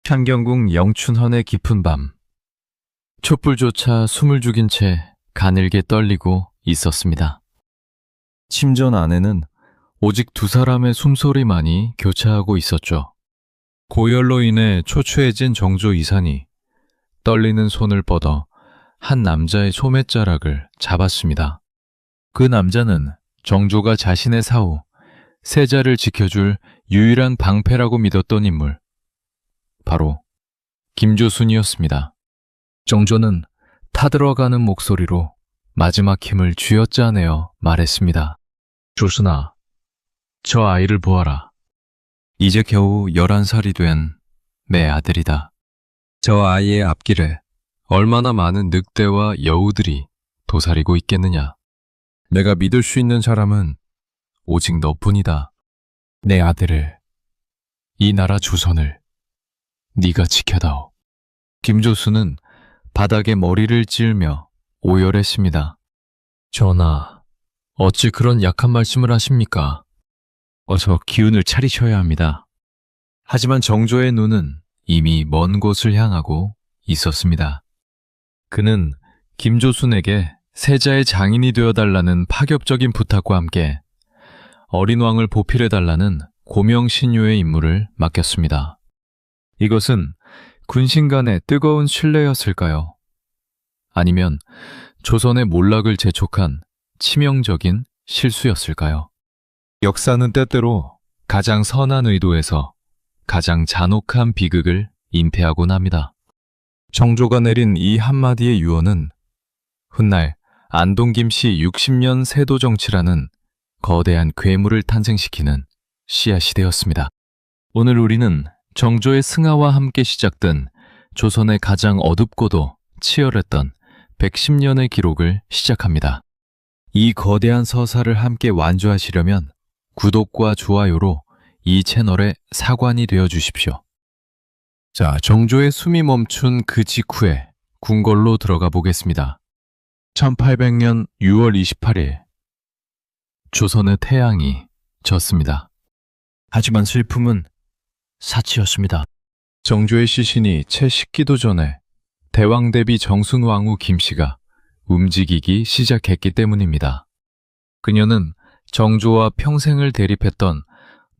창경궁 영춘헌의 깊은 밤. 촛불조차 숨을 죽인 채 가늘게 떨리고 있었습니다. 침전 안에는 오직 두 사람의 숨소리만이 교차하고 있었죠. 고열로 인해 초췌해진 정조 이산이 떨리는 손을 뻗어 한 남자의 소매자락을 잡았습니다. 그 남자는 정조가 자신의 사후, 세자를 지켜줄 유일한 방패라고 믿었던 인물, 바로 김조순이었습니다. 정조는 타들어가는 목소리로 마지막 힘을 쥐어짜내어 말했습니다. 조순아, 저 아이를 보아라. 이제 겨우 11살이 된 내 아들이다. 저 아이의 앞길에 얼마나 많은 늑대와 여우들이 도사리고 있겠느냐. 내가 믿을 수 있는 사람은 오직 너뿐이다. 내 아들을, 이 나라 조선을 네가 지켜다오. 김조순은 바닥에 머리를 찌르며 오열했습니다. 전하, 어찌 그런 약한 말씀을 하십니까? 어서 기운을 차리셔야 합니다. 하지만 정조의 눈은 이미 먼 곳을 향하고 있었습니다. 그는 김조순에게 세자의 장인이 되어달라는 파격적인 부탁과 함께 어린 왕을 보필해달라는 고명신료의 임무를 맡겼습니다. 이것은 군신 간의 뜨거운 신뢰였을까요? 아니면 조선의 몰락을 재촉한 치명적인 실수였을까요? 역사는 때때로 가장 선한 의도에서 가장 잔혹한 비극을 인폐하곤 합니다. 정조가 내린 이 한마디의 유언은 훗날 안동김씨 60년 세도 정치라는 거대한 괴물을 탄생시키는 씨앗이 되었습니다. 오늘 우리는 정조의 승하와 함께 시작된 조선의 가장 어둡고도 치열했던 110년의 기록을 시작합니다. 이 거대한 서사를 함께 완주하시려면 구독과 좋아요로 이 채널의 사관이 되어 주십시오. 자, 정조의 숨이 멈춘 그 직후에 궁궐로 들어가 보겠습니다. 1800년 6월 28일, 조선의 태양이 졌습니다. 하지만 슬픔은 사치였습니다. 정조의 시신이 채 식기도 전에 대왕 대비 정순왕후 김씨가 움직이기 시작했기 때문입니다. 그녀는 정조와 평생을 대립했던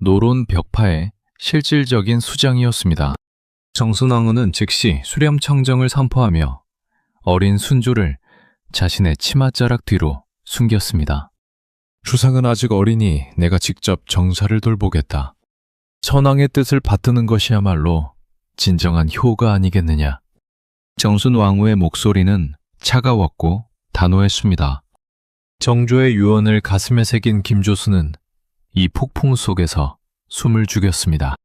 노론 벽파의 실질적인 수장이었습니다. 정순왕후는 즉시 수렴청정을 선포하며 어린 순조를 자신의 치맛자락 뒤로 숨겼습니다. 주상은 아직 어리니 내가 직접 정사를 돌보겠다. 천황의 뜻을 받드는 것이야말로 진정한 효가 아니겠느냐. 정순왕후의 목소리는 차가웠고 단호했습니다. 정조의 유언을 가슴에 새긴 김조순은 이 폭풍 속에서 숨을 죽였습니다.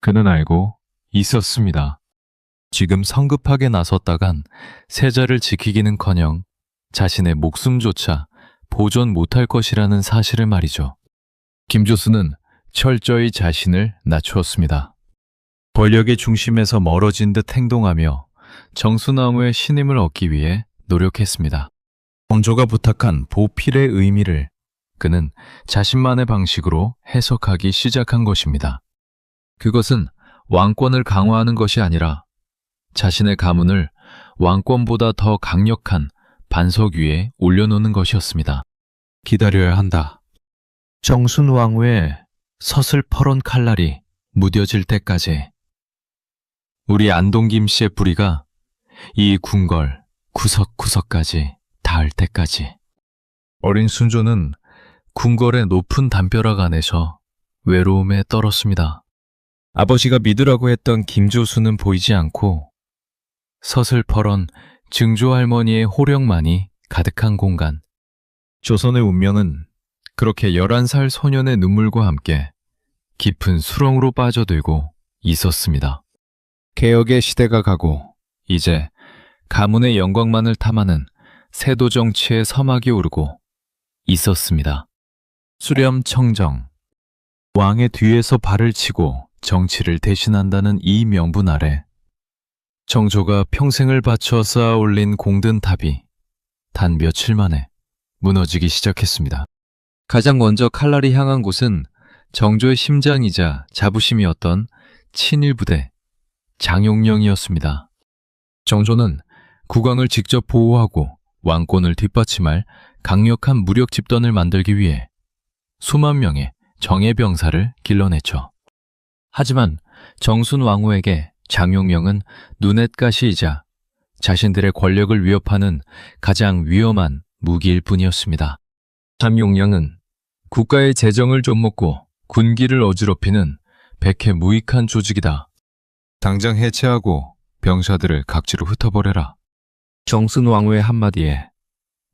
그는 알고 있었습니다. 지금 성급하게 나섰다간 세자를 지키기는커녕 자신의 목숨조차 보존 못할 것이라는 사실을 말이죠. 김조순은 철저히 자신을 낮추었습니다. 권력의 중심에서 멀어진 듯 행동하며 정순왕후의 신임을 얻기 위해 노력했습니다. 정조가 부탁한 보필의 의미를 그는 자신만의 방식으로 해석하기 시작한 것입니다. 그것은 왕권을 강화하는 것이 아니라 자신의 가문을 왕권보다 더 강력한 반석 위에 올려놓는 것이었습니다. 기다려야 한다. 정순왕후의 서슬퍼런 칼날이 무뎌질 때까지, 우리 안동김씨의 뿌리가 이 궁궐 구석구석까지 닿을 때까지. 어린 순조는 궁궐의 높은 담벼락 안에서 외로움에 떨었습니다. 아버지가 믿으라고 했던 김조순은 보이지 않고 서슬퍼런 증조 할머니의 호령만이 가득한 공간. 조선의 운명은 그렇게 11살 소년의 눈물과 함께 깊은 수렁으로 빠져들고 있었습니다. 개혁의 시대가 가고 이제 가문의 영광만을 탐하는 세도 정치의 서막이 오르고 있었습니다. 수렴청정, 왕의 뒤에서 발을 치고 정치를 대신한다는 이 명분 아래 정조가 평생을 바쳐 쌓아 올린 공든탑이 단 며칠 만에 무너지기 시작했습니다. 가장 먼저 칼날이 향한 곳은 정조의 심장이자 자부심이었던 친일부대 장용령이었습니다. 정조는 국왕을 직접 보호하고 왕권을 뒷받침할 강력한 무력 집단을 만들기 위해 수만 명의 정예병사를 길러냈죠. 하지만 정순 왕후에게 장용령은 눈엣가시이자 자신들의 권력을 위협하는 가장 위험한 무기일 뿐이었습니다. 장용령은 국가의 재정을 좀먹고 군기를 어지럽히는 백해무익한 조직이다. 당장 해체하고 병사들을 각지로 흩어버려라. 정순 왕후의 한마디에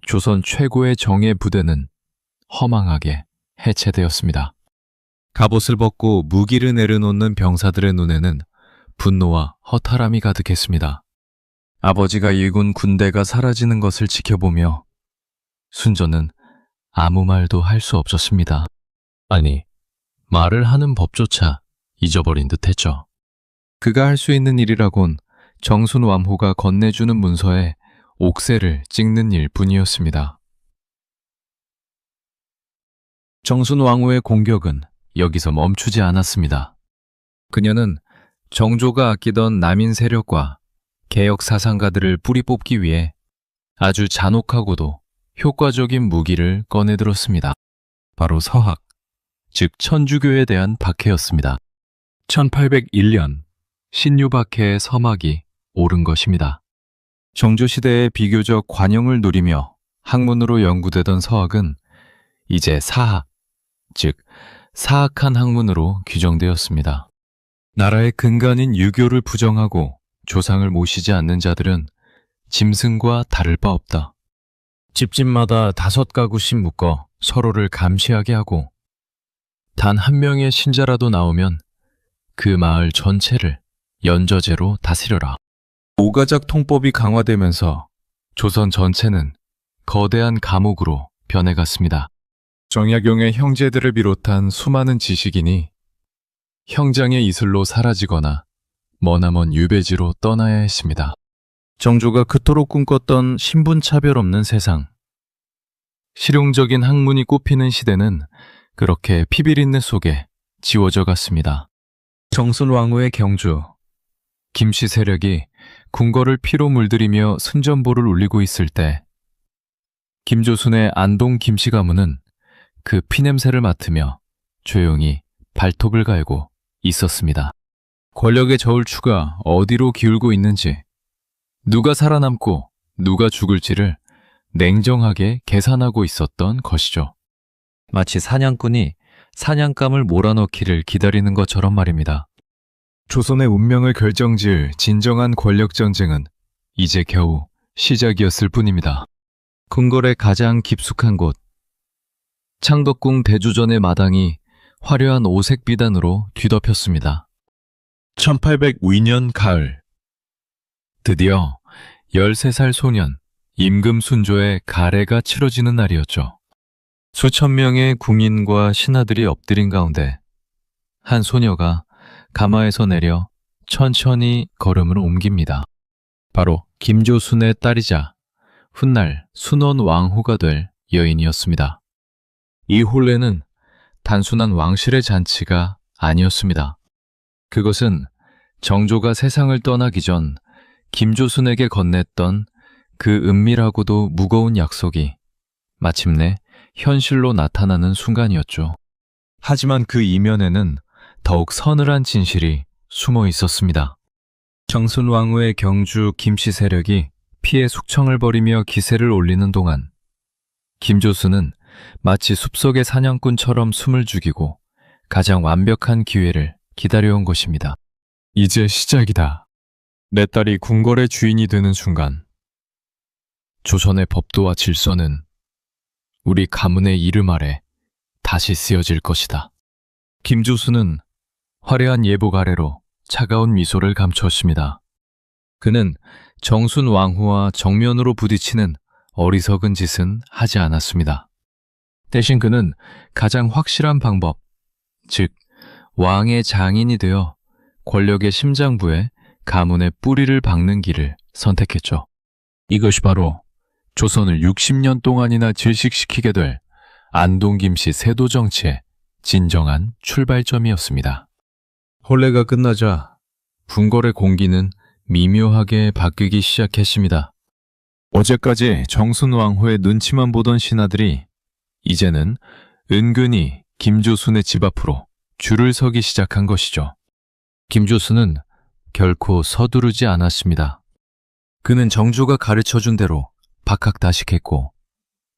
조선 최고의 정예 부대는 허망하게 해체되었습니다. 갑옷을 벗고 무기를 내려놓는 병사들의 눈에는 분노와 허탈함이 가득했습니다. 아버지가 일군 군대가 사라지는 것을 지켜보며 순조는 아무 말도 할 수 없었습니다. 아니, 말을 하는 법조차 잊어버린 듯했죠. 그가 할 수 있는 일이라곤 정순 왕후가 건네주는 문서에 옥새를 찍는 일뿐이었습니다. 정순 왕후의 공격은 여기서 멈추지 않았습니다. 그녀는 정조가 아끼던 남인 세력과 개혁 사상가들을 뿌리 뽑기 위해 아주 잔혹하고도 효과적인 무기를 꺼내들었습니다. 바로 서학, 즉 천주교에 대한 박해였습니다. 1801년 신유박해의 서막이 오른 것입니다. 정조시대의 비교적 관용을 누리며 학문으로 연구되던 서학은 이제 사학, 즉 사악한 학문으로 규정되었습니다. 나라의 근간인 유교를 부정하고 조상을 모시지 않는 자들은 짐승과 다를 바 없다. 집집마다 5가구씩 묶어 서로를 감시하게 하고 단 한 명의 신자라도 나오면 그 마을 전체를 연저제로 다스려라. 오가작 통법이 강화되면서 조선 전체는 거대한 감옥으로 변해갔습니다. 정약용의 형제들을 비롯한 수많은 지식인이 형장의 이슬로 사라지거나 머나먼 유배지로 떠나야 했습니다. 정조가 그토록 꿈꿨던 신분차별 없는 세상, 실용적인 학문이 꽃피는 시대는 그렇게 피비린내 속에 지워져 갔습니다. 정순 왕후의 경주, 김씨 세력이 궁궐을 피로 물들이며 승전보를 울리고 있을 때 김조순의 안동 김씨 가문은 그 피냄새를 맡으며 조용히 발톱을 갈고 있었습니다. 권력의 저울추가 어디로 기울고 있는지, 누가 살아남고 누가 죽을지를 냉정하게 계산하고 있었던 것이죠. 마치 사냥꾼이 사냥감을 몰아넣기를 기다리는 것처럼 말입니다. 조선의 운명을 결정지을 진정한 권력전쟁은 이제 겨우 시작이었을 뿐입니다. 궁궐의 가장 깊숙한 곳, 창덕궁 대주전의 마당이 화려한 오색 비단으로 뒤덮였습니다. 1802년 가을, 드디어 13살 소년 임금순조의 가례가 치러지는 날이었죠. 수천 명의 궁인과 신하들이 엎드린 가운데 한 소녀가 가마에서 내려 천천히 걸음을 옮깁니다. 바로 김조순의 딸이자 훗날 순원 왕후가 될 여인이었습니다. 이 혼례는 단순한 왕실의 잔치가 아니었습니다. 그것은 정조가 세상을 떠나기 전 김조순에게 건넸던 그 은밀하고도 무거운 약속이 마침내 현실로 나타나는 순간이었죠. 하지만 그 이면에는 더욱 서늘한 진실이 숨어 있었습니다. 정순 왕후의 경주 김씨 세력이 피해 숙청을 벌이며 기세를 올리는 동안 김조순은 마치 숲속의 사냥꾼처럼 숨을 죽이고 가장 완벽한 기회를 기다려온 것입니다. 이제 시작이다. 내 딸이 궁궐의 주인이 되는 순간 조선의 법도와 질서는 우리 가문의 이름 아래 다시 쓰여질 것이다. 김조순은 화려한 예복 아래로 차가운 미소를 감추었습니다. 그는 정순 왕후와 정면으로 부딪히는 어리석은 짓은 하지 않았습니다. 대신 그는 가장 확실한 방법, 즉 왕의 장인이 되어 권력의 심장부에 가문의 뿌리를 박는 길을 선택했죠. 이것이 바로 조선을 60년 동안이나 질식시키게 될 안동김씨 세도 정치의 진정한 출발점이었습니다. 혼례가 끝나자 궁궐의 공기는 미묘하게 바뀌기 시작했습니다. 어제까지 정순왕후의 눈치만 보던 신하들이 이제는 은근히 김조순의 집 앞으로 줄을 서기 시작한 것이죠. 김조순은 결코 서두르지 않았습니다. 그는 정조가 가르쳐준 대로 박학다식했고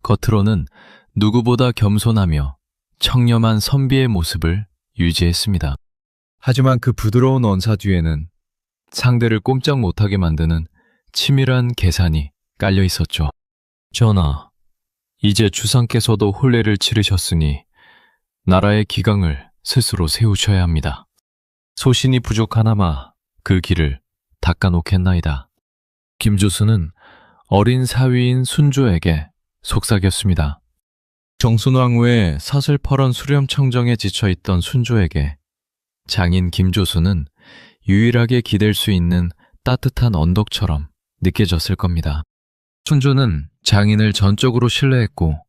겉으로는 누구보다 겸손하며 청렴한 선비의 모습을 유지했습니다. 하지만 그 부드러운 언사 뒤에는 상대를 꼼짝 못하게 만드는 치밀한 계산이 깔려 있었죠. 전하, 이제 주상께서도 혼례를 치르셨으니 나라의 기강을 스스로 세우셔야 합니다. 소신이 부족하나마 그 길을 닦아놓겠나이다. 김조순은 어린 사위인 순조에게 속삭였습니다. 정순왕후의 사슬퍼런 수렴청정에 지쳐있던 순조에게 장인 김조순은 유일하게 기댈 수 있는 따뜻한 언덕처럼 느껴졌을 겁니다. 순조는 장인을 전적으로 신뢰했고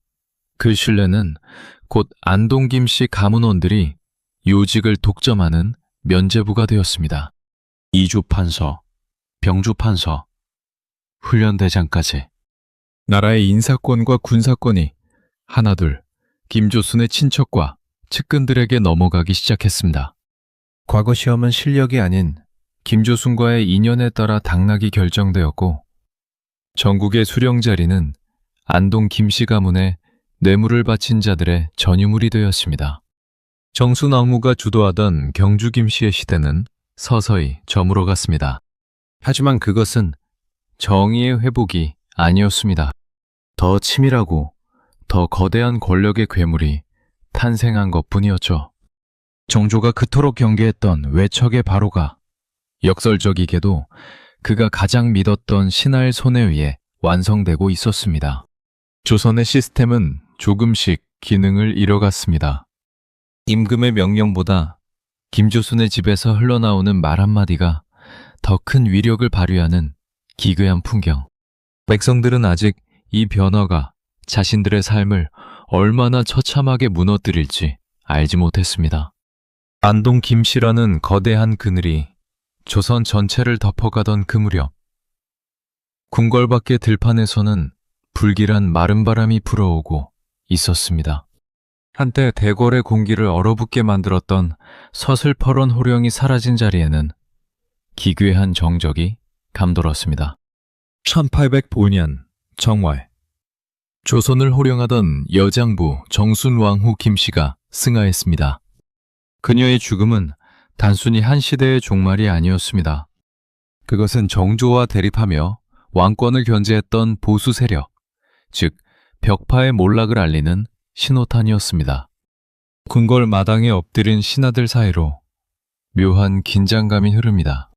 그 신뢰는 곧 안동 김씨 가문원들이 요직을 독점하는 면죄부가 되었습니다. 이주판서, 병주판서, 훈련대장까지 나라의 인사권과 군사권이 하나둘 김조순의 친척과 측근들에게 넘어가기 시작했습니다. 과거 시험은 실력이 아닌 김조순과의 인연에 따라 당락이 결정되었고 전국의 수령 자리는 안동 김씨 가문에 뇌물을 바친 자들의 전유물이 되었습니다. 정순왕후가 주도하던 경주 김씨의 시대는 서서히 저물어갔습니다. 하지만 그것은 정의의 회복이 아니었습니다. 더 치밀하고 더 거대한 권력의 괴물이 탄생한 것뿐이었죠. 정조가 그토록 경계했던 외척의 바로가 역설적이게도 그가 가장 믿었던 신하의 손에 의해 완성되고 있었습니다. 조선의 시스템은 조금씩 기능을 잃어갔습니다. 임금의 명령보다 김조순의 집에서 흘러나오는 말 한마디가 더 큰 위력을 발휘하는 기괴한 풍경. 백성들은 아직 이 변화가 자신들의 삶을 얼마나 처참하게 무너뜨릴지 알지 못했습니다. 안동 김씨라는 거대한 그늘이 조선 전체를 덮어가던 그 무렵 궁궐 밖의 들판에서는 불길한 마른 바람이 불어오고 있었습니다. 한때 대궐의 공기를 얼어붙게 만들었던 서슬퍼런 호령이 사라진 자리에는 기괴한 정적이 감돌았습니다. 1805년 정월 조선을 호령하던 여장부 정순왕후 김씨가 승하했습니다. 그녀의 죽음은 단순히 한 시대의 종말이 아니었습니다. 그것은 정조와 대립하며 왕권을 견제했던 보수 세력, 즉 벽파의 몰락을 알리는 신호탄이었습니다. 궁궐 마당에 엎드린 신하들 사이로 묘한 긴장감이 흐릅니다.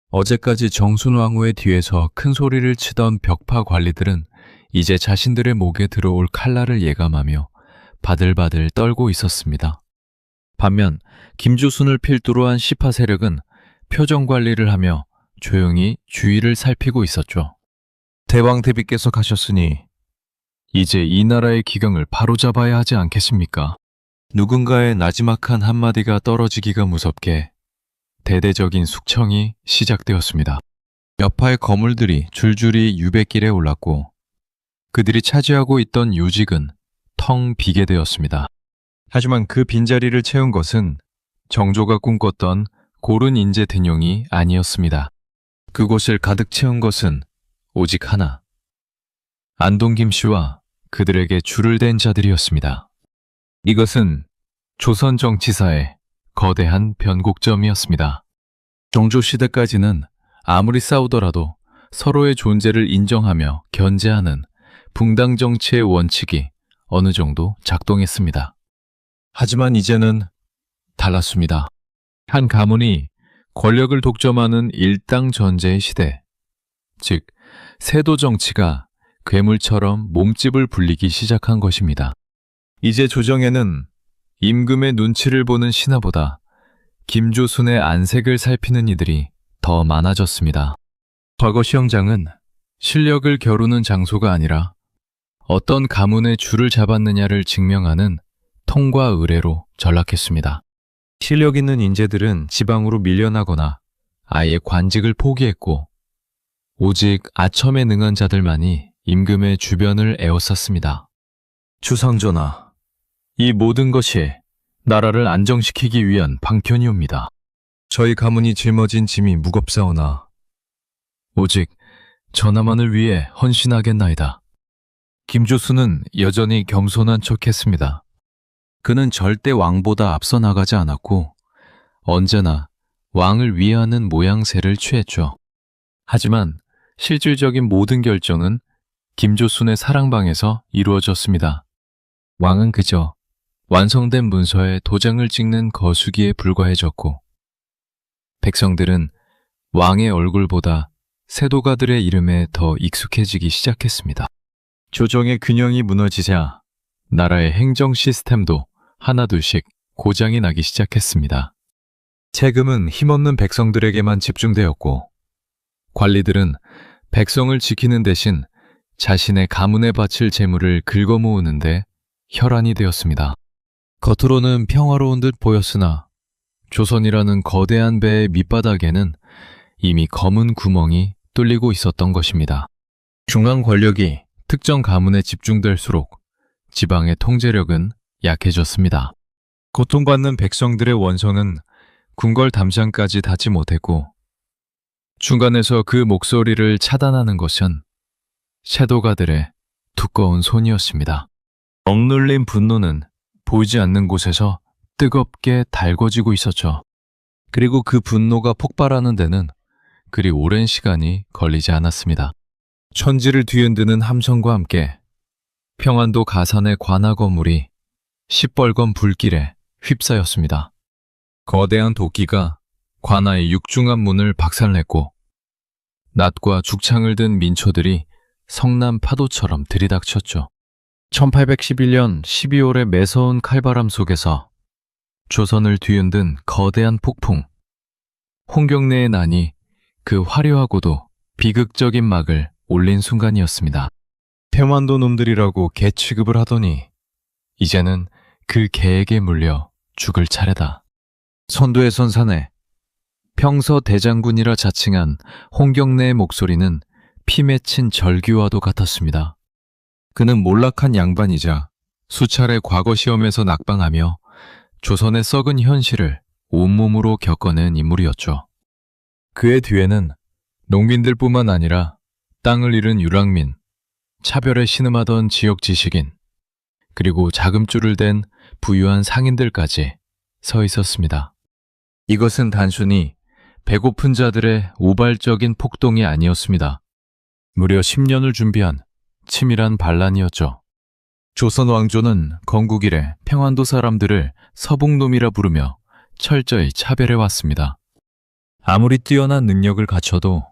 어제까지 정순왕후의 뒤에서 큰 소리를 치던 벽파 관리들은 이제 자신들의 목에 들어올 칼날을 예감하며 바들바들 떨고 있었습니다. 반면 김조순을 필두로 한 시파 세력은 표정 관리를 하며 조용히 주위를 살피고 있었죠. 대왕 대비께서 가셨으니 이제 이 나라의 기강을 바로잡아야 하지 않겠습니까? 누군가의 나지막한 한마디가 떨어지기가 무섭게 대대적인 숙청이 시작되었습니다. 여파의 거물들이 줄줄이 유배길에 올랐고 그들이 차지하고 있던 요직은 텅 비게 되었습니다. 하지만 그 빈자리를 채운 것은 정조가 꿈꿨던 고른 인재 등용이 아니었습니다. 그곳을 가득 채운 것은 오직 하나, 안동 김씨와 그들에게 줄을 댄 자들이었습니다. 이것은 조선 정치사의 거대한 변곡점이었습니다. 정조 시대까지는 아무리 싸우더라도 서로의 존재를 인정하며 견제하는 붕당 정치의 원칙이 어느 정도 작동했습니다. 하지만 이제는 달랐습니다. 한 가문이 권력을 독점하는 일당전제의 시대, 즉 세도 정치가 괴물처럼 몸집을 불리기 시작한 것입니다. 이제 조정에는 임금의 눈치를 보는 신하보다 김조순의 안색을 살피는 이들이 더 많아졌습니다. 과거 시험장은 실력을 겨루는 장소가 아니라 어떤 가문의 줄을 잡았느냐를 증명하는 통과 의례로 전락했습니다. 실력 있는 인재들은 지방으로 밀려나거나 아예 관직을 포기했고 오직 아첨에 능한 자들만이 임금의 주변을 에워쌌습니다. 주상전하, 이 모든 것이 나라를 안정시키기 위한 방편이옵니다. 저희 가문이 짊어진 짐이 무겁사오나 오직 전하만을 위해 헌신하겠나이다. 김조수는 여전히 겸손한 척했습니다. 그는 절대 왕보다 앞서 나가지 않았고 언제나 왕을 위하는 모양새를 취했죠. 하지만 실질적인 모든 결정은 김조순의 사랑방에서 이루어졌습니다. 왕은 그저 완성된 문서에 도장을 찍는 거수기에 불과해졌고 백성들은 왕의 얼굴보다 세도가들의 이름에 더 익숙해지기 시작했습니다. 조정의 균형이 무너지자 나라의 행정 시스템도 하나둘씩 고장이 나기 시작했습니다. 세금은 힘없는 백성들에게만 집중되었고 관리들은 백성을 지키는 대신 자신의 가문에 바칠 재물을 긁어모으는데 혈안이 되었습니다. 겉으로는 평화로운 듯 보였으나 조선이라는 거대한 배의 밑바닥에는 이미 검은 구멍이 뚫리고 있었던 것입니다. 중앙 권력이 특정 가문에 집중될수록 지방의 통제력은 약해졌습니다. 고통받는 백성들의 원성은 궁궐 담장까지 닿지 못했고 중간에서 그 목소리를 차단하는 것은 섀도가들의 두꺼운 손이었습니다. 억눌린 분노는 보이지 않는 곳에서 뜨겁게 달궈지고 있었죠. 그리고 그 분노가 폭발하는 데는 그리 오랜 시간이 걸리지 않았습니다. 천지를 뒤흔드는 함성과 함께 평안도 가산의 관아 건물이 시뻘건 불길에 휩싸였습니다. 거대한 도끼가 관아의 육중한 문을 박살냈고 낫과 죽창을 든 민초들이 성남 파도처럼 들이닥쳤죠. 1811년 12월의 매서운 칼바람 속에서 조선을 뒤흔든 거대한 폭풍, 홍경래의 난이 그 화려하고도 비극적인 막을 올린 순간이었습니다. 평안도 놈들이라고 개 취급을 하더니 이제는 그 개에게 물려 죽을 차례다. 선두의 선산에 평서 대장군이라 자칭한 홍경래의 목소리는 피 맺힌 절규와도 같았습니다. 그는 몰락한 양반이자 수차례 과거 시험에서 낙방하며 조선의 썩은 현실을 온몸으로 겪어낸 인물이었죠. 그의 뒤에는 농민들뿐만 아니라 땅을 잃은 유랑민, 차별에 신음하던 지역 지식인, 그리고 자금줄을 댄 부유한 상인들까지 서 있었습니다. 이것은 단순히 배고픈 자들의 우발적인 폭동이 아니었습니다. 무려 10년을 준비한 치밀한 반란이었죠. 조선 왕조는 건국 이래 평안도 사람들을 서북놈이라 부르며 철저히 차별해왔습니다. 아무리 뛰어난 능력을 갖춰도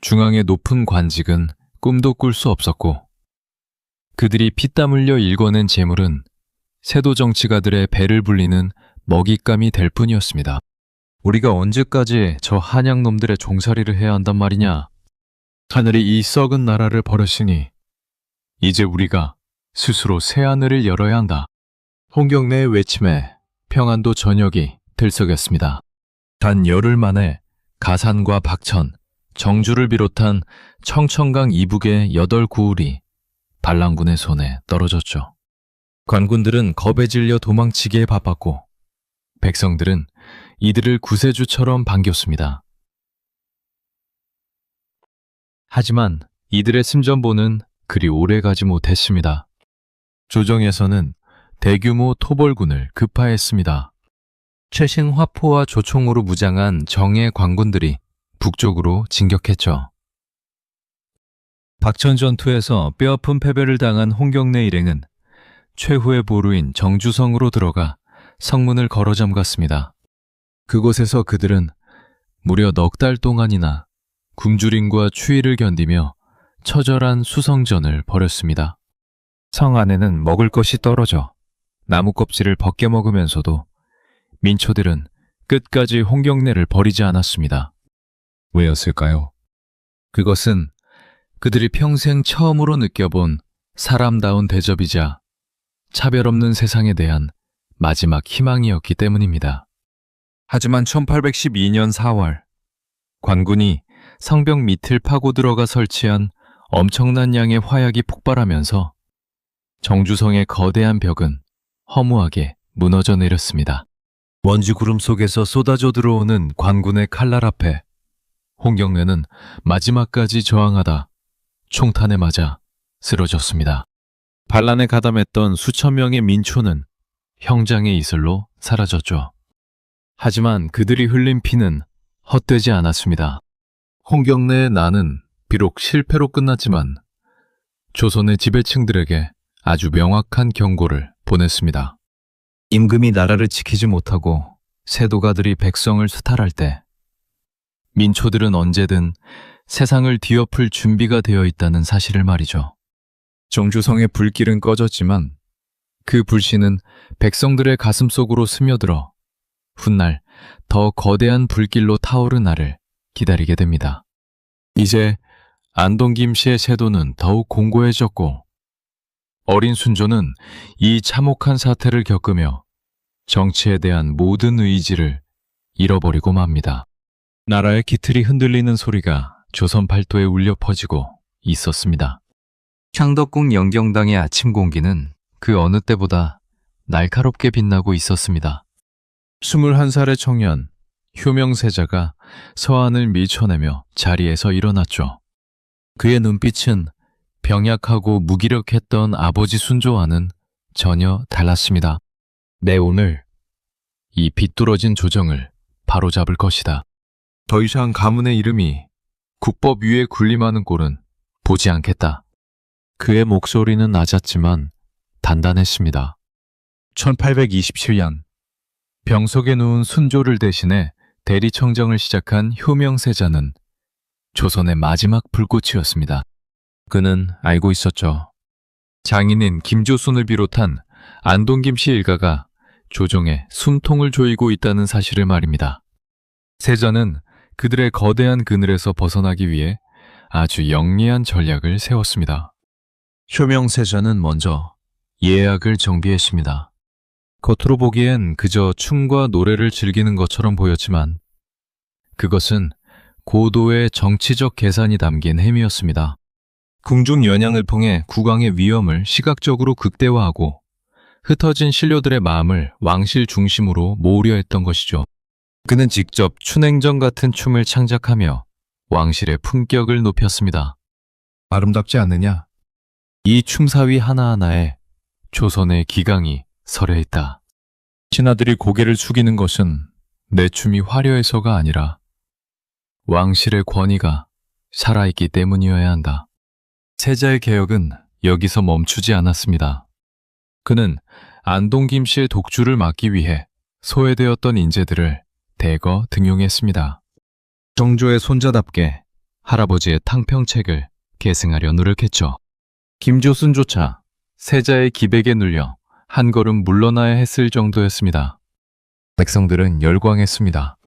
중앙의 높은 관직은 꿈도 꿀 수 없었고 그들이 피땀 흘려 일궈낸 재물은 세도 정치가들의 배를 불리는 먹잇감이 될 뿐이었습니다. 우리가 언제까지 저 한양놈들의 종살이를 해야 한단 말이냐. 하늘이 이 썩은 나라를 버렸으니 이제 우리가 스스로 새 하늘을 열어야 한다. 홍경래의 외침에 평안도 전역이 들썩였습니다. 단 열흘 만에 가산과 박천, 정주를 비롯한 청천강 이북의 8구울이 반란군의 손에 떨어졌죠. 관군들은 겁에 질려 도망치기에 바빴고 백성들은 이들을 구세주처럼 반겼습니다. 하지만 이들의 승전보는 그리 오래 가지 못했습니다. 조정에서는 대규모 토벌군을 급파했습니다. 최신 화포와 조총으로 무장한 정예 관군들이 북쪽으로 진격했죠. 박천 전투에서 뼈아픈 패배를 당한 홍경래 일행은 최후의 보루인 정주성으로 들어가 성문을 걸어 잠갔습니다. 그곳에서 그들은 무려 넉 달 동안이나 굶주림과 추위를 견디며 처절한 수성전을 벌였습니다. 성 안에는 먹을 것이 떨어져 나무 껍질을 벗겨 먹으면서도 민초들은 끝까지 홍경래를 버리지 않았습니다. 왜였을까요? 그것은 그들이 평생 처음으로 느껴본 사람다운 대접이자 차별 없는 세상에 대한 마지막 희망이었기 때문입니다. 하지만 1812년 4월 관군이 성벽 밑을 파고 들어가 설치한 엄청난 양의 화약이 폭발하면서 정주성의 거대한 벽은 허무하게 무너져 내렸습니다. 먼지 구름 속에서 쏟아져 들어오는 관군의 칼날 앞에 홍경래는 마지막까지 저항하다 총탄에 맞아 쓰러졌습니다. 반란에 가담했던 수천 명의 민초는 형장의 이슬로 사라졌죠. 하지만 그들이 흘린 피는 헛되지 않았습니다. 홍경래의 난은 비록 실패로 끝났지만 조선의 지배층들에게 아주 명확한 경고를 보냈습니다. 임금이 나라를 지키지 못하고 세도가들이 백성을 수탈할 때 민초들은 언제든 세상을 뒤엎을 준비가 되어 있다는 사실을 말이죠. 정주성의 불길은 꺼졌지만 그 불씨는 백성들의 가슴 속으로 스며들어 훗날 더 거대한 불길로 타오른 날을 기다리게 됩니다. 이제 안동 김씨의 세도는 더욱 공고해졌고 어린 순조는 이 참혹한 사태를 겪으며 정치에 대한 모든 의지를 잃어버리고 맙니다. 나라의 기틀이 흔들리는 소리가 조선 팔도에 울려 퍼지고 있었습니다. 창덕궁 영경당의 아침 공기는 그 어느 때보다 날카롭게 빛나고 있었습니다. 21살의 청년 효명세자가 서한을 밀쳐내며 자리에서 일어났죠. 그의 눈빛은 병약하고 무기력했던 아버지 순조와는 전혀 달랐습니다. 내 오늘 이 비뚤어진 조정을 바로잡을 것이다. 더 이상 가문의 이름이 국법 위에 군림하는 꼴은 보지 않겠다. 그의 목소리는 낮았지만 단단했습니다. 1827년 병석에 누운 순조를 대신해 대리청정을 시작한 효명세자는 조선의 마지막 불꽃이었습니다. 그는 알고 있었죠. 장인인 김조순을 비롯한 안동 김씨 일가가 조정에 숨통을 조이고 있다는 사실을 말입니다. 세자는 그들의 거대한 그늘에서 벗어나기 위해 아주 영리한 전략을 세웠습니다. 효명세자는 먼저 예약을 정비했습니다. 겉으로 보기엔 그저 춤과 노래를 즐기는 것처럼 보였지만 그것은 고도의 정치적 계산이 담긴 행위였습니다. 궁중 연양을 통해 국왕의 위엄을 시각적으로 극대화하고 흩어진 신료들의 마음을 왕실 중심으로 모으려 했던 것이죠. 그는 직접 춘행전 같은 춤을 창작하며 왕실의 품격을 높였습니다. 아름답지 않느냐? 이 춤사위 하나하나에 조선의 기강이 서려 있다. 신하들이 고개를 숙이는 것은 내 춤이 화려해서가 아니라 왕실의 권위가 살아있기 때문이어야 한다. 세자의 개혁은 여기서 멈추지 않았습니다. 그는 안동 김씨의 독주를 막기 위해 소외되었던 인재들을 대거 등용했습니다. 정조의 손자답게 할아버지의 탕평책을 계승하려 노력했죠. 김조순조차 세자의 기백에 눌려 한 걸음 물러나야 했을 정도였습니다. 백성들은 열광했습니다.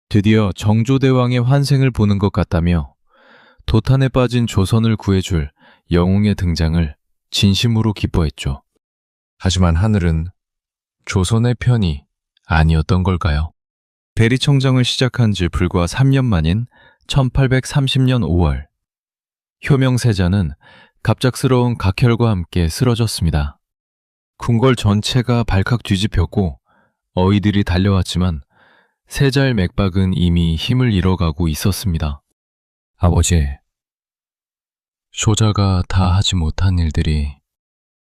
드디어 정조대왕의 환생을 보는 것 같다며 도탄에 빠진 조선을 구해줄 영웅의 등장을 진심으로 기뻐했죠. 하지만 하늘은 조선의 편이 아니었던 걸까요? 대리청정을 시작한 지 불과 3년 만인 1830년 5월, 효명세자는 갑작스러운 각혈과 함께 쓰러졌습니다. 궁궐 전체가 발칵 뒤집혔고 어이들이 달려왔지만 세자의 맥박은 이미 힘을 잃어가고 있었습니다. 아버지, 조자가 다 하지 못한 일들이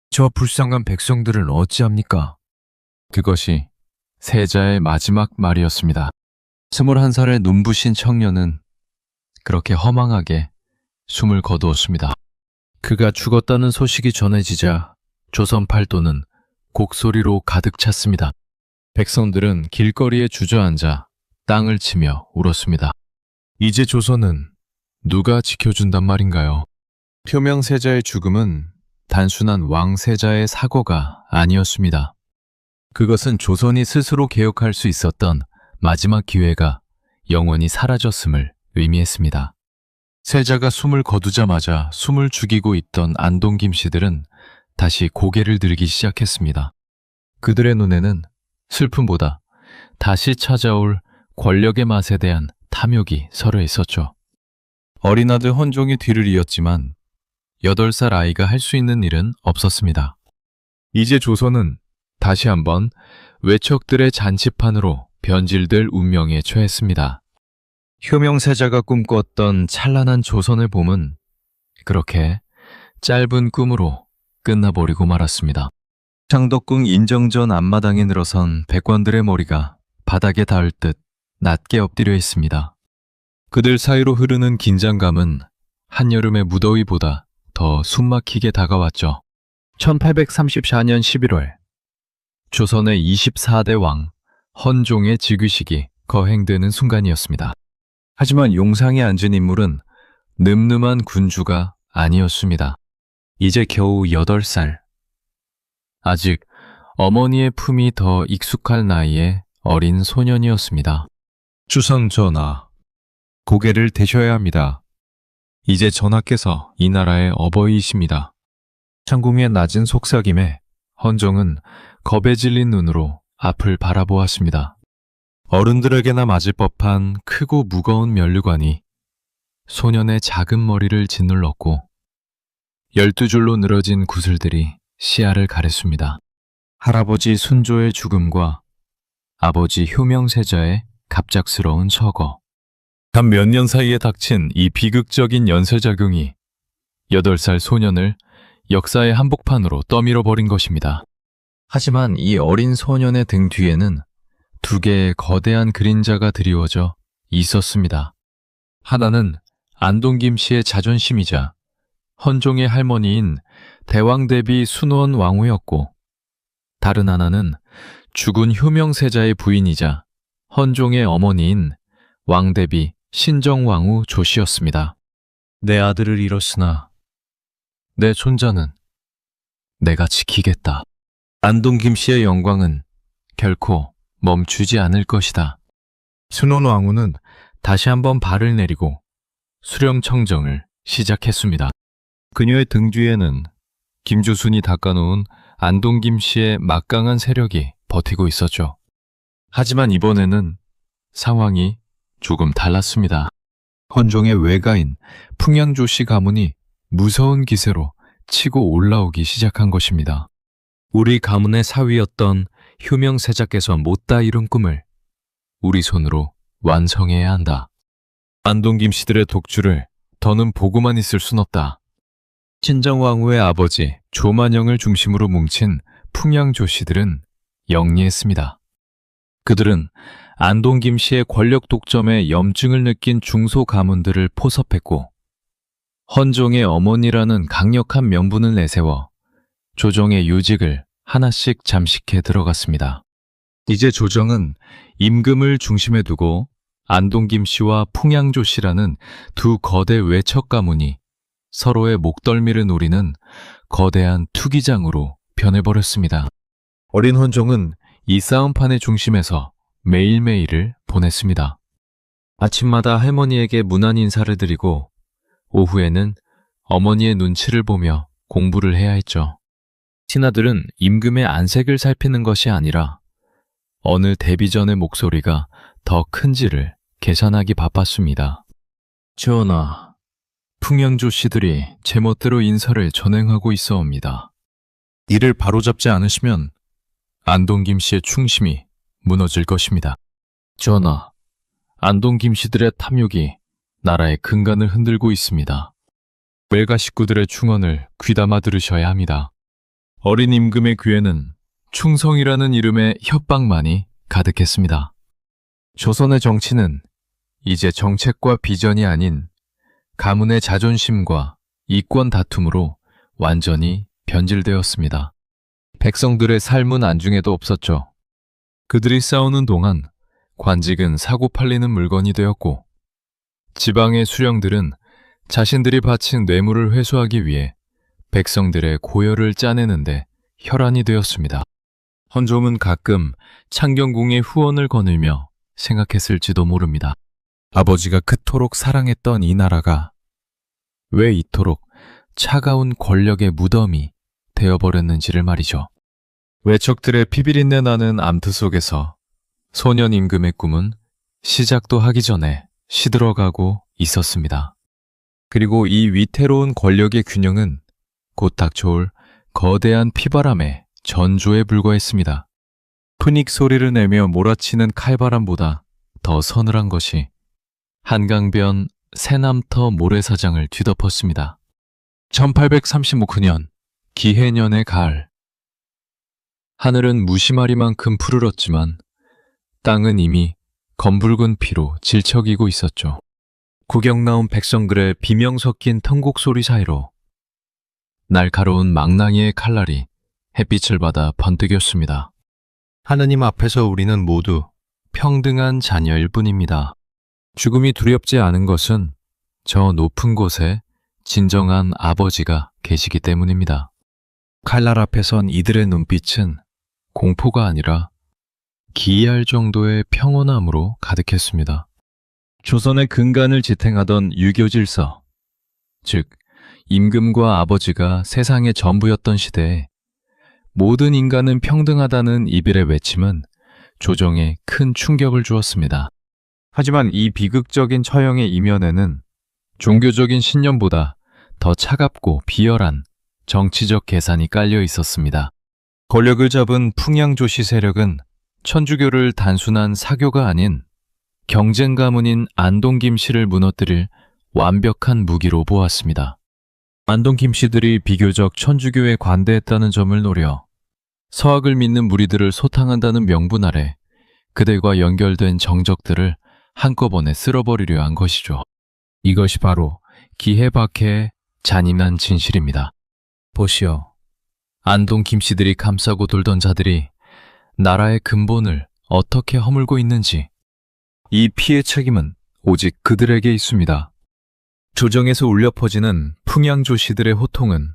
저 불쌍한 백성들을 어찌합니까? 그것이 세자의 마지막 말이었습니다. 21살의 눈부신 청년은 그렇게 허망하게 숨을 거두었습니다. 그가 죽었다는 소식이 전해지자 조선 팔도는 곡소리로 가득 찼습니다. 백성들은 길거리에 주저앉아 땅을 치며 울었습니다. 이제 조선은 누가 지켜준단 말인가요? 효명세자의 죽음은 단순한 왕세자의 사고가 아니었습니다. 그것은 조선이 스스로 개혁할 수 있었던 마지막 기회가 영원히 사라졌음을 의미했습니다. 세자가 숨을 거두자마자 숨을 죽이고 있던 안동 김씨들은 다시 고개를 들기 시작했습니다. 그들의 눈에는 슬픔보다 다시 찾아올 권력의 맛에 대한 탐욕이 서려 있었죠. 어린 아들 헌종이 뒤를 이었지만 8살 아이가 할 수 있는 일은 없었습니다. 이제 조선은 다시 한번 외척들의 잔치판으로 변질될 운명에 처했습니다. 효명세자가 꿈꿨던 찬란한 조선의 봄은 그렇게 짧은 꿈으로 끝나버리고 말았습니다. 창덕궁 인정전 앞마당에 늘어선 백관들의 머리가 바닥에 닿을 듯 낮게 엎드려 있습니다. 그들 사이로 흐르는 긴장감은 한여름의 무더위보다 더 숨막히게 다가왔죠. 1834년 11월, 조선의 24대 왕 헌종의 즉위식이 거행되는 순간이었습니다. 하지만 용상에 앉은 인물은 늠름한 군주가 아니었습니다. 이제 겨우 8살. 아직 어머니의 품이 더 익숙할 나이의 어린 소년이었습니다. 주상 전하, 고개를 대셔야 합니다. 이제 전하께서 이 나라의 어버이이십니다. 창궁의 낮은 속삭임에 헌종은 겁에 질린 눈으로 앞을 바라보았습니다. 어른들에게나 맞을 법한 크고 무거운 면류관이 소년의 작은 머리를 짓눌렀고 12줄로 늘어진 구슬들이 시야를 가렸습니다. 할아버지 순조의 죽음과 아버지 효명세자의 갑작스러운 처거. 단 몇 년 사이에 닥친 이 비극적인 연쇄작용이 8살 소년을 역사의 한복판으로 떠밀어 버린 것입니다. 하지만 이 어린 소년의 등 뒤에는 2개의 거대한 그림자가 드리워져 있었습니다. 하나는 안동김 씨의 자존심이자 헌종의 할머니인 대왕대비 순원 왕후였고, 다른 하나는 죽은 효명세자의 부인이자 헌종의 어머니인 왕대비 신정왕후 조씨였습니다. 내 아들을 잃었으나 내 손자는 내가 지키겠다. 안동김 씨의 영광은 결코 멈추지 않을 것이다. 순원 왕후는 다시 한번 발을 내리고 수령청정을 시작했습니다. 그녀의 등 뒤에는 김주순이 닦아놓은 안동김 씨의 막강한 세력이 버티고 있었죠. 하지만 이번에는 상황이 조금 달랐습니다. 헌종의 외가인 풍양조 씨 가문이 무서운 기세로 치고 올라오기 시작한 것입니다. 우리 가문의 사위였던 효명세자께서 못다 이룬 꿈을 우리 손으로 완성해야 한다. 안동김 씨들의 독주를 더는 보고만 있을 순 없다. 신정왕후의 아버지 조만영을 중심으로 뭉친 풍양조 씨들은 영리했습니다. 그들은 안동김 씨의 권력 독점에 염증을 느낀 중소 가문들을 포섭했고, 헌종의 어머니라는 강력한 명분을 내세워 조정의 요직을 하나씩 잠식해 들어갔습니다. 이제 조정은 임금을 중심에 두고 안동김 씨와 풍양조 씨라는 2 거대 외척 가문이 서로의 목덜미를 노리는 거대한 투기장으로 변해버렸습니다. 어린 헌종은 이 싸움판의 중심에서 매일매일을 보냈습니다. 아침마다 할머니에게 문안 인사를 드리고 오후에는 어머니의 눈치를 보며 공부를 해야 했죠. 신하들은 임금의 안색을 살피는 것이 아니라 어느 데뷔전의 목소리가 더 큰지를 계산하기 바빴습니다. 전하, 풍양조 씨들이 제멋대로 인사를 전행하고 있어옵니다. 이를 바로잡지 않으시면 안동김 씨의 충심이 무너질 것입니다. 전하, 안동김 씨들의 탐욕이 나라의 근간을 흔들고 있습니다. 외가 식구들의 충언을 귀담아 들으셔야 합니다. 어린 임금의 귀에는 충성이라는 이름의 협박만이 가득했습니다. 조선의 정치는 이제 정책과 비전이 아닌 가문의 자존심과 이권 다툼으로 완전히 변질되었습니다. 백성들의 삶은 안중에도 없었죠. 그들이 싸우는 동안 관직은 사고 팔리는 물건이 되었고, 지방의 수령들은 자신들이 바친 뇌물을 회수하기 위해 백성들의 고열을 짜내는데 혈안이 되었습니다. 헌종은 가끔 창경궁의 후원을 거닐며 생각했을지도 모릅니다. 아버지가 그토록 사랑했던 이 나라가 왜 이토록 차가운 권력의 무덤이 되어버렸는지를 말이죠. 외척들의 피비린내 나는 암투 속에서 소년 임금의 꿈은 시작도 하기 전에 시들어가고 있었습니다. 그리고 이 위태로운 권력의 균형은 곧 닥쳐올 거대한 피바람의 전조에 불과했습니다. 푸닉 소리를 내며 몰아치는 칼바람보다 더 서늘한 것이 한강변 새남터 모래사장을 뒤덮었습니다. 1835년 기해년의 가을. 하늘은 무심하리만큼 푸르렀지만 땅은 이미 검붉은 피로 질척이고 있었죠. 구경 나온 백성들의 비명 섞인 통곡 소리 사이로 날카로운 망나니의 칼날이 햇빛을 받아 번뜩였습니다. 하느님 앞에서 우리는 모두 평등한 자녀일 뿐입니다. 죽음이 두렵지 않은 것은 저 높은 곳에 진정한 아버지가 계시기 때문입니다. 칼날 앞에 선 이들의 눈빛은 공포가 아니라 기이할 정도의 평온함으로 가득했습니다. 조선의 근간을 지탱하던 유교 질서, 즉 임금과 아버지가 세상의 전부였던 시대에 모든 인간은 평등하다는 이들의 외침은 조정에 큰 충격을 주었습니다. 하지만 이 비극적인 처형의 이면에는 종교적인 신념보다 더 차갑고 비열한 정치적 계산이 깔려 있었습니다. 권력을 잡은 풍양조씨 세력은 천주교를 단순한 사교가 아닌 경쟁 가문인 안동 김씨를 무너뜨릴 완벽한 무기로 보았습니다. 안동 김씨들이 비교적 천주교에 관대했다는 점을 노려 서학을 믿는 무리들을 소탕한다는 명분 아래 그들과 연결된 정적들을 한꺼번에 쓸어버리려 한 것이죠. 이것이 바로 기해박해의 잔인한 진실입니다. 보시오. 안동 김씨들이 감싸고 돌던 자들이 나라의 근본을 어떻게 허물고 있는지, 이 피해 책임은 오직 그들에게 있습니다. 조정에서 울려 퍼지는 풍양조씨들의 호통은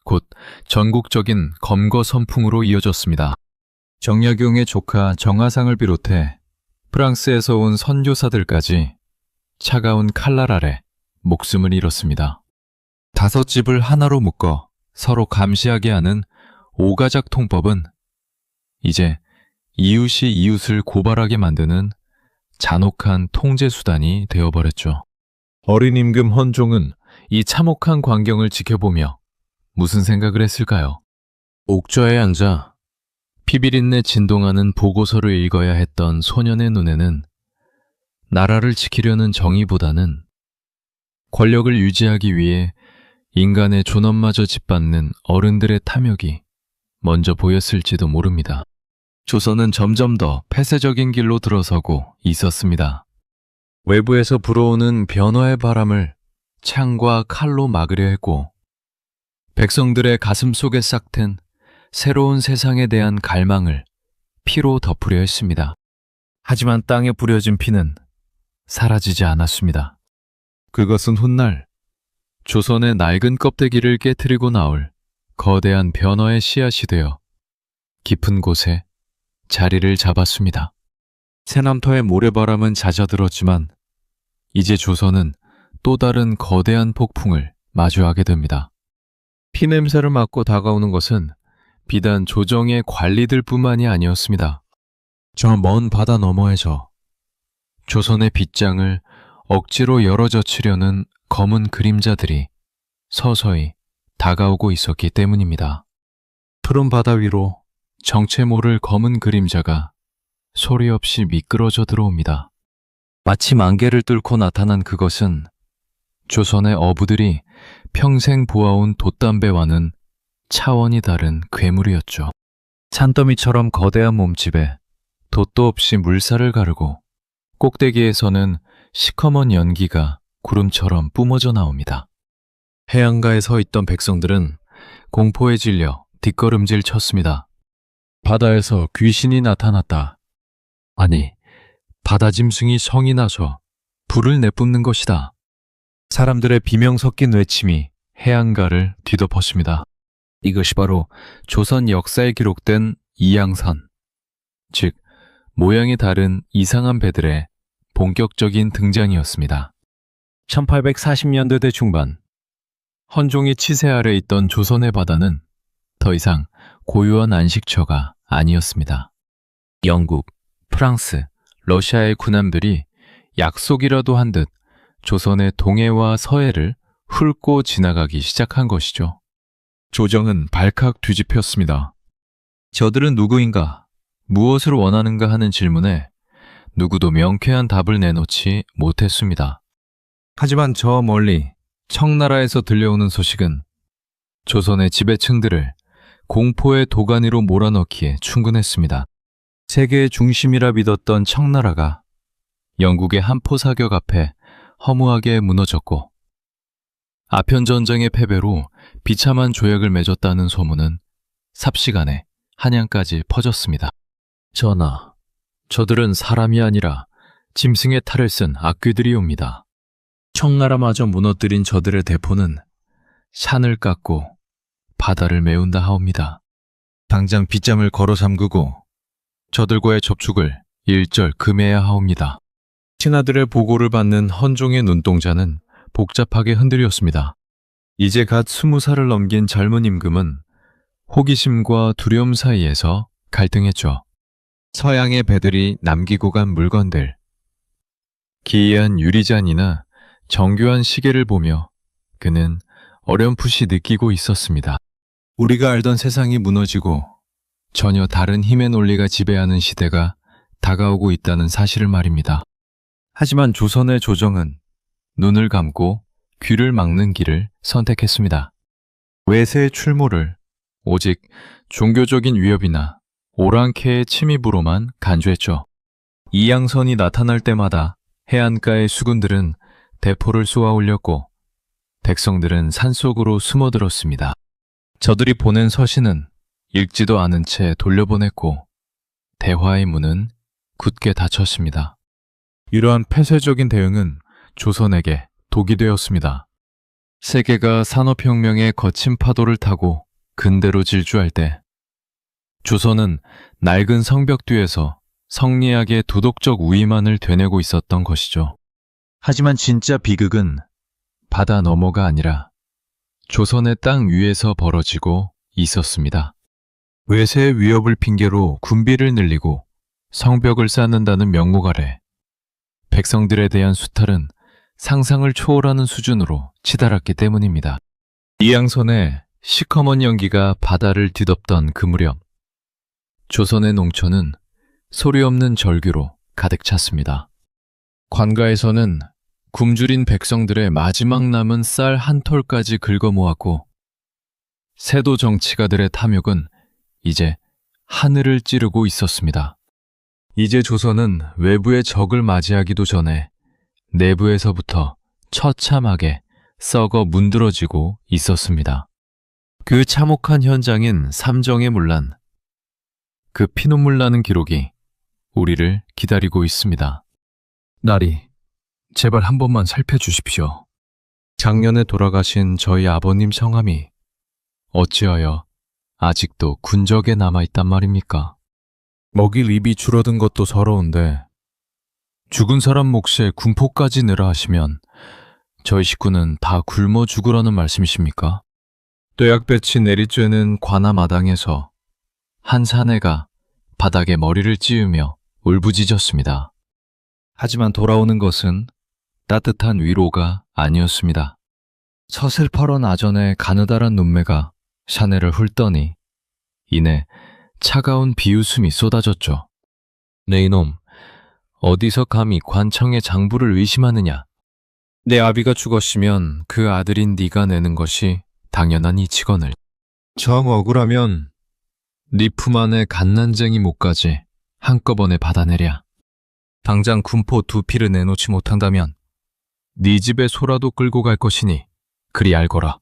곧 전국적인 검거 선풍으로 이어졌습니다. 정약용의 조카 정하상을 비롯해 프랑스에서 온 선교사들까지 차가운 칼날 아래 목숨을 잃었습니다. 5집을 하나로 묶어 서로 감시하게 하는 오가작 통법은 이제 이웃이 이웃을 고발하게 만드는 잔혹한 통제 수단이 되어버렸죠. 어린 임금 헌종은 이 참혹한 광경을 지켜보며 무슨 생각을 했을까요? 옥좌에 앉아 피비린내 진동하는 보고서를 읽어야 했던 소년의 눈에는 나라를 지키려는 정의보다는 권력을 유지하기 위해 인간의 존엄마저 짓밟는 어른들의 탐욕이 먼저 보였을지도 모릅니다. 조선은 점점 더 폐쇄적인 길로 들어서고 있었습니다. 외부에서 불어오는 변화의 바람을 창과 칼로 막으려 했고 백성들의 가슴 속에 싹튼 새로운 세상에 대한 갈망을 피로 덮으려 했습니다. 하지만 땅에 뿌려진 피는 사라지지 않았습니다. 그것은 훗날 조선의 낡은 껍데기를 깨트리고 나올 거대한 변화의 씨앗이 되어 깊은 곳에 자리를 잡았습니다. 새남터의 모래바람은 잦아들었지만 이제 조선은 또 다른 거대한 폭풍을 마주하게 됩니다. 피냄새를 맡고 다가오는 것은 비단 조정의 관리들 뿐만이 아니었습니다. 저 먼 바다 너머에서 조선의 빗장을 억지로 열어젖히려는 검은 그림자들이 서서히 다가오고 있었기 때문입니다. 푸른 바다 위로 정체 모를 검은 그림자가 소리 없이 미끄러져 들어옵니다. 마치 만개를 뚫고 나타난 그것은 조선의 어부들이 평생 보아온 돛담배와는 차원이 다른 괴물이었죠. 산더미처럼 거대한 몸집에 돛도 없이 물살을 가르고 꼭대기에서는 시커먼 연기가 구름처럼 뿜어져 나옵니다. 해안가에 서 있던 백성들은 공포에 질려 뒷걸음질 쳤습니다. 바다에서 귀신이 나타났다. 아니, 바다짐승이 성이 나서 불을 내뿜는 것이다. 사람들의 비명 섞인 외침이 해안가를 뒤덮었습니다. 이것이 바로 조선 역사에 기록된 이양선, 즉 모양이 다른 이상한 배들의 본격적인 등장이었습니다. 1840년대 중반, 헌종의 치세 아래 있던 조선의 바다는 더 이상 고요한 안식처가 아니었습니다. 영국, 프랑스, 러시아의 군함들이 약속이라도 한 듯 조선의 동해와 서해를 훑고 지나가기 시작한 것이죠. 조정은 발칵 뒤집혔습니다. 저들은 누구인가, 무엇을 원하는가 하는 질문에 누구도 명쾌한 답을 내놓지 못했습니다. 하지만 저 멀리 청나라에서 들려오는 소식은 조선의 지배층들을 공포의 도가니로 몰아넣기에 충분했습니다. 세계의 중심이라 믿었던 청나라가 영국의 한포 사격 앞에 허무하게 무너졌고, 아편전쟁의 패배로 비참한 조약을 맺었다는 소문은 삽시간에 한양까지 퍼졌습니다. 전하, 저들은 사람이 아니라 짐승의 탈을 쓴 악귀들이옵니다. 청나라마저 무너뜨린 저들의 대포는 산을 깎고 바다를 메운다 하옵니다. 당장 빗잠을 걸어 잠그고 저들과의 접촉을 일절 금해야 하옵니다. 신하들의 보고를 받는 헌종의 눈동자는 복잡하게 흔들렸습니다. 이제 갓 20살을 넘긴 젊은 임금은 호기심과 두려움 사이에서 갈등했죠. 서양의 배들이 남기고 간 물건들, 기이한 유리잔이나 정교한 시계를 보며 그는 어렴풋이 느끼고 있었습니다. 우리가 알던 세상이 무너지고 전혀 다른 힘의 논리가 지배하는 시대가 다가오고 있다는 사실을 말입니다. 하지만 조선의 조정은 눈을 감고 귀를 막는 길을 선택했습니다. 외세의 출몰을 오직 종교적인 위협이나 오랑캐의 침입으로만 간주했죠. 이양선이 나타날 때마다 해안가의 수군들은 대포를 쏘아 올렸고 백성들은 산속으로 숨어들었습니다. 저들이 보낸 서신은 읽지도 않은 채 돌려보냈고 대화의 문은 굳게 닫혔습니다. 이러한 폐쇄적인 대응은 조선에게 독이 되었습니다. 세계가 산업혁명의 거친 파도를 타고 근대로 질주할 때 조선은 낡은 성벽 뒤에서 성리학의 도덕적 우위만을 되뇌고 있었던 것이죠. 하지만 진짜 비극은 바다 너머가 아니라 조선의 땅 위에서 벌어지고 있었습니다. 외세의 위협을 핑계로 군비를 늘리고 성벽을 쌓는다는 명목 아래 백성들에 대한 수탈은 상상을 초월하는 수준으로 치달았기 때문입니다. 이양선의 시커먼 연기가 바다를 뒤덮던 그 무렵, 조선의 농촌은 소리 없는 절규로 가득 찼습니다. 관가에서는 굶주린 백성들의 마지막 남은 쌀 한 톨까지 긁어 모았고, 세도 정치가들의 탐욕은 이제 하늘을 찌르고 있었습니다. 이제 조선은 외부의 적을 맞이하기도 전에 내부에서부터 처참하게 썩어 문드러지고 있었습니다. 그 참혹한 현장인 삼정의 문란, 그 피눈물 나는 기록이 우리를 기다리고 있습니다. 나리, 제발 한 번만 살펴주십시오. 작년에 돌아가신 저희 아버님 성함이 어찌하여 아직도 군적에 남아있단 말입니까? 먹일 입이 줄어든 것도 서러운데 죽은 사람 몫에 군포까지 내라 하시면 저희 식구는 다 굶어 죽으라는 말씀이십니까? 뙤약볕이 내리쬐는 관아 마당에서 한 사내가 바닥에 머리를 찌우며 울부짖었습니다. 하지만 돌아오는 것은 따뜻한 위로가 아니었습니다. 서슬퍼런 아전의 가느다란 눈매가 샤넬을 훑더니 이내 차가운 비웃음이 쏟아졌죠. 네 이놈, 어디서 감히 관청의 장부를 의심하느냐? 내 아비가 죽었으면 그 아들인 네가 내는 것이 당연한 이치건을. 정 억울하면 네 품 안에 갓난쟁이 목까지 한꺼번에 받아내랴. 당장 군포 두 피를 내놓지 못한다면 네 집에 소라도 끌고 갈 것이니 그리 알거라.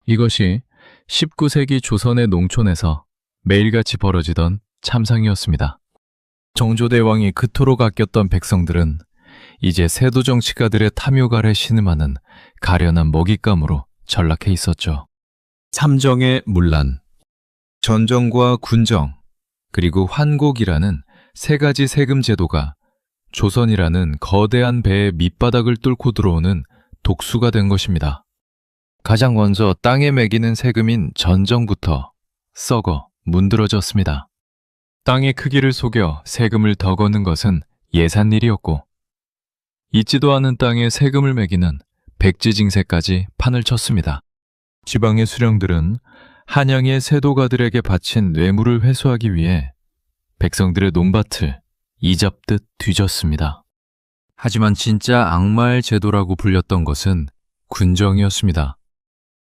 이것이 19세기 조선의 농촌에서 매일같이 벌어지던 참상이었습니다. 정조대왕이 그토록 아꼈던 백성들은 이제 세도 정치가들의 탐욕 아래 신음하는 가련한 먹잇감으로 전락해 있었죠. 삼정의 문란, 전정과 군정, 그리고 환곡이라는 세 가지 세금 제도가 조선이라는 거대한 배의 밑바닥을 뚫고 들어오는 독수가 된 것입니다. 가장 먼저 땅에 매기는 세금인 전정부터 썩어 문드러졌습니다. 땅의 크기를 속여 세금을 더 걷는 것은 예산일이었고 있지도 않은 땅에 세금을 매기는 백지징세까지 판을 쳤습니다. 지방의 수령들은 한양의 세도가들에게 바친 뇌물을 회수하기 위해 백성들의 논밭을 이잡듯 뒤졌습니다. 하지만 진짜 악마의 제도라고 불렸던 것은 군정이었습니다.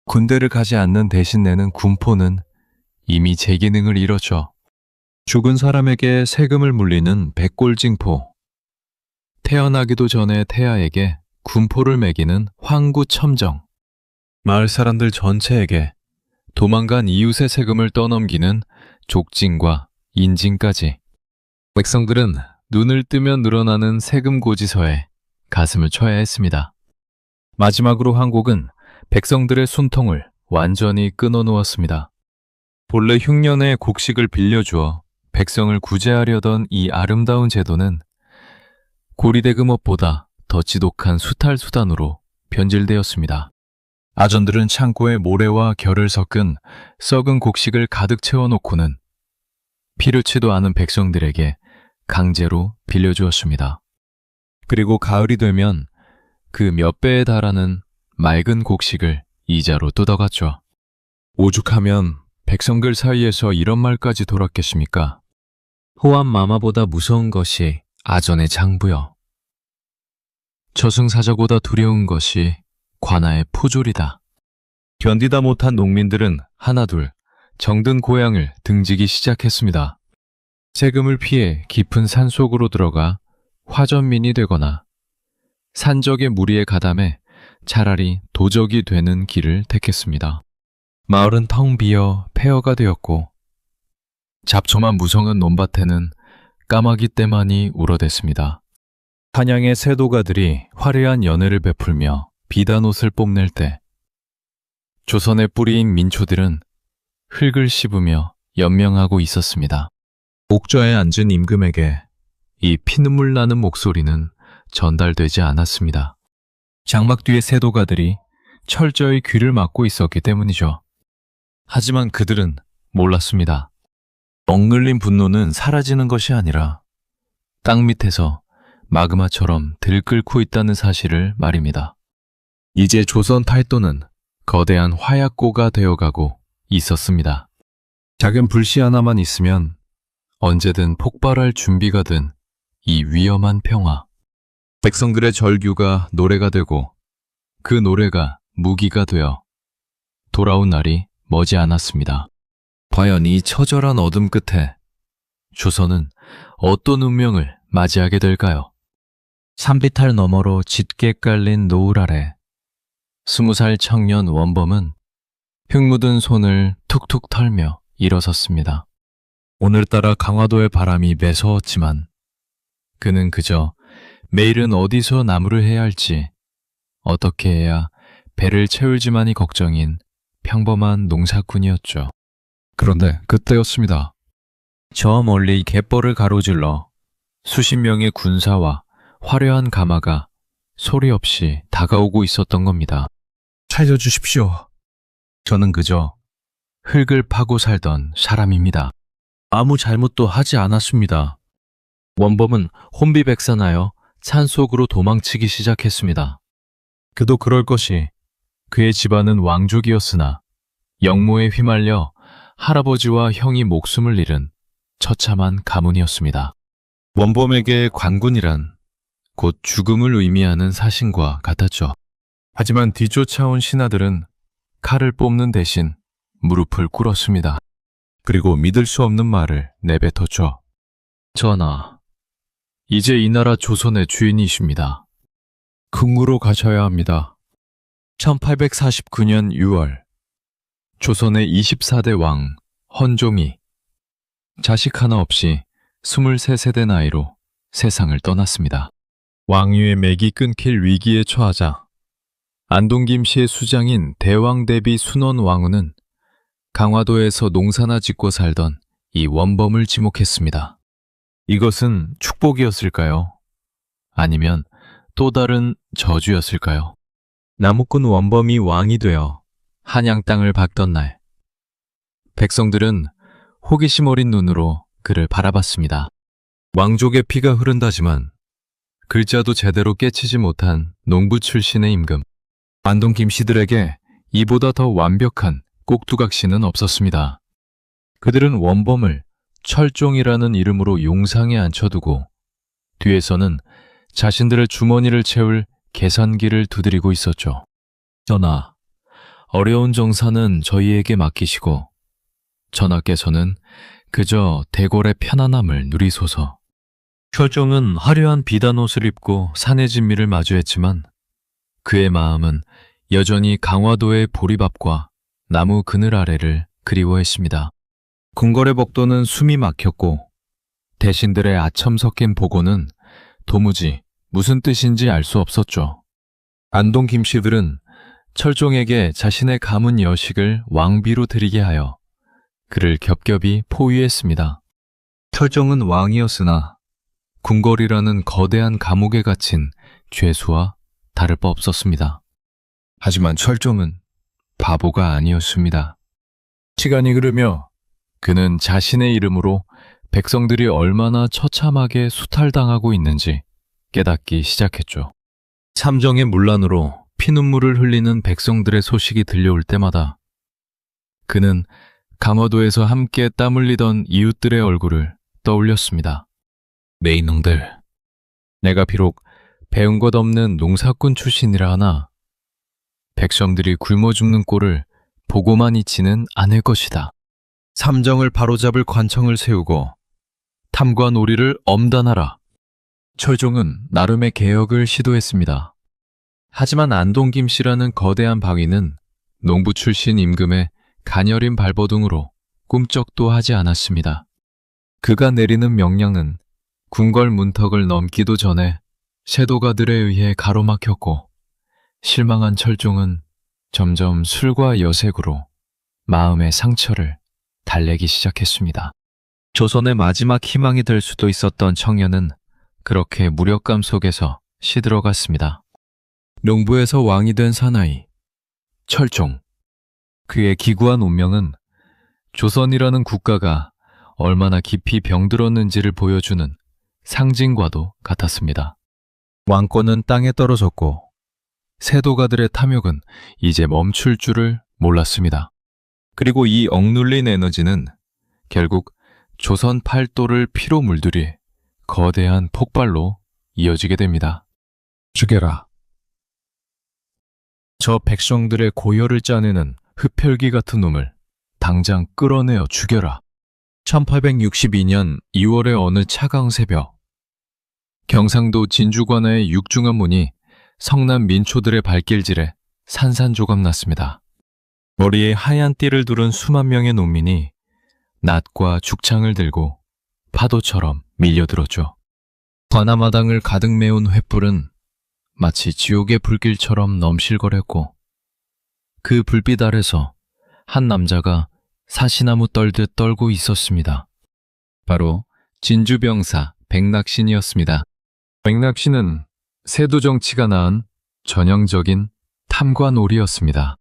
군대를 가지 않는 대신 내는 군포는 이미 제 기능을 잃었죠. 죽은 사람에게 세금을 물리는 백골징포, 태어나기도 전에 태아에게 군포를 매기는 황구첨정, 마을 사람들 전체에게 도망간 이웃의 세금을 떠넘기는 족징과 인징까지. 백성들은 눈을 뜨면 늘어나는 세금 고지서에 가슴을 쳐야 했습니다. 마지막으로 황곡은 백성들의 숨통을 완전히 끊어놓았습니다. 본래 흉년의 곡식을 빌려주어 백성을 구제하려던 이 아름다운 제도는 고리대금업보다 더 지독한 수탈수단으로 변질되었습니다. 아전들은 창고에 모래와 결을 섞은 썩은 곡식을 가득 채워놓고는 필요치도 않은 백성들에게 강제로 빌려주었습니다. 그리고 가을이 되면 그 몇 배에 달하는 맑은 곡식을 이자로 뜯어갔죠. 오죽하면 백성들 사이에서 이런 말까지 돌았겠습니까? 호암마마보다 무서운 것이 아전의 장부여. 저승사자보다 두려운 것이 관아의 포졸이다. 견디다 못한 농민들은 하나둘 정든 고향을 등지기 시작했습니다. 세금을 피해 깊은 산속으로 들어가 화전민이 되거나 산적의 무리에 가담해 차라리 도적이 되는 길을 택했습니다. 마을은 텅 비어 폐허가 되었고 잡초만 무성한 논밭에는 까마귀 떼만이 울어댔습니다. 한양의 세도가들이 화려한 연회를 베풀며 비단 옷을 뽐낼 때 조선의 뿌리인 민초들은 흙을 씹으며 연명하고 있었습니다. 옥좌에 앉은 임금에게 이 피눈물 나는 목소리는 전달되지 않았습니다. 장막 뒤의 세도가들이 철저히 귀를 막고 있었기 때문이죠. 하지만 그들은 몰랐습니다. 억눌린 분노는 사라지는 것이 아니라 땅 밑에서 마그마처럼 들끓고 있다는 사실을 말입니다. 이제 조선 탈도는 거대한 화약고가 되어가고 있었습니다. 작은 불씨 하나만 있으면 언제든 폭발할 준비가 된 이 위험한 평화. 백성들의 절규가 노래가 되고 그 노래가 무기가 되어 돌아온 날이 머지 않았습니다. 과연 이 처절한 어둠 끝에 조선은 어떤 운명을 맞이하게 될까요? 산비탈 너머로 짙게 깔린 노을 아래 20살 청년 원범은 흙 묻은 손을 툭툭 털며 일어섰습니다. 오늘따라 강화도의 바람이 매서웠지만 그는 그저 매일은 어디서 나무를 해야 할지, 어떻게 해야 배를 채울지만이 걱정인 평범한 농사꾼이었죠. 그런데 그때였습니다. 저 멀리 갯벌을 가로질러 수십 명의 군사와 화려한 가마가 소리 없이 다가오고 있었던 겁니다. 살려주십시오. 저는 그저 흙을 파고 살던 사람입니다. 아무 잘못도 하지 않았습니다. 원범은 혼비백산하여 산속으로 도망치기 시작했습니다. 그도 그럴 것이 그의 집안은 왕족이었으나 영모에 휘말려 할아버지와 형이 목숨을 잃은 처참한 가문이었습니다. 원범에게 관군이란 곧 죽음을 의미하는 사신과 같았죠. 하지만 뒤쫓아온 신하들은 칼을 뽑는 대신 무릎을 꿇었습니다. 그리고 믿을 수 없는 말을 내뱉었죠. 전하, 이제 이 나라 조선의 주인이십니다. 궁으로 가셔야 합니다. 1849년 6월 조선의 24대 왕 헌종이 자식 하나 없이 23세대 나이로 세상을 떠났습니다. 왕위의 맥이 끊길 위기에 처하자 안동 김씨의 수장인 대왕대비 순원 왕후는 강화도에서 농사나 짓고 살던 이 원범을 지목했습니다. 이것은 축복이었을까요? 아니면 또 다른 저주였을까요? 나무꾼 원범이 왕이 되어 한양 땅을 밟던 날, 백성들은 호기심 어린 눈으로 그를 바라봤습니다. 왕족의 피가 흐른다지만 글자도 제대로 깨치지 못한 농부 출신의 임금. 안동 김씨들에게 이보다 더 완벽한 꼭두각시는 없었습니다. 그들은 원범을 철종이라는 이름으로 용상에 앉혀두고 뒤에서는 자신들의 주머니를 채울 계산기를 두드리고 있었죠. 전하, 어려운 정사는 저희에게 맡기시고 전하께서는 그저 대궐의 편안함을 누리소서. 철종은 화려한 비단옷을 입고 산의 진미를 마주했지만 그의 마음은 여전히 강화도의 보리밥과 나무 그늘 아래를 그리워했습니다. 궁궐의 복도는 숨이 막혔고 대신들의 아첨 섞인 보고는 도무지 무슨 뜻인지 알 수 없었죠. 안동 김씨들은 철종에게 자신의 가문 여식을 왕비로 드리게 하여 그를 겹겹이 포위했습니다. 철종은 왕이었으나 궁궐이라는 거대한 감옥에 갇힌 죄수와 다를 바 없었습니다. 하지만 철종은 바보가 아니었습니다. 시간이 흐르며 그는 자신의 이름으로 백성들이 얼마나 처참하게 수탈당하고 있는지 깨닫기 시작했죠. 삼정의 문란으로 피눈물을 흘리는 백성들의 소식이 들려올 때마다 그는 강화도에서 함께 땀 흘리던 이웃들의 얼굴을 떠올렸습니다. 내 이놈들, 내가 비록 배운 것 없는 농사꾼 출신이라 하나 백성들이 굶어 죽는 꼴을 보고만 있지는 않을 것이다. 삼정을 바로잡을 관청을 세우고 탐과 놀이를 엄단하라. 철종은 나름의 개혁을 시도했습니다. 하지만 안동 김씨라는 거대한 방위는 농부 출신 임금의 가녀린 발버둥으로 꿈쩍도 하지 않았습니다. 그가 내리는 명령은 궁궐 문턱을 넘기도 전에 세도가들에 의해 가로막혔고 실망한 철종은 점점 술과 여색으로 마음의 상처를 달래기 시작했습니다. 조선의 마지막 희망이 될 수도 있었던 청년은 그렇게 무력감 속에서 시들어갔습니다. 농부에서 왕이 된 사나이 철종. 그의 기구한 운명은 조선이라는 국가가 얼마나 깊이 병들었는지를 보여주는 상징과도 같았습니다. 왕권은 땅에 떨어졌고 세도가들의 탐욕은 이제 멈출 줄을 몰랐습니다. 그리고 이 억눌린 에너지는 결국 조선 팔도를 피로 물들이 거대한 폭발로 이어지게 됩니다. 죽여라. 저 백성들의 고열을 짜내는 흡혈귀 같은 놈을 당장 끌어내어 죽여라. 1862년 2월의 어느 차가운 새벽, 경상도 진주관하의 육중한문이 성남 민초들의 발길질에 산산조각 났습니다. 머리에 하얀 띠를 두른 수만 명의 농민이 낫과 죽창을 들고 파도처럼 밀려들었죠. 관아마당을 가득 메운 횃불은 마치 지옥의 불길처럼 넘실거렸고 그 불빛 아래서 한 남자가 사시나무 떨듯 떨고 있었습니다. 바로 진주병사 백낙신이었습니다. 백낙신은 세도 정치가 낳은 전형적인 탐관오리였습니다.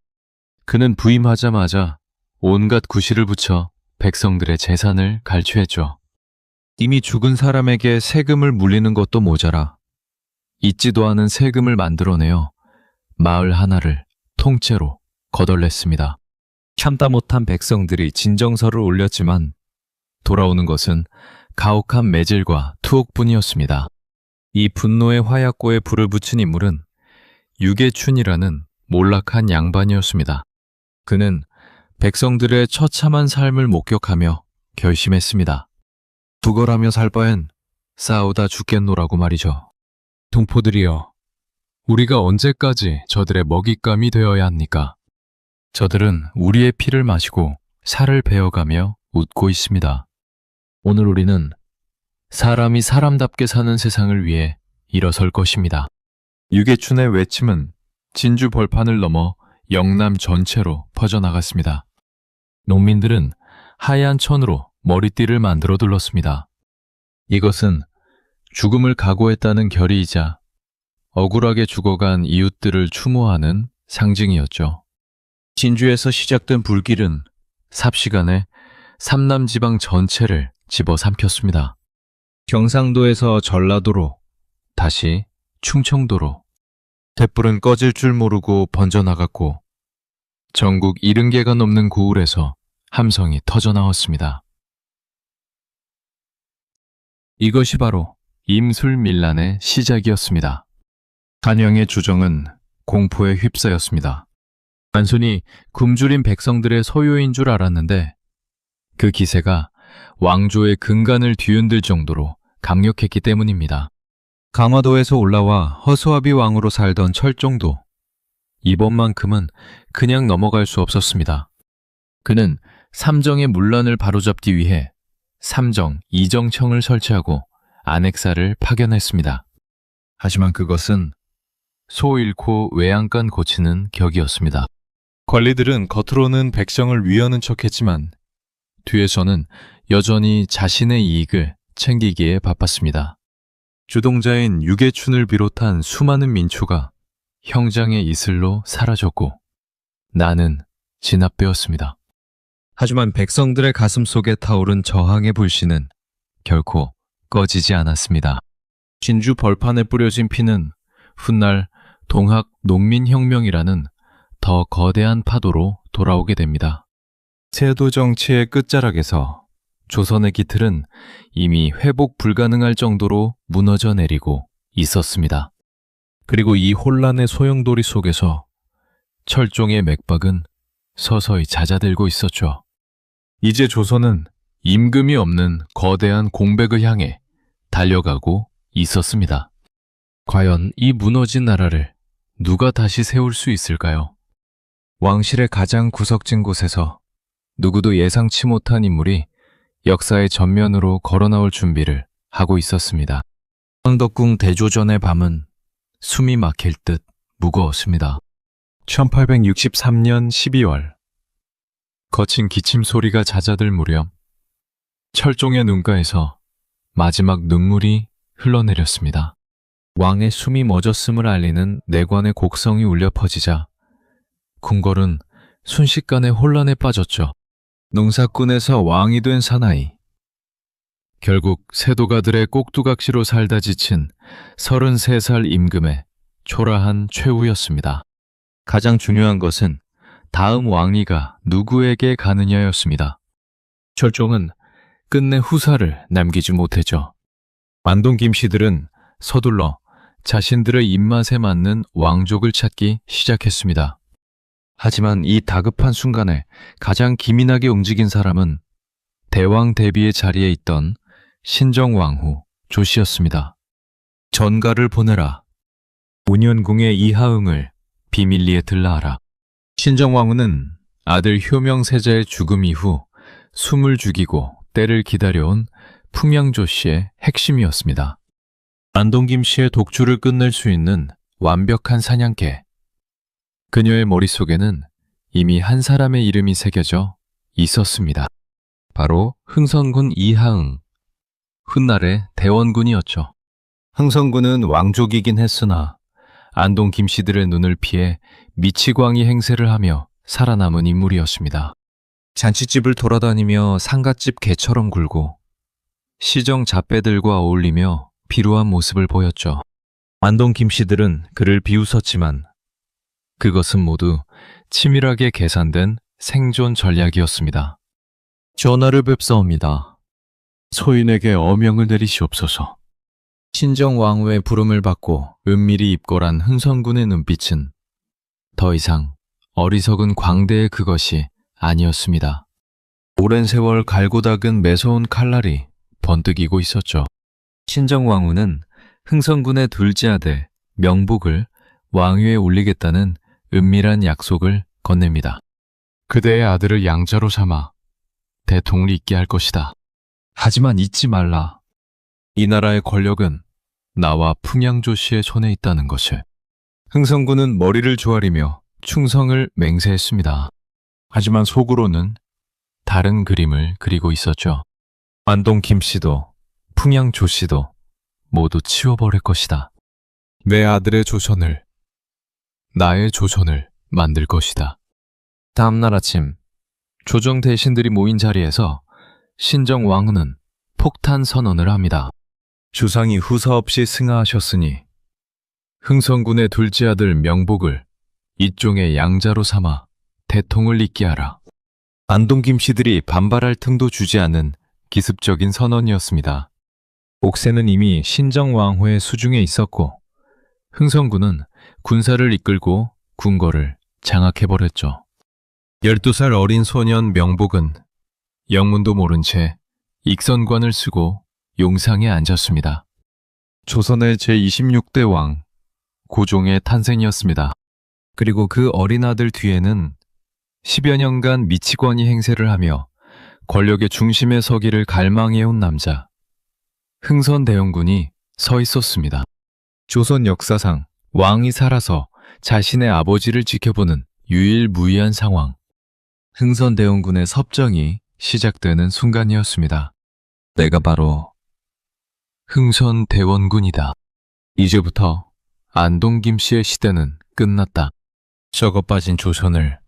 그는 부임하자마자 온갖 구실을 붙여 백성들의 재산을 갈취했죠. 이미 죽은 사람에게 세금을 물리는 것도 모자라 잊지도 않은 세금을 만들어내어 마을 하나를 통째로 거덜냈습니다. 참다 못한 백성들이 진정서를 올렸지만 돌아오는 것은 가혹한 매질과 투옥뿐이었습니다. 이 분노의 화약고에 불을 붙인 인물은 유계춘이라는 몰락한 양반이었습니다. 그는 백성들의 처참한 삶을 목격하며 결심했습니다. 두걸하며 살 바엔 싸우다 죽겠노라고 말이죠. 동포들이여, 우리가 언제까지 저들의 먹잇감이 되어야 합니까? 저들은 우리의 피를 마시고 살을 베어가며 웃고 있습니다. 오늘 우리는 사람이 사람답게 사는 세상을 위해 일어설 것입니다. 유계춘의 외침은 진주 벌판을 넘어 영남 전체로 퍼져나갔습니다. 농민들은 하얀 천으로 머리띠를 만들어 둘렀습니다. 이것은 죽음을 각오했다는 결의이자 억울하게 죽어간 이웃들을 추모하는 상징이었죠. 진주에서 시작된 불길은 삽시간에 삼남 지방 전체를 집어삼켰습니다. 경상도에서 전라도로, 다시 충청도로. 횃불은 꺼질 줄 모르고 번져나갔고 전국 70개가 넘는 고을에서 함성이 터져나왔습니다. 이것이 바로 임술밀란의 시작이었습니다. 한영의 주정은 공포에 휩싸였습니다. 단순히 굶주린 백성들의 소요인 줄 알았는데 그 기세가 왕조의 근간을 뒤흔들 정도로 강력했기 때문입니다. 강화도에서 올라와 허수아비 왕으로 살던 철종도 이번만큼은 그냥 넘어갈 수 없었습니다. 그는 삼정의 문란을 바로잡기 위해 삼정 이정청을 설치하고 안핵사를 파견했습니다. 하지만 그것은 소 잃고 외양간 고치는 격이었습니다. 관리들은 겉으로는 백성을 위하는 척했지만 뒤에서는 여전히 자신의 이익을 챙기기에 바빴습니다. 주동자인 유계춘을 비롯한 수많은 민초가 형장의 이슬로 사라졌고 나는 진압되었습니다. 하지만 백성들의 가슴 속에 타오른 저항의 불씨는 결코 꺼지지 않았습니다. 진주 벌판에 뿌려진 피는 훗날 동학 농민혁명이라는 더 거대한 파도로 돌아오게 됩니다. 세도 정치의 끝자락에서 조선의 기틀은 이미 회복 불가능할 정도로 무너져 내리고 있었습니다. 그리고 이 혼란의 소용돌이 속에서 철종의 맥박은 서서히 잦아들고 있었죠. 이제 조선은 임금이 없는 거대한 공백을 향해 달려가고 있었습니다. 과연 이 무너진 나라를 누가 다시 세울 수 있을까요? 왕실의 가장 구석진 곳에서 누구도 예상치 못한 인물이 역사의 전면으로 걸어나올 준비를 하고 있었습니다. 황덕궁 대조전의 밤은 숨이 막힐 듯 무거웠습니다. 1863년 12월 거친 기침 소리가 잦아들 무렵 철종의 눈가에서 마지막 눈물이 흘러내렸습니다. 왕의 숨이 멎었음을 알리는 내관의 곡성이 울려 퍼지자 궁궐은 순식간에 혼란에 빠졌죠. 농사꾼에서 왕이 된 사나이. 결국 세도가들의 꼭두각시로 살다 지친 33살 임금의 초라한 최후였습니다. 가장 중요한 것은 다음 왕위가 누구에게 가느냐였습니다. 철종은 끝내 후사를 남기지 못했죠. 안동 김씨들은 서둘러 자신들의 입맛에 맞는 왕족을 찾기 시작했습니다. 하지만 이 다급한 순간에 가장 기민하게 움직인 사람은 대왕 대비의 자리에 있던 신정왕후 조씨였습니다. 전가를 보내라. 문현궁의 이하응을 비밀리에 들라하라. 신정왕후는 아들 효명세자의 죽음 이후 숨을 죽이고 때를 기다려온 풍양조 씨의 핵심이었습니다. 안동김 씨의 독주를 끝낼 수 있는 완벽한 사냥개. 그녀의 머릿속에는 이미 한 사람의 이름이 새겨져 있었습니다. 바로 흥선군 이하응, 훗날의 대원군이었죠. 흥선군은 왕족이긴 했으나 안동 김씨들의 눈을 피해 미치광이 행세를 하며 살아남은 인물이었습니다. 잔치집을 돌아다니며 상갓집 개처럼 굴고 시정 잡배들과 어울리며 비루한 모습을 보였죠. 안동 김씨들은 그를 비웃었지만 그것은 모두 치밀하게 계산된 생존 전략이었습니다. 전하를 뵙사옵니다. 소인에게 어명을 내리시옵소서. 신정왕후의 부름을 받고 은밀히 입궐한 흥선군의 눈빛은 더 이상 어리석은 광대의 그것이 아니었습니다. 오랜 세월 갈고 닦은 매서운 칼날이 번뜩이고 있었죠. 신정왕후는 흥선군의 둘째 아들 명복을 왕위에 올리겠다는 은밀한 약속을 건넵니다. 그대의 아들을 양자로 삼아 대통을 잇게 할 것이다. 하지만 잊지 말라. 이 나라의 권력은 나와 풍양조 씨의 손에 있다는 것을. 흥선군은 머리를 조아리며 충성을 맹세했습니다. 하지만 속으로는 다른 그림을 그리고 있었죠. 안동 김씨도 풍양조 씨도 모두 치워버릴 것이다. 내 아들의 조선을, 나의 조선을 만들 것이다. 다음날 아침 조정 대신들이 모인 자리에서 신정왕후는 폭탄 선언을 합니다. 주상이 후사 없이 승하하셨으니 흥선군의 둘째 아들 명복을 이종의 양자로 삼아 대통을 잇게 하라. 안동 김씨들이 반발할 틈도 주지 않은 기습적인 선언이었습니다. 옥새는 이미 신정왕후의 수중에 있었고 흥선군은 군사를 이끌고 궁궐을 장악해버렸죠. 12살 어린 소년 명복은 영문도 모른 채 익선관을 쓰고 용상에 앉았습니다. 조선의 제26대 왕 고종의 탄생이었습니다. 그리고 그 어린 아들 뒤에는 10여 년간 미치광이 행세를 하며 권력의 중심에 서기를 갈망해온 남자 흥선대원군이 서 있었습니다. 조선 역사상 왕이 살아서 자신의 아버지를 지켜보는 유일무이한 상황. 흥선대원군의 섭정이 시작되는 순간이었습니다. 내가 바로 흥선대원군이다. 이제부터 안동 김씨의 시대는 끝났다. 썩어 빠진 조선을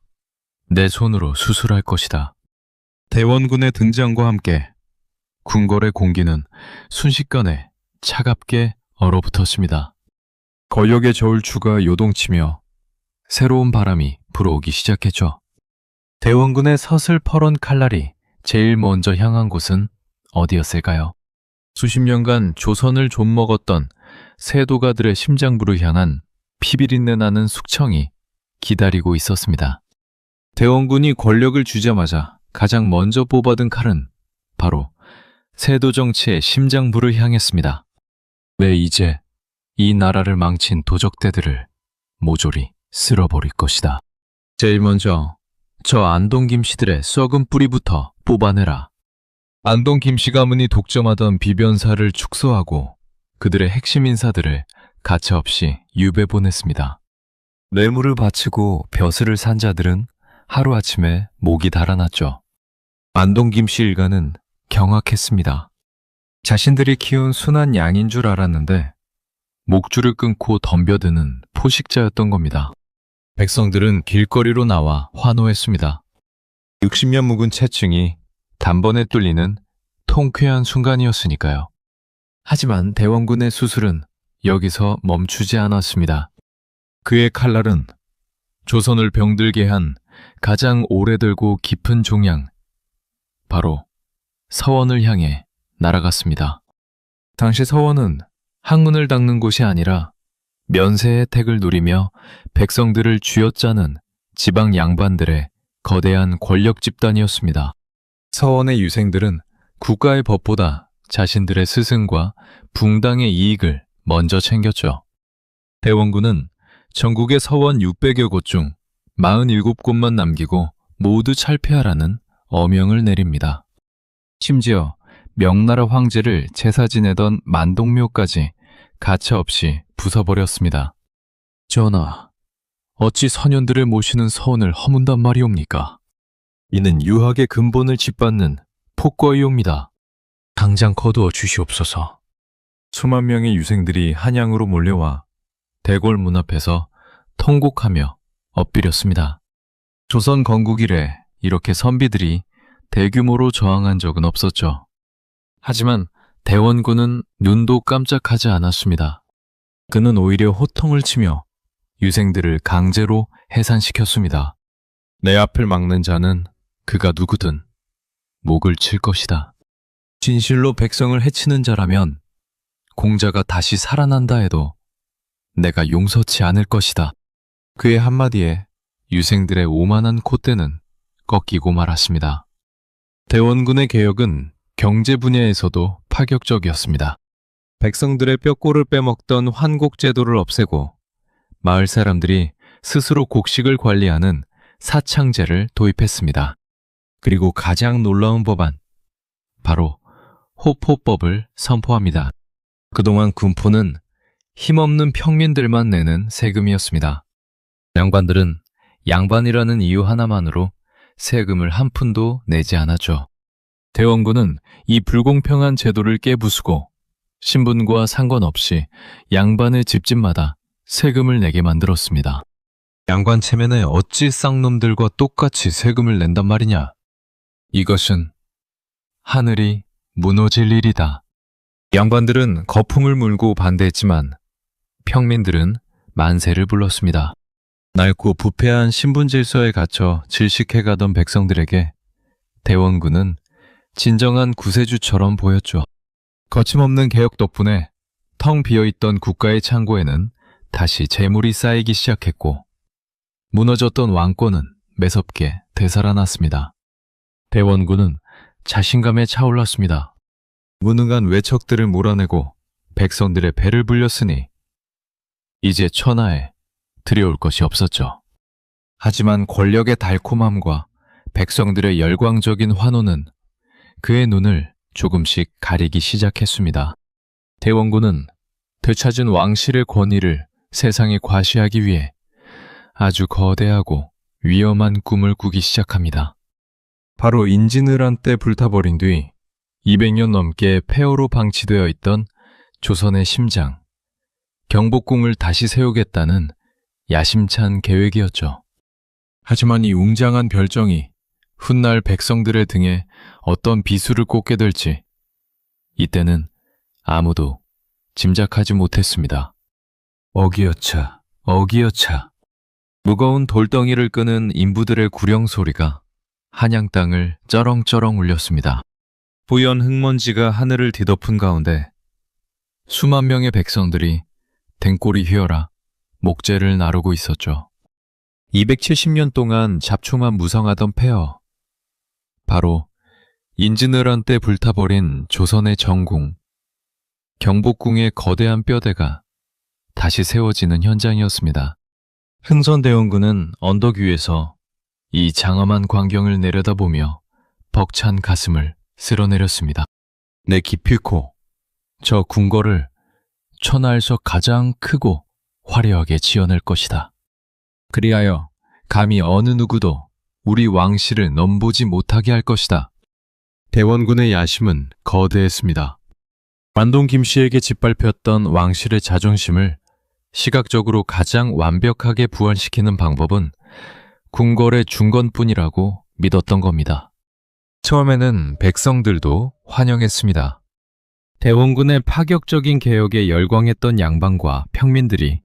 내 손으로 수술할 것이다. 대원군의 등장과 함께 궁궐의 공기는 순식간에 차갑게 얼어붙었습니다. 권력의 저울추가 요동치며 새로운 바람이 불어오기 시작했죠. 대원군의 서슬퍼런 칼날이 제일 먼저 향한 곳은 어디였을까요? 수십 년간 조선을 좀먹었던 세도가들의 심장부를 향한 피비린내 나는 숙청이 기다리고 있었습니다. 대원군이 권력을 주자마자 가장 먼저 뽑아든 칼은 바로 세도 정치의 심장부를 향했습니다. 왜 이제 이 나라를 망친 도적대들을 모조리 쓸어버릴 것이다. 제일 먼저 저 안동 김씨들의 썩은 뿌리부터 뽑아내라. 안동 김씨 가문이 독점하던 비변사를 축소하고 그들의 핵심 인사들을 가차없이 유배 보냈습니다. 뇌물을 바치고 벼슬을 산 자들은 하루아침에 목이 달아났죠. 안동 김씨 일가는 경악했습니다. 자신들이 키운 순한 양인 줄 알았는데 목줄을 끊고 덤벼드는 포식자였던 겁니다. 백성들은 길거리로 나와 환호했습니다. 60년 묵은 채증이 단번에 뚫리는 통쾌한 순간이었으니까요. 하지만 대원군의 수술은 여기서 멈추지 않았습니다. 그의 칼날은 조선을 병들게 한 가장 오래들고 깊은 종양, 바로 서원을 향해 날아갔습니다. 당시 서원은 학문을 닦는 곳이 아니라 면세 혜택을 누리며 백성들을 쥐어짜는 지방 양반들의 거대한 권력 집단이었습니다. 서원의 유생들은 국가의 법보다 자신들의 스승과 붕당의 이익을 먼저 챙겼죠. 대원군은 전국의 서원 600여 곳 중 47곳만 남기고 모두 철폐하라는 어명을 내립니다. 심지어 명나라 황제를 제사 지내던 만동묘까지 가차없이 부숴버렸습니다. 전하, 어찌 선현들을 모시는 서원을 허문단 말이옵니까? 이는 유학의 근본을 짓밟는 폭거이옵니다. 당장 거두어 주시옵소서. 수만 명의 유생들이 한양으로 몰려와 대궐 문 앞에서 통곡하며 엎드렸습니다. 조선 건국 이래 이렇게 선비들이 대규모로 저항한 적은 없었죠. 하지만 대원군은 눈도 깜짝하지 않았습니다. 그는 오히려 호통을 치며 유생들을 강제로 해산시켰습니다. 내 앞을 막는 자는 그가 누구든 목을 칠 것이다. 진실로 백성을 해치는 자라면 공자가 다시 살아난다 해도 내가 용서치 않을 것이다. 그의 한마디에 유생들의 오만한 콧대는 꺾이고 말았습니다. 대원군의 개혁은 경제 분야에서도 파격적이었습니다. 백성들의 뼈골을 빼먹던 환곡제도를 없애고 마을 사람들이 스스로 곡식을 관리하는 사창제를 도입했습니다. 그리고 가장 놀라운 법안, 바로 호포법을 선포합니다. 그동안 군포는 힘없는 평민들만 내는 세금이었습니다. 양반들은 양반이라는 이유 하나만으로 세금을 한 푼도 내지 않았죠. 대원군은 이 불공평한 제도를 깨부수고 신분과 상관없이 양반의 집집마다 세금을 내게 만들었습니다. 양관 체면에 어찌 쌍놈들과 똑같이 세금을 낸단 말이냐? 이것은 하늘이 무너질 일이다. 양반들은 거품을 물고 반대했지만 평민들은 만세를 불렀습니다. 낡고 부패한 신분질서에 갇혀 질식해가던 백성들에게 대원군은 진정한 구세주처럼 보였죠. 거침없는 개혁 덕분에 텅 비어있던 국가의 창고에는 다시 재물이 쌓이기 시작했고 무너졌던 왕권은 매섭게 되살아났습니다. 대원군은 자신감에 차올랐습니다. 무능한 외척들을 몰아내고 백성들의 배를 불렸으니 이제 천하에 두려울 것이 없었죠. 하지만 권력의 달콤함과 백성들의 열광적인 환호는 그의 눈을 조금씩 가리기 시작했습니다. 대원군은 되찾은 왕실의 권위를 세상에 과시하기 위해 아주 거대하고 위험한 꿈을 꾸기 시작합니다. 바로 인진을 때 불타버린 뒤 200년 넘게 폐허로 방치되어 있던 조선의 심장, 경복궁을 다시 세우겠다는 야심찬 계획이었죠. 하지만 이 웅장한 별정이 훗날 백성들의 등에 어떤 비수를 꽂게 될지 이때는 아무도 짐작하지 못했습니다. 어기여차, 어기여차. 무거운 돌덩이를 끄는 인부들의 구령 소리가 한양 땅을 쩌렁쩌렁 울렸습니다. 뿌연 흙먼지가 하늘을 뒤덮은 가운데 수만 명의 백성들이 등골이 휘어라 목재를 나르고 있었죠. 270년 동안 잡초만 무성하던 폐허, 바로 인진을 때 불타버린 조선의 정궁, 경복궁의 거대한 뼈대가 다시 세워지는 현장이었습니다. 흥선대원군은 언덕 위에서 이 장엄한 광경을 내려다보며 벅찬 가슴을 쓸어내렸습니다. 내 기필코 저 궁궐을 천하에서 가장 크고 화려하게 지어낼 것이다. 그리하여 감히 어느 누구도 우리 왕실을 넘보지 못하게 할 것이다. 대원군의 야심은 거대했습니다. 관동 김씨에게 짓밟혔던 왕실의 자존심을 시각적으로 가장 완벽하게 부활시키는 방법은 궁궐의 중건뿐이라고 믿었던 겁니다. 처음에는 백성들도 환영했습니다. 대원군의 파격적인 개혁에 열광했던 양반과 평민들이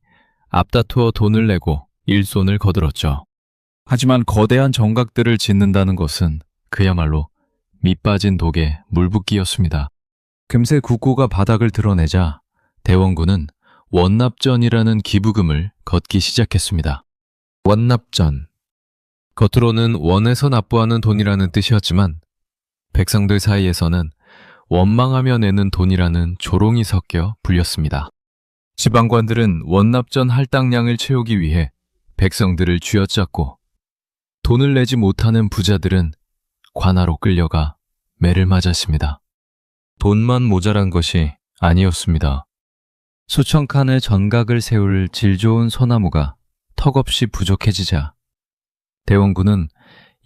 앞다투어 돈을 내고 일손을 거들었죠. 하지만 거대한 정각들을 짓는다는 것은 그야말로 밑빠진 독에 물붓기였습니다. 금세 국고가 바닥을 드러내자 대원군은 원납전이라는 기부금을 걷기 시작했습니다. 원납전. 겉으로는 원에서 납부하는 돈이라는 뜻이었지만 백성들 사이에서는 원망하며 내는 돈이라는 조롱이 섞여 불렸습니다. 지방관들은 원납전 할당량을 채우기 위해 백성들을 쥐어짰고 돈을 내지 못하는 부자들은 관하로 끌려가 매를 맞았습니다. 돈만 모자란 것이 아니었습니다. 수천 칸의 전각을 세울 질 좋은 소나무가 턱없이 부족해지자 대원군은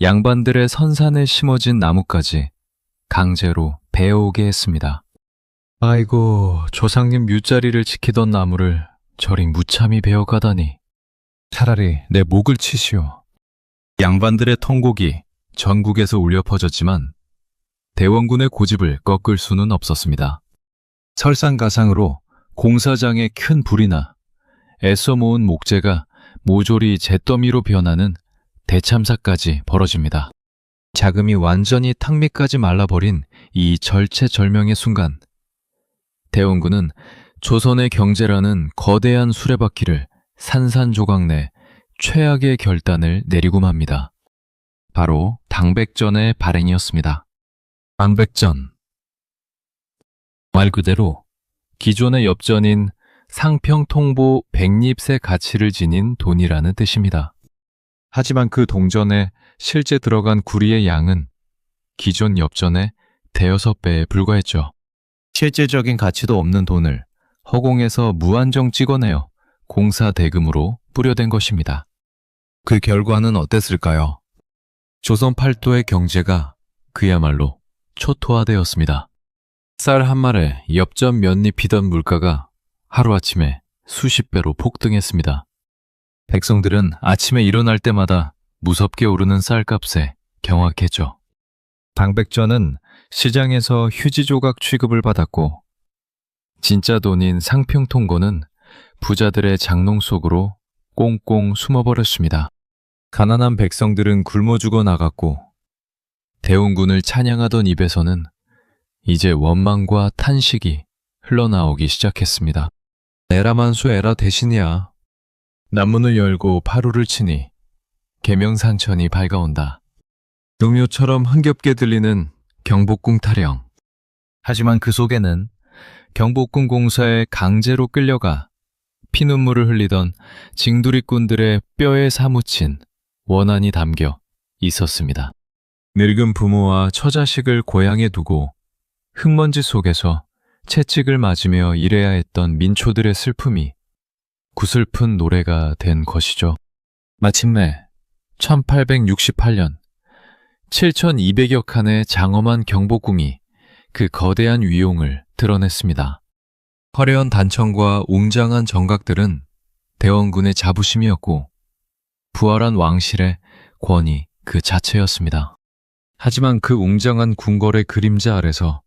양반들의 선산에 심어진 나무까지 강제로 베어오게 했습니다. 아이고, 조상님 뮤자리를 지키던 나무를 저리 무참히 베어가다니. 차라리 내 목을 치시오. 양반들의 통곡이 전국에서 울려 퍼졌지만 대원군의 고집을 꺾을 수는 없었습니다. 설상가상으로 공사장에 큰 불이 나 애써 모은 목재가 모조리 잿더미로 변하는 대참사까지 벌어집니다. 자금이 완전히 탕 밑까지 말라버린 이 절체절명의 순간 대원군은 조선의 경제라는 거대한 수레바퀴를 산산조각 내 최악의 결단을 내리고 맙니다. 바로 당백전의 발행이었습니다. 당백전. 말 그대로 기존의 엽전인 상평통보 백립의 가치를 지닌 돈이라는 뜻입니다. 하지만 그 동전에 실제 들어간 구리의 양은 기존 엽전의 대여섯 배에 불과했죠. 실제적인 가치도 없는 돈을 허공에서 무한정 찍어내어 공사 대금으로 뿌려댄 것입니다. 그 결과는 어땠을까요? 조선 팔도의 경제가 그야말로 초토화되었습니다. 쌀 한 말에 엽전 몇 립이던 물가가 하루아침에 수십 배로 폭등했습니다. 백성들은 아침에 일어날 때마다 무섭게 오르는 쌀값에 경악했죠. 당백전은 시장에서 휴지 조각 취급을 받았고 진짜 돈인 상평통고는 부자들의 장롱 속으로 꽁꽁 숨어버렸습니다. 가난한 백성들은 굶어 죽어 나갔고 대원군을 찬양하던 입에서는 이제 원망과 탄식이 흘러나오기 시작했습니다. 에라만수 에라 대신이야. 남문을 열고 파루를 치니 계명산천이 밝아온다. 동요처럼 흥겹게 들리는 경복궁 타령. 하지만 그 속에는 경복궁 공사에 강제로 끌려가 피눈물을 흘리던 징두리꾼들의 뼈에 사무친 원한이 담겨 있었습니다. 늙은 부모와 처자식을 고향에 두고 흙먼지 속에서 채찍을 맞으며 일해야 했던 민초들의 슬픔이 구슬픈 노래가 된 것이죠. 마침내 1868년 7,200여 칸의 장엄한 경복궁이 그 거대한 위용을 드러냈습니다. 화려한 단청과 웅장한 정각들은 대원군의 자부심이었고 부활한 왕실의 권위 그 자체였습니다. 하지만 그 웅장한 궁궐의 그림자 아래서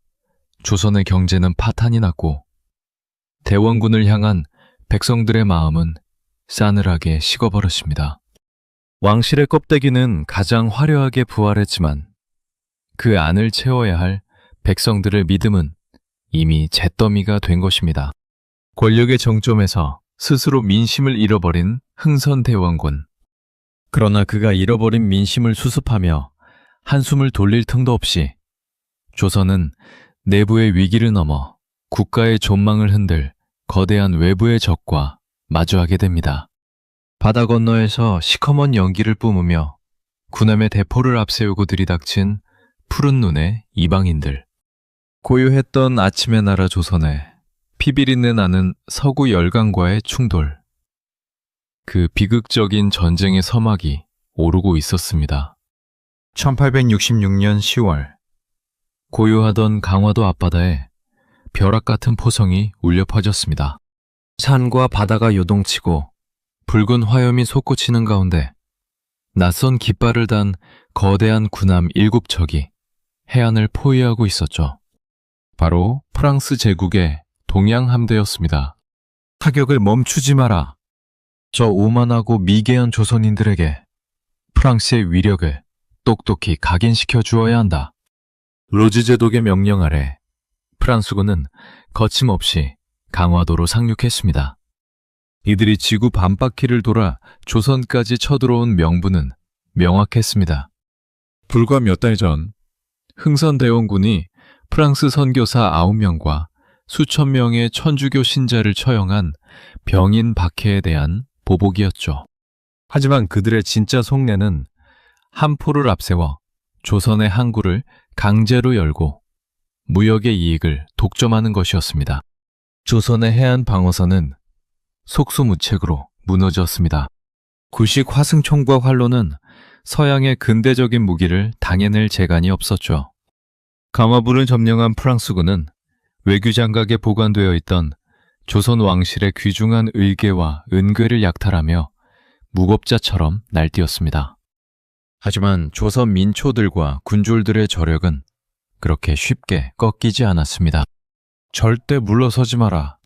조선의 경제는 파탄이 났고 대원군을 향한 백성들의 마음은 싸늘하게 식어버렸습니다. 왕실의 껍데기는 가장 화려하게 부활했지만 그 안을 채워야 할 백성들의 믿음은 이미 잿더미가 된 것입니다. 권력의 정점에서 스스로 민심을 잃어버린 흥선대원군. 그러나 그가 잃어버린 민심을 수습하며 한숨을 돌릴 틈도 없이 조선은 내부의 위기를 넘어 국가의 존망을 흔들 거대한 외부의 적과 마주하게 됩니다. 바다 건너에서 시커먼 연기를 뿜으며 군함의 대포를 앞세우고 들이닥친 푸른 눈의 이방인들. 고요했던 아침의 나라 조선에 피비린내 나는 서구 열강과의 충돌. 그 비극적인 전쟁의 서막이 오르고 있었습니다. 1866년 10월 고요하던 강화도 앞바다에 벼락 같은 포성이 울려 퍼졌습니다. 산과 바다가 요동치고 붉은 화염이 솟구치는 가운데 낯선 깃발을 단 거대한 군함 7척이 해안을 포위하고 있었죠. 바로 프랑스 제국의 동양 함대였습니다. 타격을 멈추지 마라. 저 오만하고 미개한 조선인들에게 프랑스의 위력을 똑똑히 각인시켜 주어야 한다. 로즈 제독의 명령 아래 프랑스군은 거침없이 강화도로 상륙했습니다. 이들이 지구 반바퀴를 돌아 조선까지 쳐들어온 명분은 명확했습니다. 불과 몇 달 전 흥선대원군이 프랑스 선교사 9명과 수천 명의 천주교 신자를 처형한 병인 박해에 대한 보복이었죠. 하지만 그들의 진짜 속내는 함포를 앞세워 조선의 항구를 강제로 열고 무역의 이익을 독점하는 것이었습니다. 조선의 해안 방어선은 속수무책으로 무너졌습니다. 구식 화승총과 활로는 서양의 근대적인 무기를 당해낼 재간이 없었죠. 감화부를 점령한 프랑스군은 외교장각에 보관되어 있던 조선 왕실의 귀중한 의궤와 은궤를 약탈하며 무법자처럼 날뛰었습니다. 하지만 조선 민초들과 군졸들의 저력은 그렇게 쉽게 꺾이지 않았습니다. 절대 물러서지 마라.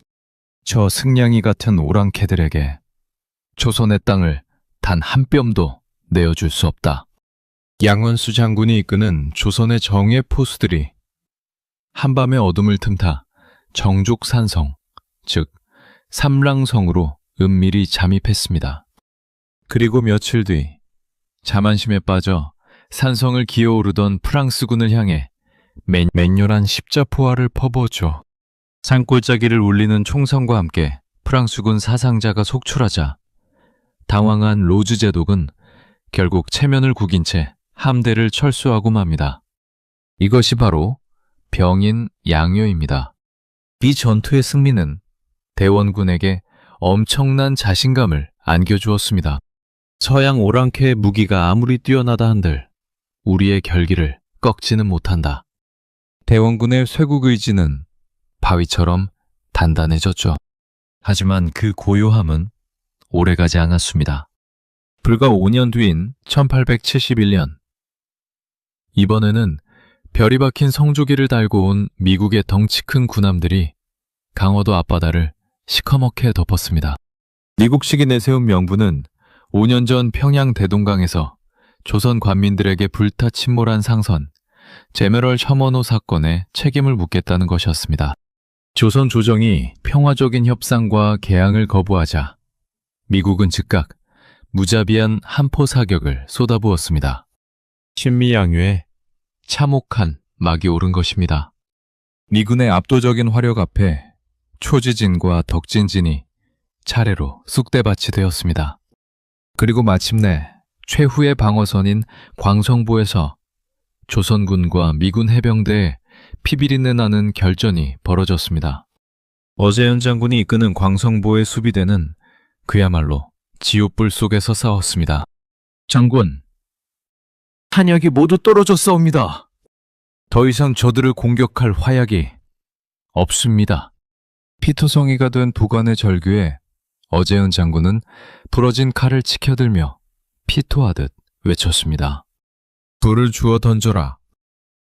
저 승냥이 같은 오랑캐들에게 조선의 땅을 단 한 뼘도 내어줄 수 없다. 양원수 장군이 이끄는 조선의 정예 포수들이 한밤의 어둠을 틈타 정족산성, 즉 삼랑성으로 은밀히 잠입했습니다. 그리고 며칠 뒤 자만심에 빠져 산성을 기어오르던 프랑스군을 향해 맹렬한 십자포화를 퍼부었죠. 산골짜기를 울리는 총성과 함께 프랑스군 사상자가 속출하자 당황한 로즈 제독은 결국 체면을 구긴 채 함대를 철수하고 맙니다. 이것이 바로 병인 양요입니다. 이 전투의 승리는 대원군에게 엄청난 자신감을 안겨주었습니다. 서양 오랑캐의 무기가 아무리 뛰어나다 한들 우리의 결기를 꺾지는 못한다. 대원군의 쇄국 의지는 바위처럼 단단해졌죠. 하지만 그 고요함은 오래가지 않았습니다. 불과 5년 뒤인 1871년 이번에는 별이 박힌 성조기를 달고 온 미국의 덩치 큰 군함들이 강원도 앞바다를 시커멓게 덮었습니다. 미국식이 내세운 명분은 5년 전 평양 대동강에서 조선 관민들에게 불타 침몰한 상선 제너럴 셔먼호 사건에 책임을 묻겠다는 것이었습니다. 조선 조정이 평화적인 협상과 개항을 거부하자 미국은 즉각 무자비한 한포 사격을 쏟아부었습니다. 신미양유에 참혹한 막이 오른 것입니다. 미군의 압도적인 화력 앞에 초지진과 덕진진이 차례로 쑥대밭이 되었습니다. 그리고 마침내 최후의 방어선인 광성보에서 조선군과 미군 해병대의 피비린내 나는 결전이 벌어졌습니다. 어제현 장군이 이끄는 광성보의 수비대는 그야말로 지옥불 속에서 싸웠습니다. 장군, 탄약이 모두 떨어졌사옵니다. 더 이상 저들을 공격할 화약이 없습니다. 피투성이가 된 도관의 절규에 어제현 장군은 부러진 칼을 치켜들며 피토하듯 외쳤습니다. 돌을 주워 던져라.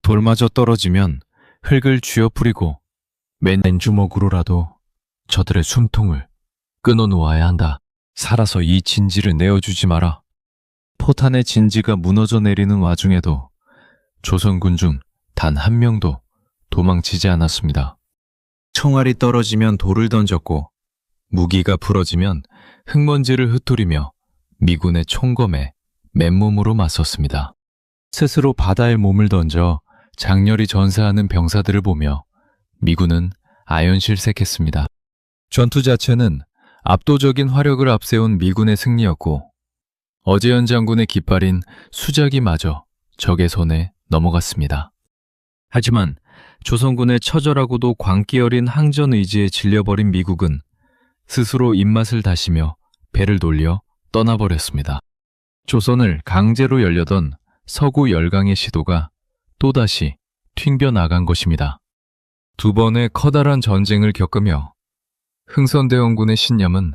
돌마저 떨어지면 흙을 쥐어 뿌리고 맨주먹으로라도 저들의 숨통을 끊어놓아야 한다. 살아서 이 진지를 내어주지 마라. 포탄의 진지가 무너져 내리는 와중에도 조선군 중 단 한 명도 도망치지 않았습니다. 총알이 떨어지면 돌을 던졌고 무기가 부러지면 흙먼지를 흩뿌리며 미군의 총검에 맨몸으로 맞섰습니다. 스스로 바다에 몸을 던져 장렬히 전사하는 병사들을 보며 미군은 아연실색했습니다. 전투 자체는 압도적인 화력을 앞세운 미군의 승리였고 어제현 장군의 깃발인 수작이마저 적의 손에 넘어갔습니다. 하지만 조선군의 처절하고도 광기 어린 항전 의지에 질려버린 미국은 스스로 입맛을 다시며 배를 돌려 떠나버렸습니다. 조선을 강제로 열려던 서구 열강의 시도가 또다시 튕겨나간 것입니다. 두 번의 커다란 전쟁을 겪으며 흥선대원군의 신념은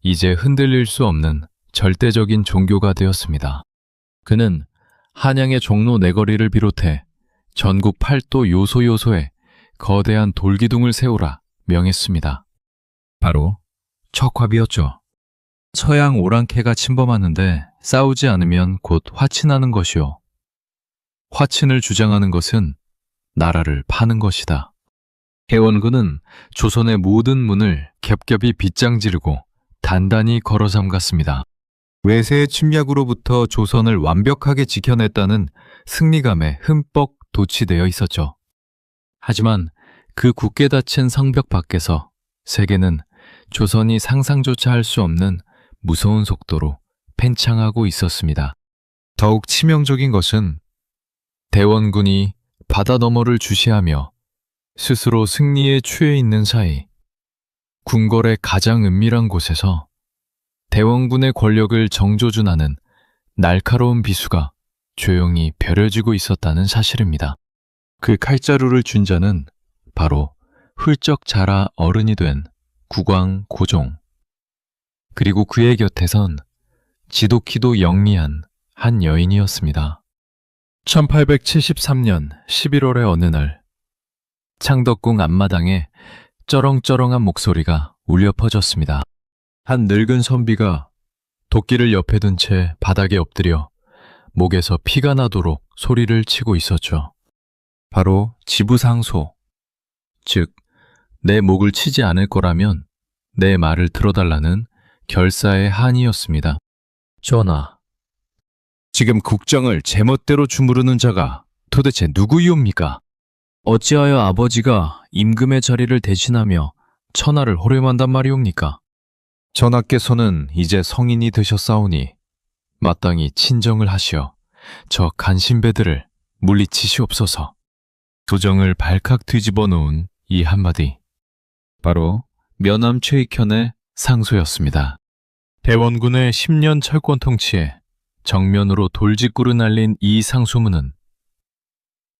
이제 흔들릴 수 없는 절대적인 종교가 되었습니다. 그는 한양의 종로 네거리를 비롯해 전국 8도 요소요소에 거대한 돌기둥을 세우라 명했습니다. 바로 척화비였죠. 서양 오랑캐가 침범하는데 싸우지 않으면 곧 화친하는 것이요. 화친을 주장하는 것은 나라를 파는 것이다. 해원군은 조선의 모든 문을 겹겹이 빗장지르고 단단히 걸어 잠갔습니다. 외세의 침략으로부터 조선을 완벽하게 지켜냈다는 승리감에 흠뻑 도취되어 있었죠. 하지만 그 굳게 닫힌 성벽 밖에서 세계는 조선이 상상조차 할 수 없는 무서운 속도로 팽창하고 있었습니다. 더욱 치명적인 것은 대원군이 바다 너머를 주시하며 스스로 승리에 취해 있는 사이 궁궐의 가장 은밀한 곳에서 대원군의 권력을 정조준하는 날카로운 비수가 조용히 벼려지고 있었다는 사실입니다. 그 칼자루를 쥔 자는 바로 훌쩍 자라 어른이 된 국왕 고종, 그리고 그의 곁에선 지독히도 영리한 한 여인이었습니다. 1873년 11월의 어느 날 창덕궁 앞마당에 쩌렁쩌렁한 목소리가 울려 퍼졌습니다. 한 늙은 선비가 도끼를 옆에 둔 채 바닥에 엎드려 목에서 피가 나도록 소리를 치고 있었죠. 바로 지부상소, 즉 내 목을 치지 않을 거라면 내 말을 들어달라는 결사의 한이었습니다. 전하, 지금 국정을 제멋대로 주무르는 자가 도대체 누구이옵니까? 어찌하여 아버지가 임금의 자리를 대신하며 천하를 호령한단 말이옵니까? 전하께서는 이제 성인이 되셨사오니 마땅히 친정을 하시어 저 간신배들을 물리치시옵소서. 조정을 발칵 뒤집어 놓은 이 한마디, 바로 면함 최익현의 상소였습니다. 대원군의 10년 철권 통치에 정면으로 돌직구를 날린 이 상소문은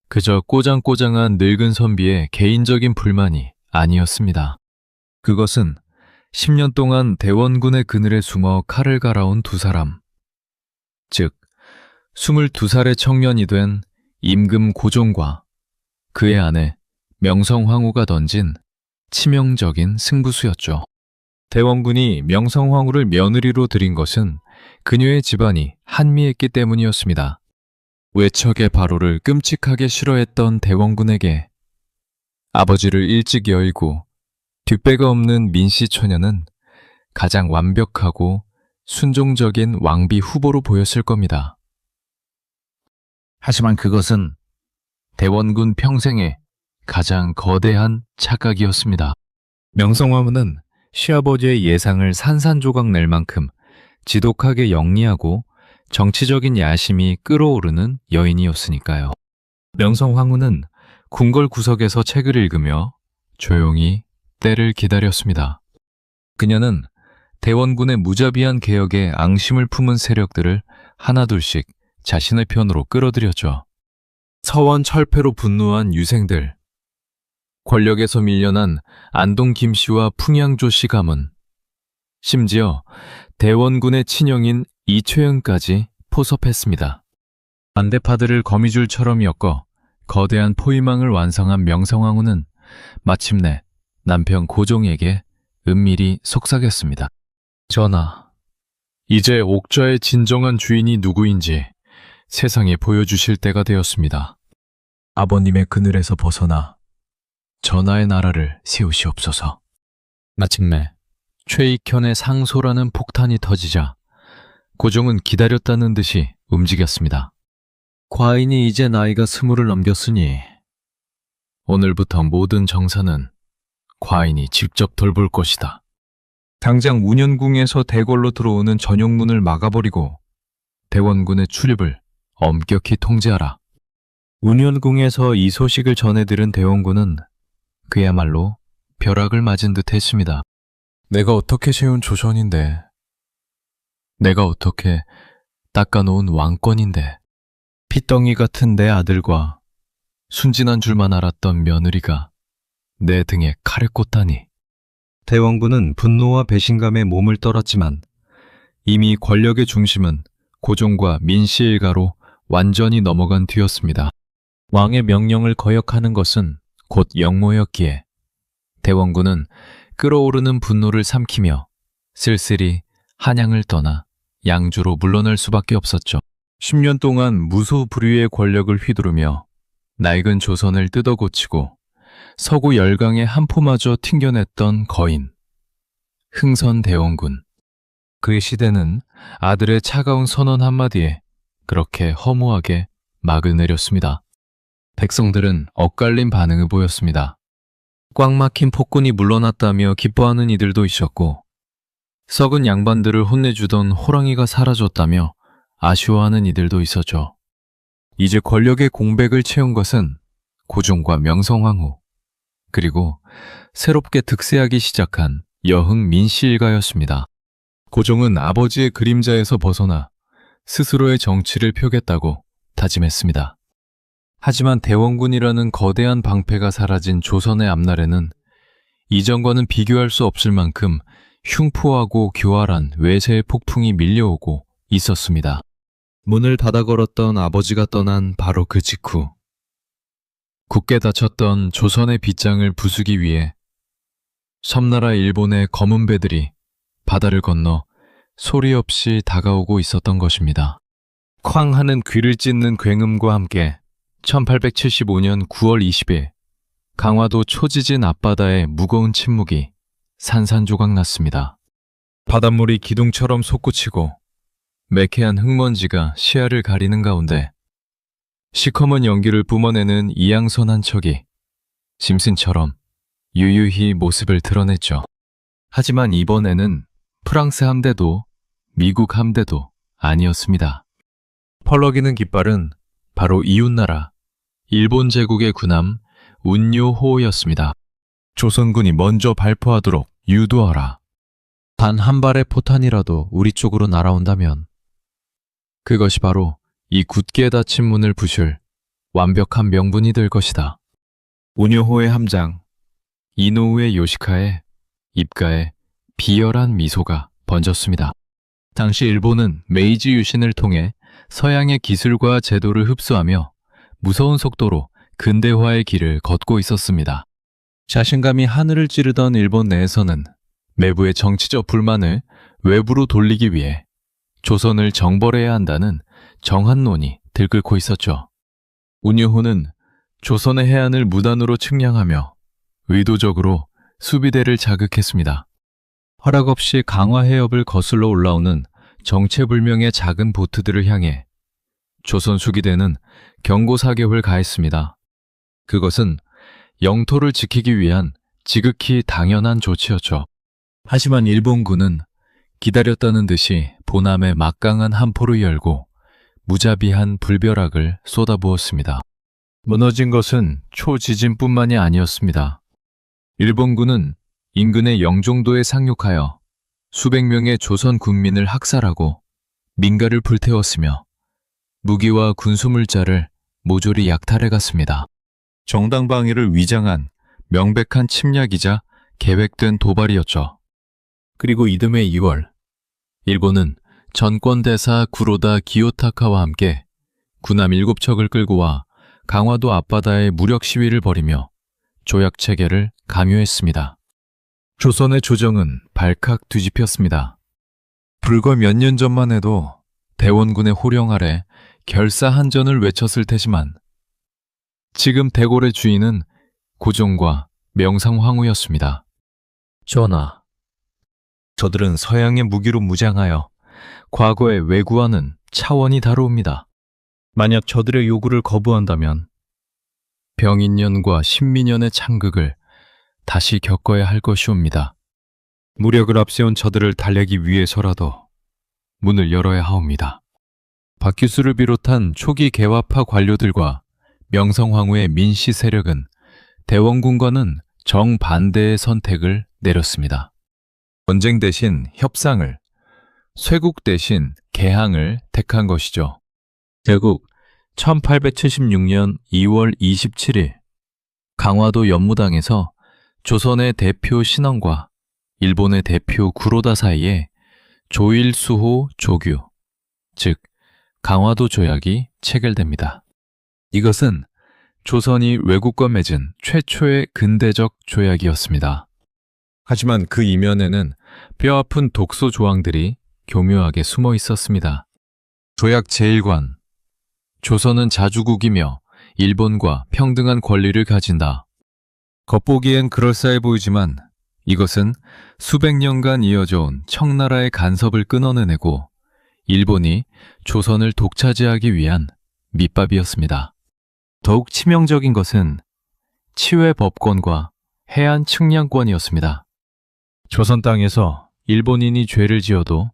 그저 꼬장꼬장한 늙은 선비의 개인적인 불만이 아니었습니다. 그것은 10년 동안 대원군의 그늘에 숨어 칼을 갈아온 두 사람, 즉 22살의 청년이 된 임금 고종과 그의 아내 명성황후가 던진 치명적인 승부수였죠. 대원군이 명성황후를 며느리로 들인 것은 그녀의 집안이 한미했기 때문이었습니다. 외척의 바로를 끔찍하게 싫어했던 대원군에게 아버지를 일찍 여의고 뒷배가 없는 민씨 처녀는 가장 완벽하고 순종적인 왕비 후보로 보였을 겁니다. 하지만 그것은 대원군 평생의 가장 거대한 착각이었습니다. 명성황후는 시아버지의 예상을 산산조각 낼 만큼 지독하게 영리하고 정치적인 야심이 끓어오르는 여인이었으니까요. 명성황후는 궁궐 구석에서 책을 읽으며 조용히 때를 기다렸습니다. 그녀는 대원군의 무자비한 개혁에 앙심을 품은 세력들을 하나둘씩 자신의 편으로 끌어들였죠. 서원 철폐로 분노한 유생들, 권력에서 밀려난 안동 김씨와 풍양조 씨 가문, 심지어 대원군의 친형인 이최영까지 포섭했습니다. 반대파들을 거미줄처럼 엮어 거대한 포위망을 완성한 명성황후는 마침내 남편 고종에게 은밀히 속삭였습니다. 전하, 이제 옥좌의 진정한 주인이 누구인지 세상에 보여주실 때가 되었습니다. 아버님의 그늘에서 벗어나 전하의 나라를 세우시옵소서. 마침내 최익현의 상소라는 폭탄이 터지자 고종은 기다렸다는 듯이 움직였습니다. 과인이 이제 나이가 20을 넘겼으니 오늘부터 모든 정사는 과인이 직접 돌볼 것이다. 당장 운현궁에서 대궐로 들어오는 전용문을 막아버리고 대원군의 출입을 엄격히 통제하라. 운현궁에서 이 소식을 전해들은 대원군은 그야말로 벼락을 맞은 듯 했습니다. 내가 어떻게 세운 조선인데, 내가 어떻게 닦아놓은 왕권인데, 핏덩이 같은 내 아들과 순진한 줄만 알았던 며느리가 내 등에 칼을 꽂다니. 대원군은 분노와 배신감에 몸을 떨었지만 이미 권력의 중심은 고종과 민씨 일가로 완전히 넘어간 뒤였습니다. 왕의 명령을 거역하는 것은 곧 역모였기에 대원군은 끓어오르는 분노를 삼키며 쓸쓸히 한양을 떠나 양주로 물러날 수밖에 없었죠. 10년 동안 무소불위의 권력을 휘두르며 낡은 조선을 뜯어고치고 서구 열강의 한 포마저 튕겨냈던 거인 흥선대원군. 그의 시대는 아들의 차가운 선언 한마디에 그렇게 허무하게 막을 내렸습니다. 백성들은 엇갈린 반응을 보였습니다. 꽉 막힌 폭군이 물러났다며 기뻐하는 이들도 있었고, 썩은 양반들을 혼내주던 호랑이가 사라졌다며 아쉬워하는 이들도 있었죠. 이제 권력의 공백을 채운 것은 고종과 명성황후, 그리고 새롭게 득세하기 시작한 여흥 민씨 일가였습니다. 고종은 아버지의 그림자에서 벗어나 스스로의 정치를 펴겠다고 다짐했습니다. 하지만 대원군이라는 거대한 방패가 사라진 조선의 앞날에는 이전과는 비교할 수 없을 만큼 흉포하고 교활한 외세의 폭풍이 밀려오고 있었습니다. 문을 닫아 걸었던 아버지가 떠난 바로 그 직후 굳게 닫혔던 조선의 빗장을 부수기 위해 섬나라 일본의 검은 배들이 바다를 건너 소리 없이 다가오고 있었던 것입니다. 쾅 하는 귀를 찢는 굉음과 함께 1875년 9월 20일 강화도 초지진 앞바다에 무거운 침묵이 산산조각 났습니다. 바닷물이 기둥처럼 솟구치고 매캐한 흙먼지가 시야를 가리는 가운데 시커먼 연기를 뿜어내는 이양선 한 척이 짐승처럼 유유히 모습을 드러냈죠. 하지만 이번에는 프랑스 함대도 미국 함대도 아니었습니다. 펄럭이는 깃발은 바로 이웃나라 일본 제국의 군함 운요호였습니다. 조선군이 먼저 발포하도록 유도하라. 단 한 발의 포탄이라도 우리 쪽으로 날아온다면 그것이 바로 이 굳게 닫힌 문을 부술 완벽한 명분이 될 것이다. 운요호의 함장 이노우의 요시카의 입가에 비열한 미소가 번졌습니다. 당시 일본은 메이지 유신을 통해 서양의 기술과 제도를 흡수하며 무서운 속도로 근대화의 길을 걷고 있었습니다. 자신감이 하늘을 찌르던 일본 내에서는 내부의 정치적 불만을 외부로 돌리기 위해 조선을 정벌해야 한다는 정한론이 들끓고 있었죠. 운요호는 조선의 해안을 무단으로 측량하며 의도적으로 수비대를 자극했습니다. 허락 없이 강화 해협을 거슬러 올라오는 정체불명의 작은 보트들을 향해 조선 수기대는 경고 사격을 가했습니다. 그것은 영토를 지키기 위한 지극히 당연한 조치였죠. 하지만 일본군은 기다렸다는 듯이 보남에 막강한 함포를 열고 무자비한 불벼락을 쏟아부었습니다. 무너진 것은 초지진뿐만이 아니었습니다. 일본군은 인근의 영종도에 상륙하여 수백 명의 조선 군민을 학살하고 민가를 불태웠으며 무기와 군수물자를 모조리 약탈해갔습니다. 정당방위를 위장한 명백한 침략이자 계획된 도발이었죠. 그리고 이듬해 2월, 일본은 전권대사 구로다 기요타카와 함께 군함 7척을 끌고 와 강화도 앞바다에 무력 시위를 벌이며 조약 체결을 강요했습니다. 조선의 조정은 발칵 뒤집혔습니다. 불과 몇 년 전만 해도 대원군의 호령 아래 결사한전을 외쳤을 테지만 지금 대궐의 주인은 고종과 명상황후였습니다. 전하, 저들은 서양의 무기로 무장하여 과거의 왜구와는 차원이 다르옵니다. 만약 저들의 요구를 거부한다면 병인년과 신민년의 창극을 다시 겪어야 할 것이옵니다. 무력을 앞세운 저들을 달래기 위해서라도 문을 열어야 하옵니다. 박규수를 비롯한 초기 개화파 관료들과 명성황후의 민씨 세력은 대원군과는 정반대의 선택을 내렸습니다. 전쟁 대신 협상을, 쇄국 대신 개항을 택한 것이죠. 결국 1876년 2월 27일 강화도 연무당에서 조선의 대표 신원과 일본의 대표 구로다 사이에 조일수호 조규, 즉 강화도 조약이 체결됩니다. 이것은 조선이 외국과 맺은 최초의 근대적 조약이었습니다. 하지만 그 이면에는 뼈아픈 독소 조항들이 교묘하게 숨어 있었습니다. 조약 제1관, 조선은 자주국이며 일본과 평등한 권리를 가진다. 겉보기엔 그럴싸해 보이지만 이것은 수백 년간 이어져 온 청나라의 간섭을 끊어내고 일본이 조선을 독차지하기 위한 밑밥이었습니다. 더욱 치명적인 것은 치외 법권과 해안 측량권이었습니다. 조선 땅에서 일본인이 죄를 지어도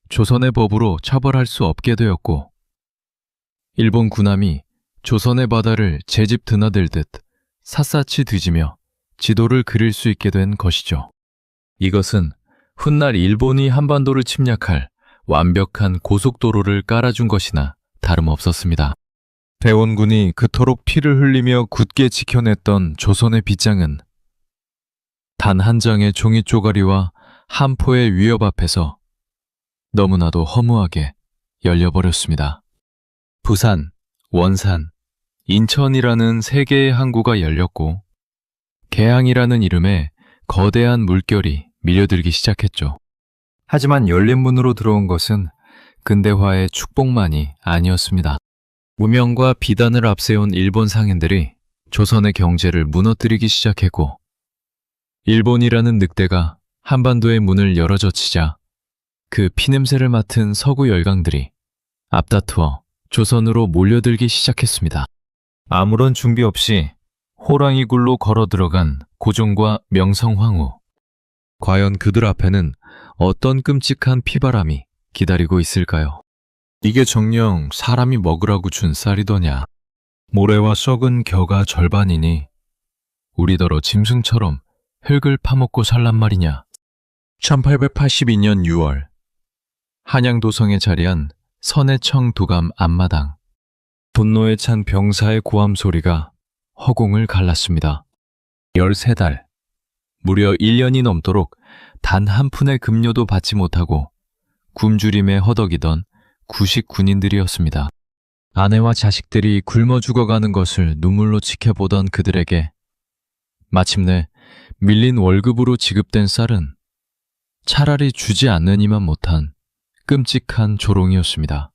조선의 법으로 처벌할 수 없게 되었고 일본 군함이 조선의 바다를 제집 드나들듯 샅샅이 뒤지며 지도를 그릴 수 있게 된 것이죠. 이것은 훗날 일본이 한반도를 침략할 완벽한 고속도로를 깔아준 것이나 다름없었습니다. 대원군이 그토록 피를 흘리며 굳게 지켜냈던 조선의 빗장은 단 한 장의 종이 쪼가리와 한 포의 위협 앞에서 너무나도 허무하게 열려버렸습니다. 부산, 원산, 인천이라는 세 개의 항구가 열렸고 개항이라는 이름의 거대한 물결이 밀려들기 시작했죠. 하지만 열린 문으로 들어온 것은 근대화의 축복만이 아니었습니다. 무명과 비단을 앞세운 일본 상인들이 조선의 경제를 무너뜨리기 시작했고 일본이라는 늑대가 한반도의 문을 열어젖히자 그 피냄새를 맡은 서구 열강들이 앞다투어 조선으로 몰려들기 시작했습니다. 아무런 준비 없이 호랑이 굴로 걸어 들어간 고종과 명성황후. 과연 그들 앞에는 어떤 끔찍한 피바람이 기다리고 있을까요? 이게 정녕 사람이 먹으라고 준 쌀이더냐. 모래와 썩은 겨가 절반이니 우리더러 짐승처럼 흙을 파먹고 살란 말이냐. 1882년 6월 한양도성에 자리한 선해청 도감 앞마당. 분노에 찬 병사의 고함 소리가 허공을 갈랐습니다. 13달, 무려 1년이 넘도록 단 한 푼의 급료도 받지 못하고 굶주림에 허덕이던 구식 군인들이었습니다. 아내와 자식들이 굶어 죽어가는 것을 눈물로 지켜보던 그들에게 마침내 밀린 월급으로 지급된 쌀은 차라리 주지 않느니만 못한 끔찍한 조롱이었습니다.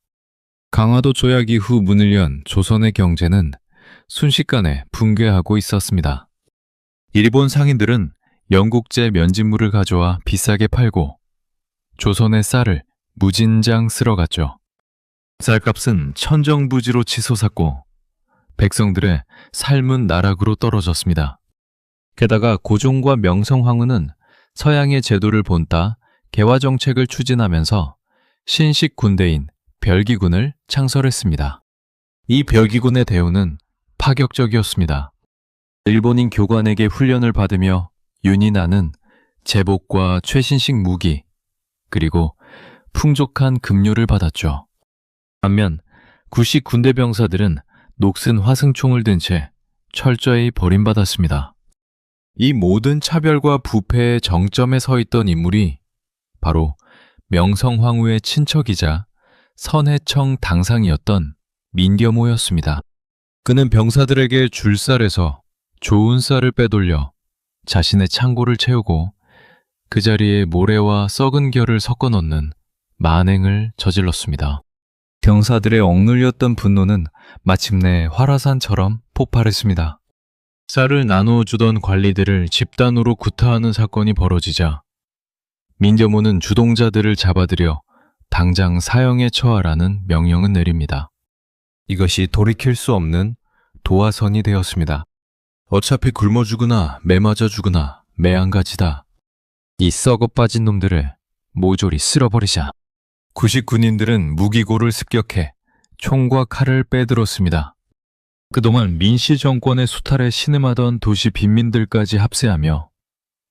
강화도 조약 이후 문을 연 조선의 경제는 순식간에 붕괴하고 있었습니다. 일본 상인들은 영국제 면진물을 가져와 비싸게 팔고 조선의 쌀을 무진장 쓸어갔죠. 쌀값은 천정부지로 치솟았고 백성들의 삶은 나락으로 떨어졌습니다. 게다가 고종과 명성황후는 서양의 제도를 본따 개화 정책을 추진하면서 신식 군대인 별기군을 창설했습니다. 이 별기군의 대우는 파격적이었습니다. 일본인 교관에게 훈련을 받으며 윤이 나는 제복과 최신식 무기, 그리고 풍족한 급료를 받았죠. 반면 구식 군대 병사들은 녹슨 화승총을 든 채 철저히 버림받았습니다. 이 모든 차별과 부패의 정점에 서 있던 인물이 바로 명성황후의 친척이자 선해청 당상이었던 민겸호였습니다. 그는 병사들에게 줄 쌀에서 좋은 쌀을 빼돌려 자신의 창고를 채우고 그 자리에 모래와 썩은 결을 섞어 넣는 만행을 저질렀습니다. 병사들의 억눌렸던 분노는 마침내 화라산처럼 폭발했습니다. 쌀을 나누어주던 관리들을 집단으로 구타하는 사건이 벌어지자 민겸호는 주동자들을 잡아들여 당장 사형에 처하라는 명령을 내립니다. 이것이 돌이킬 수 없는 도화선이 되었습니다. 어차피 굶어 죽으나 매 맞아 죽으나 매한가지다. 이 썩어 빠진 놈들을 모조리 쓸어버리자. 구식 군인들은 무기고를 습격해 총과 칼을 빼들었습니다. 그동안 민씨 정권의 수탈에 신음하던 도시 빈민들까지 합세하며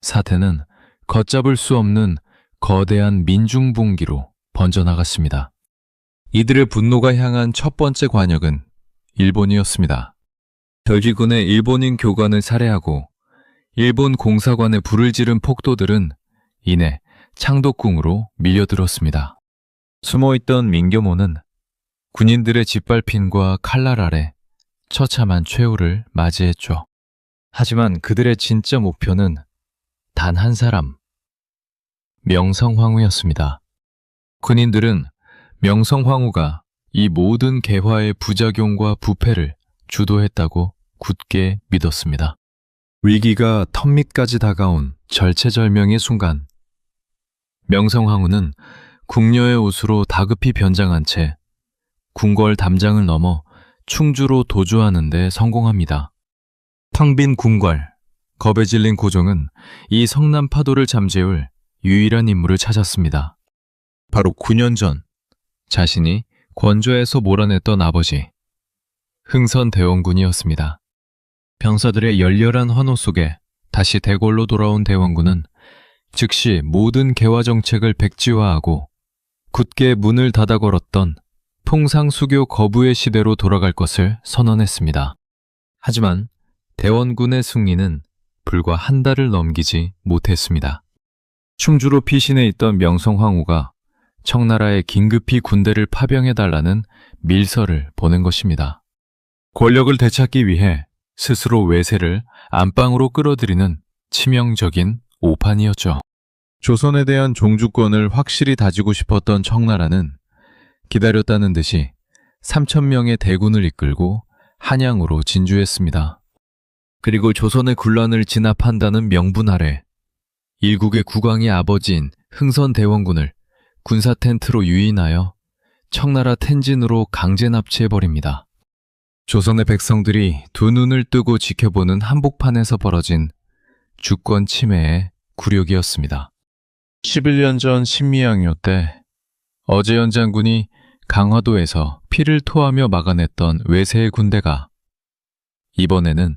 사태는 걷잡을 수 없는 거대한 민중분기로 번져나갔습니다. 이들의 분노가 향한 첫 번째 관역은 일본이었습니다. 별기군의 일본인 교관을 살해하고 일본 공사관에 불을 지른 폭도들은 이내 창덕궁으로 밀려들었습니다. 숨어있던 민겸호는 군인들의 짓밟힘과 칼날 아래 처참한 최후를 맞이했죠. 하지만 그들의 진짜 목표는 단 한 사람, 명성황후였습니다. 군인들은 명성황후가 이 모든 개화의 부작용과 부패를 주도했다고 굳게 믿었습니다. 위기가 턱밑까지 다가온 절체절명의 순간, 명성황후는 궁녀의 옷으로 다급히 변장한 채 궁궐 담장을 넘어 충주로 도주하는 데 성공합니다. 텅 빈 궁궐, 겁에 질린 고종은 이 성남 파도를 잠재울 유일한 인물을 찾았습니다. 바로 9년 전 자신이 권좌에서 몰아냈던 아버지, 흥선대원군이었습니다. 병사들의 열렬한 환호 속에 다시 대궐로 돌아온 대원군은 즉시 모든 개화 정책을 백지화하고 굳게 문을 닫아 걸었던 통상수교 거부의 시대로 돌아갈 것을 선언했습니다. 하지만 대원군의 승리는 불과 한 달을 넘기지 못했습니다. 충주로 피신해 있던 명성황후가 청나라에 긴급히 군대를 파병해달라는 밀서를 보낸 것입니다. 권력을 되찾기 위해 스스로 외세를 안방으로 끌어들이는 치명적인 오판이었죠. 조선에 대한 종주권을 확실히 다지고 싶었던 청나라는 기다렸다는 듯이 3,000명의 대군을 이끌고 한양으로 진주했습니다. 그리고 조선의 군란을 진압한다는 명분 아래 일국의 국왕의 아버지인 흥선대원군을 군사 텐트로 유인하여 청나라 텐진으로 강제 납치해버립니다. 조선의 백성들이 두 눈을 뜨고 지켜보는 한복판에서 벌어진 주권 침해의 굴욕이었습니다. 11년 전 신미양요 때 어제연 장군이 강화도에서 피를 토하며 막아냈던 외세의 군대가 이번에는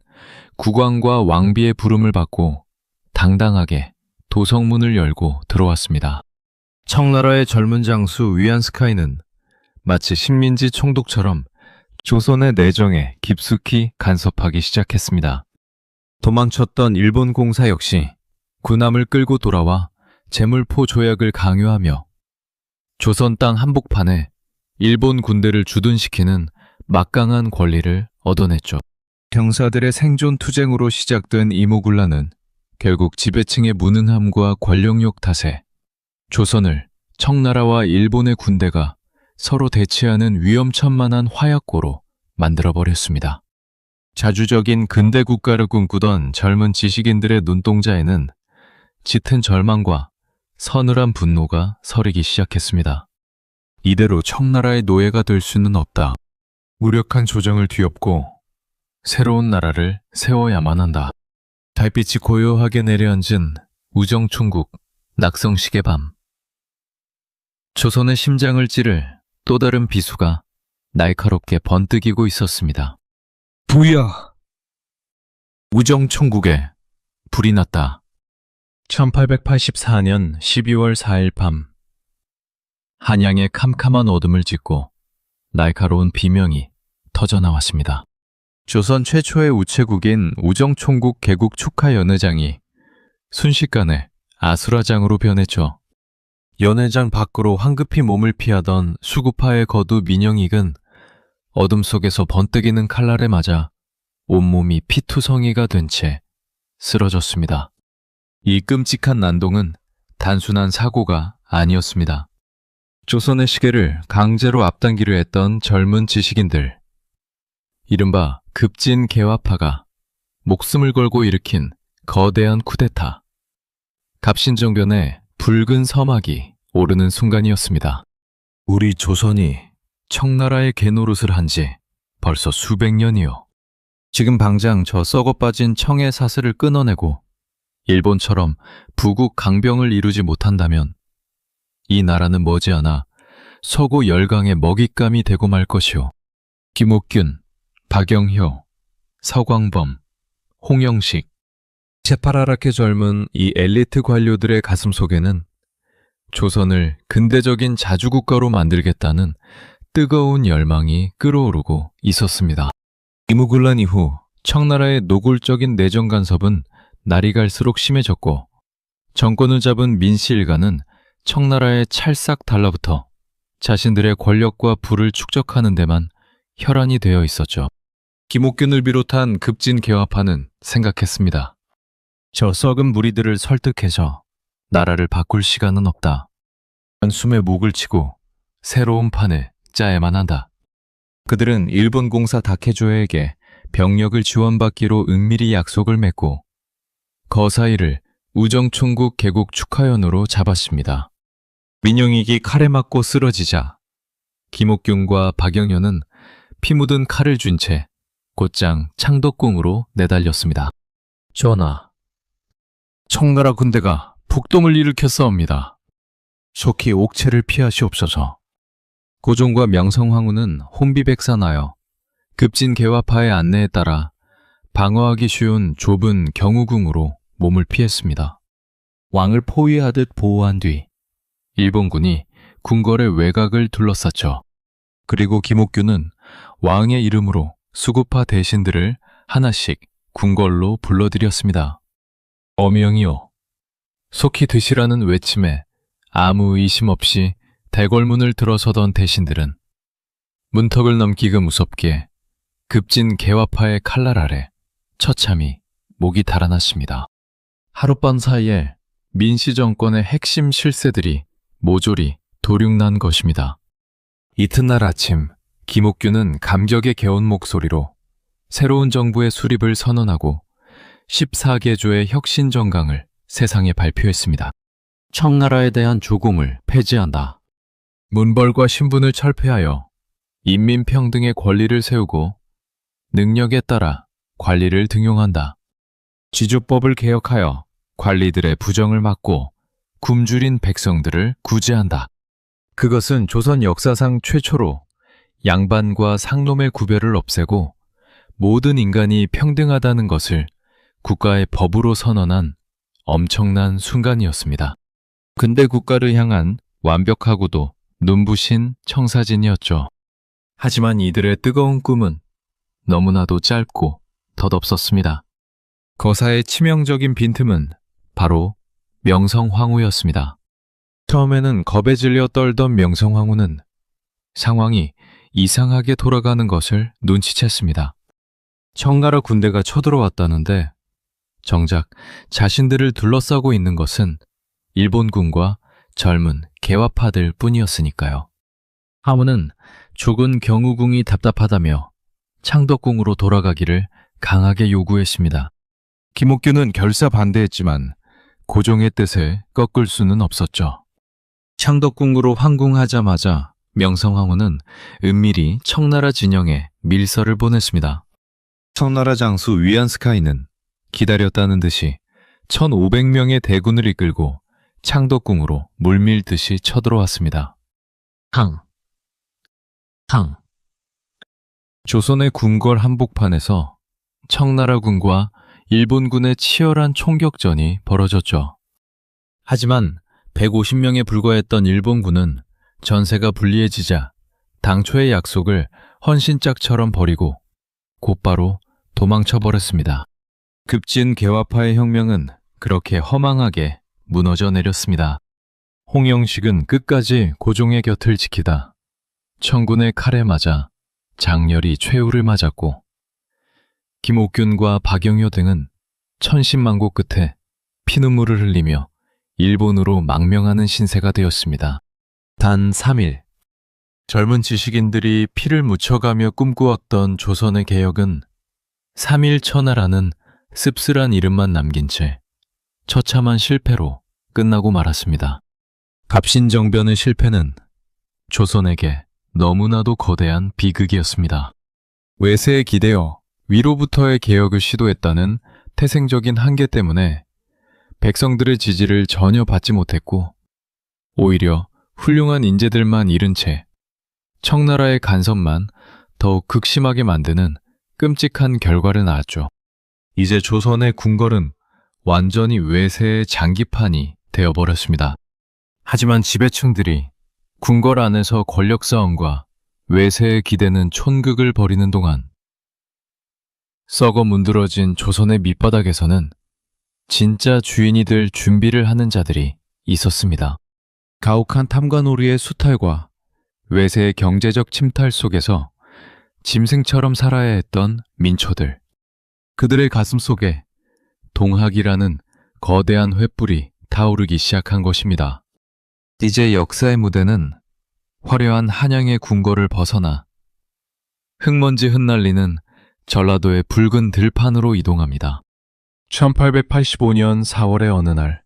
국왕과 왕비의 부름을 받고 당당하게 도성문을 열고 들어왔습니다. 청나라의 젊은 장수 위안스카이는 마치 식민지 총독처럼 조선의 내정에 깊숙이 간섭하기 시작했습니다. 도망쳤던 일본 공사 역시 군함을 끌고 돌아와 제물포 조약을 강요하며 조선 땅 한복판에 일본 군대를 주둔시키는 막강한 권리를 얻어냈죠. 병사들의 생존 투쟁으로 시작된 이모군란은 결국 지배층의 무능함과 권력욕 탓에 조선을 청나라와 일본의 군대가 서로 대치하는 위험천만한 화약고로 만들어버렸습니다. 자주적인 근대 국가를 꿈꾸던 젊은 지식인들의 눈동자에는 짙은 절망과 서늘한 분노가 서리기 시작했습니다. 이대로 청나라의 노예가 될 수는 없다. 무력한 조정을 뒤엎고 새로운 나라를 세워야만 한다. 달빛이 고요하게 내려앉은 우정총국 낙성식의 밤. 조선의 심장을 찌를 또 다른 비수가 날카롭게 번뜩이고 있었습니다. 부야! 우정총국에 불이 났다. 1884년 12월 4일 밤, 한양의 캄캄한 어둠을 딛고 날카로운 비명이 터져나왔습니다. 조선 최초의 우체국인 우정총국 개국 축하 연회장이 순식간에 아수라장으로 변했죠. 연회장 밖으로 황급히 몸을 피하던 수구파의 거두 민영익은 어둠 속에서 번뜩이는 칼날에 맞아 온몸이 피투성이가 된 채 쓰러졌습니다. 이 끔찍한 난동은 단순한 사고가 아니었습니다. 조선의 시계를 강제로 앞당기려 했던 젊은 지식인들, 이른바 급진 개화파가 목숨을 걸고 일으킨 거대한 쿠데타, 갑신정변의 붉은 서막이 오르는 순간이었습니다. 우리 조선이 청나라의 개노릇을 한 지 벌써 수백 년이요. 지금 당장 저 썩어빠진 청의 사슬을 끊어내고 일본처럼 부국 강병을 이루지 못한다면 이 나라는 머지않아 서구 열강의 먹잇감이 되고 말 것이오. 김옥균, 박영효, 서광범, 홍영식, 새파랗게 젊은 이 엘리트 관료들의 가슴 속에는 조선을 근대적인 자주국가로 만들겠다는 뜨거운 열망이 끓어오르고 있었습니다. 이무군란 이후 청나라의 노골적인 내정 간섭은 날이 갈수록 심해졌고 정권을 잡은 민씨 일가는 청나라의 찰싹 달라붙어 자신들의 권력과 부를 축적하는 데만 혈안이 되어 있었죠. 김옥균을 비롯한 급진 개화파는 생각했습니다. 저 썩은 무리들을 설득해서 나라를 바꿀 시간은 없다. 숨에 목을 치고 새로운 판을 짜야만 한다. 그들은 일본 공사 다케조에게 병력을 지원받기로 은밀히 약속을 맺고 거사이를 우정총국 개국 축하연으로 잡았습니다. 민영익이 칼에 맞고 쓰러지자 김옥균과 박영효는 피 묻은 칼을 쥔 채 곧장 창덕궁으로 내달렸습니다. 전하, 청나라 군대가 폭동을 일으켰사옵니다. 속히 옥체를 피하시옵소서. 고종과 명성황후는 혼비백산하여 급진 개화파의 안내에 따라 방어하기 쉬운 좁은 경우궁으로 몸을 피했습니다. 왕을 포위하듯 보호한 뒤 일본군이 궁궐의 외곽을 둘러쌌죠. 그리고 김옥균은 왕의 이름으로 수구파 대신들을 하나씩 궁궐로 불러들였습니다. 어명이요, 속히 드시라는 외침에 아무 의심 없이 대궐문을 들어서던 대신들은 문턱을 넘기가 무섭게 급진 개화파의 칼날 아래 처참히 목이 달아났습니다. 하룻밤 사이에 민씨 정권의 핵심 실세들이 모조리 도륙난 것입니다. 이튿날 아침 김옥균은 감격에 개운 목소리로 새로운 정부의 수립을 선언하고 14개조의 혁신정강을 세상에 발표했습니다. 청나라에 대한 조공을 폐지한다. 문벌과 신분을 철폐하여 인민평등의 권리를 세우고 능력에 따라 관리를 등용한다. 지주법을 개혁하여 관리들의 부정을 막고 굶주린 백성들을 구제한다. 그것은 조선 역사상 최초로 양반과 상놈의 구별을 없애고 모든 인간이 평등하다는 것을 국가의 법으로 선언한 엄청난 순간이었습니다. 근대 국가를 향한 완벽하고도 눈부신 청사진이었죠. 하지만 이들의 뜨거운 꿈은 너무나도 짧고 덧없었습니다. 거사의 치명적인 빈틈은 바로 명성황후였습니다. 처음에는 겁에 질려 떨던 명성황후는 상황이 이상하게 돌아가는 것을 눈치챘습니다. 청나라 군대가 쳐들어왔다는데 정작 자신들을 둘러싸고 있는 것은 일본군과 젊은 개화파들 뿐이었으니까요. 하무는 죽은 경우궁이 답답하다며 창덕궁으로 돌아가기를 강하게 요구했습니다. 김옥균은 결사 반대했지만 고종의 뜻을 꺾을 수는 없었죠. 창덕궁으로 황궁하자마자 명성황후는 은밀히 청나라 진영에 밀서를 보냈습니다. 청나라 장수 위안스카이는 기다렸다는 듯이 1500명의 대군을 이끌고 창덕궁으로 물밀듯이 쳐들어왔습니다. 조선의 궁궐 한복판에서 청나라군과 일본군의 치열한 총격전이 벌어졌죠. 하지만 150명에 불과했던 일본군은 전세가 불리해지자 당초의 약속을 헌신짝처럼 버리고 곧바로 도망쳐버렸습니다. 급진 개화파의 혁명은 그렇게 허망하게 무너져 내렸습니다. 홍영식은 끝까지 고종의 곁을 지키다 청군의 칼에 맞아 장렬히 최후를 맞았고, 김옥균과 박영효 등은 천신만고 끝에 피눈물을 흘리며 일본으로 망명하는 신세가 되었습니다. 단 3일, 젊은 지식인들이 피를 묻혀가며 꿈꾸었던 조선의 개혁은 3.1천하라는 씁쓸한 이름만 남긴 채 처참한 실패로 끝나고 말았습니다. 갑신정변의 실패는 조선에게 너무나도 거대한 비극이었습니다. 외세에 기대어 위로부터의 개혁을 시도했다는 태생적인 한계 때문에 백성들의 지지를 전혀 받지 못했고, 오히려 훌륭한 인재들만 잃은 채 청나라의 간섭만 더욱 극심하게 만드는 끔찍한 결과를 낳았죠. 이제 조선의 궁궐은 완전히 외세의 장기판이 되어버렸습니다. 하지만 지배층들이 궁궐 안에서 권력 싸움과 외세에 기대는 촌극을 벌이는 동안 썩어 문드러진 조선의 밑바닥에서는 진짜 주인이 될 준비를 하는 자들이 있었습니다. 가혹한 탐관오리의 수탈과 외세의 경제적 침탈 속에서 짐승처럼 살아야 했던 민초들. 그들의 가슴 속에 동학이라는 거대한 횃불이 타오르기 시작한 것입니다. 이제 역사의 무대는 화려한 한양의 궁궐을 벗어나 흙먼지 흩날리는 전라도의 붉은 들판으로 이동합니다. 1885년 4월의 어느 날,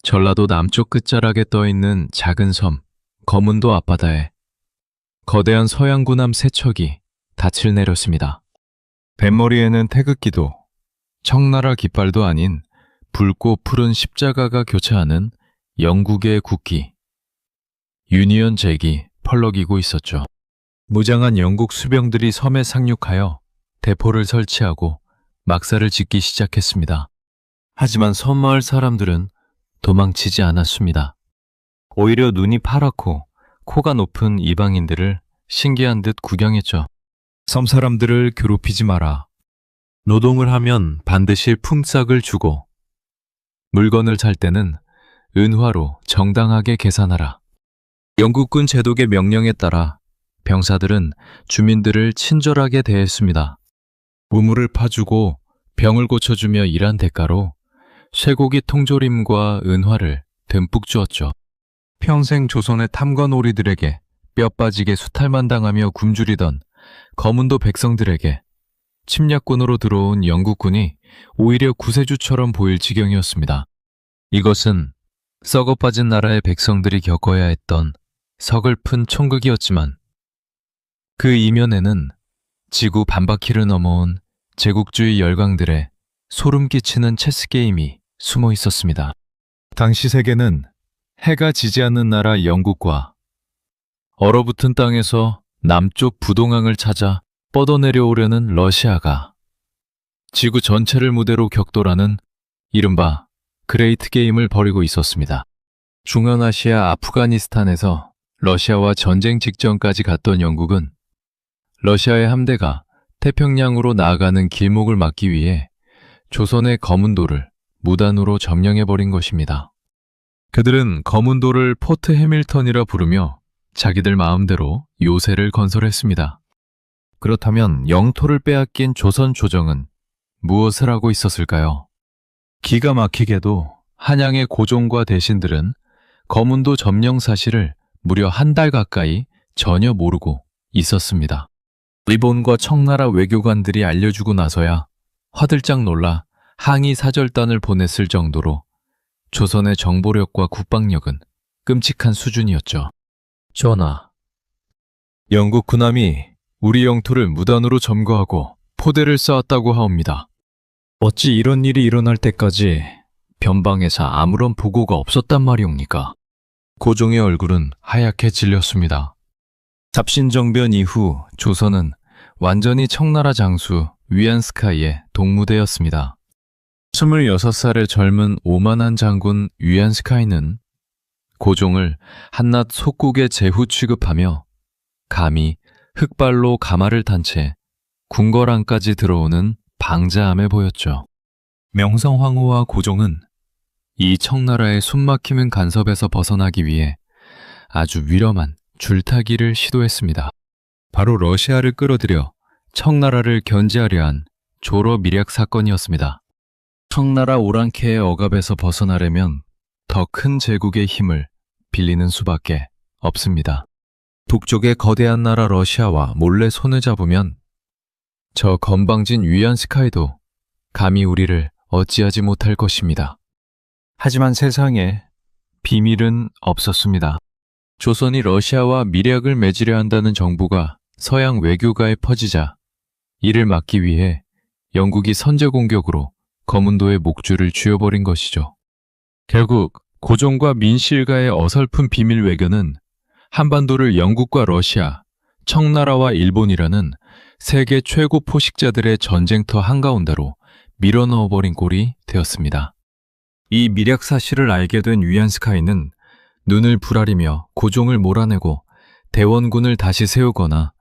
전라도 남쪽 끝자락에 떠있는 작은 섬 거문도 앞바다에 거대한 서양군함 세 척이 닻을 내렸습니다. 뱃머리에는 태극기도 청나라 깃발도 아닌 붉고 푸른 십자가가 교차하는 영국의 국기 유니언 잭이 펄럭이고 있었죠. 무장한 영국 수병들이 섬에 상륙하여 대포를 설치하고 막사를 짓기 시작했습니다. 하지만 섬마을 사람들은 도망치지 않았습니다. 오히려 눈이 파랗고 코가 높은 이방인들을 신기한 듯 구경했죠. 섬 사람들을 괴롭히지 마라. 노동을 하면 반드시 품삯을 주고 물건을 살 때는 은화로 정당하게 계산하라. 영국군 제독의 명령에 따라 병사들은 주민들을 친절하게 대했습니다. 우물을 파주고 병을 고쳐주며 일한 대가로 쇠고기 통조림과 은화를 듬뿍 주었죠. 평생 조선의 탐관오리들에게 뼈 빠지게 수탈만 당하며 굶주리던 거문도 백성들에게 침략군으로 들어온 영국군이 오히려 구세주처럼 보일 지경이었습니다. 이것은 썩어 빠진 나라의 백성들이 겪어야 했던 서글픈 총극이었지만 그 이면에는 지구 반바퀴를 넘어온 제국주의 열강들의 소름 끼치는 체스게임이 숨어 있었습니다. 당시 세계는 해가 지지 않는 나라 영국과 얼어붙은 땅에서 남쪽 부동항을 찾아 뻗어내려오려는 러시아가 지구 전체를 무대로 격돌하는 이른바 그레이트 게임을 벌이고 있었습니다. 중앙아시아 아프가니스탄에서 러시아와 전쟁 직전까지 갔던 영국은 러시아의 함대가 태평양으로 나아가는 길목을 막기 위해 조선의 거문도를 무단으로 점령해버린 것입니다. 그들은 거문도를 포트 해밀턴이라 부르며 자기들 마음대로 요새를 건설했습니다. 그렇다면 영토를 빼앗긴 조선 조정은 무엇을 하고 있었을까요? 기가 막히게도 한양의 고종과 대신들은 거문도 점령 사실을 무려 한 달 가까이 전혀 모르고 있었습니다. 일본과 청나라 외교관들이 알려주고 나서야 화들짝 놀라 항의 사절단을 보냈을 정도로 조선의 정보력과 국방력은 끔찍한 수준이었죠. 전하, 영국 군함이 우리 영토를 무단으로 점거하고 포대를 쌓았다고 하옵니다. 어찌 이런 일이 일어날 때까지 변방에서 아무런 보고가 없었단 말이옵니까? 고종의 얼굴은 하얗게 질렸습니다. 잡신정변 이후 조선은 완전히 청나라 장수 위안스카이의 동무대였습니다. 26살의 젊은 오만한 장군 위안스카이는 고종을 한낱 속국의 제후 취급하며 감히 흑발로 가마를 탄 채 궁궐안까지 들어오는 방자함에 보였죠. 명성황후와 고종은 이 청나라의 숨막히는 간섭에서 벗어나기 위해 아주 위험한 줄타기를 시도했습니다. 바로 러시아를 끌어들여 청나라를 견제하려 한 조러 밀약 사건이었습니다. 청나라 오랑캐의 억압에서 벗어나려면 더 큰 제국의 힘을 빌리는 수밖에 없습니다. 북쪽의 거대한 나라 러시아와 몰래 손을 잡으면 저 건방진 위안스카이도 감히 우리를 어찌하지 못할 것입니다. 하지만 세상에 비밀은 없었습니다. 조선이 러시아와 밀약을 맺으려 한다는 정보가 서양 외교가에 퍼지자 이를 막기 위해 영국이 선제 공격으로 거문도의 목줄을 쥐어버린 것이죠. 결국 고종과 민씨 일가의 어설픈 비밀 외교는 한반도를 영국과 러시아, 청나라와 일본이라는 세계 최고 포식자들의 전쟁터 한가운데로 밀어넣어버린 꼴이 되었습니다. 이 밀약 사실을 알게 된 위안스카이는 눈을 부라리며 고종을 몰아내고 대원군을 다시 세우거나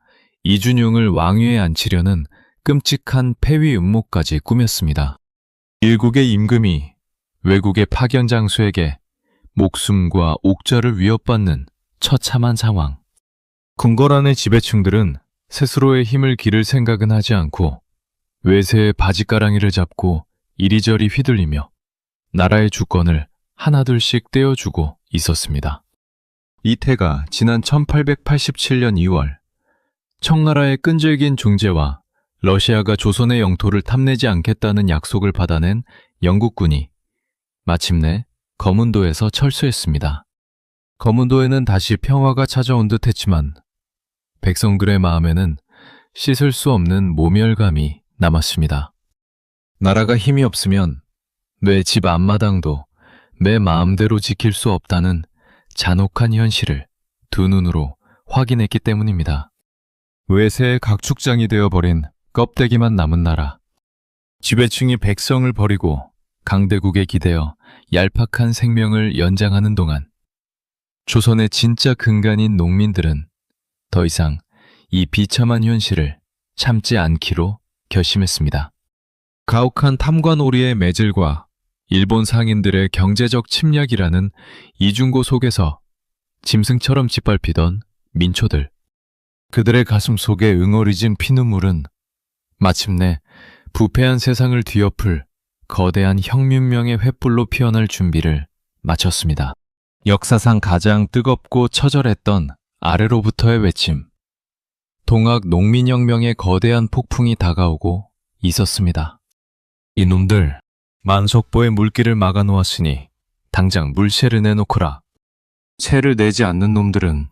이준용을 왕위에 앉히려는 끔찍한 폐위 음모까지 꾸몄습니다. 일국의 임금이 외국의 파견 장수에게 목숨과 옥좌를 위협받는 처참한 상황. 궁궐 안의 지배층들은 스스로의 힘을 기를 생각은 하지 않고 외세의 바짓가랑이를 잡고 이리저리 휘둘리며 나라의 주권을 하나둘씩 떼어주고 있었습니다. 이 태가 지난 1887년 2월 청나라의 끈질긴 중재와 러시아가 조선의 영토를 탐내지 않겠다는 약속을 받아낸 영국군이 마침내 거문도에서 철수했습니다. 거문도에는 다시 평화가 찾아온 듯 했지만 백성들의 마음에는 씻을 수 없는 모멸감이 남았습니다. 나라가 힘이 없으면 내 집 앞마당도 내 마음대로 지킬 수 없다는 잔혹한 현실을 두 눈으로 확인했기 때문입니다. 외세의 각축장이 되어버린 껍데기만 남은 나라. 지배층이 백성을 버리고 강대국에 기대어 얄팍한 생명을 연장하는 동안 조선의 진짜 근간인 농민들은 더 이상 이 비참한 현실을 참지 않기로 결심했습니다. 가혹한 탐관오리의 매질과 일본 상인들의 경제적 침략이라는 이중고 속에서 짐승처럼 짓밟히던 민초들. 그들의 가슴 속에 응어리진 피눈물은 마침내 부패한 세상을 뒤엎을 거대한 혁명명의 횃불로 피어날 준비를 마쳤습니다. 역사상 가장 뜨겁고 처절했던 아래로부터의 외침. 동학 농민혁명의 거대한 폭풍이 다가오고 있었습니다. 이놈들, 만석보의 물길을 막아놓았으니 당장 물세를 내놓거라. 세를 내지 않는 놈들은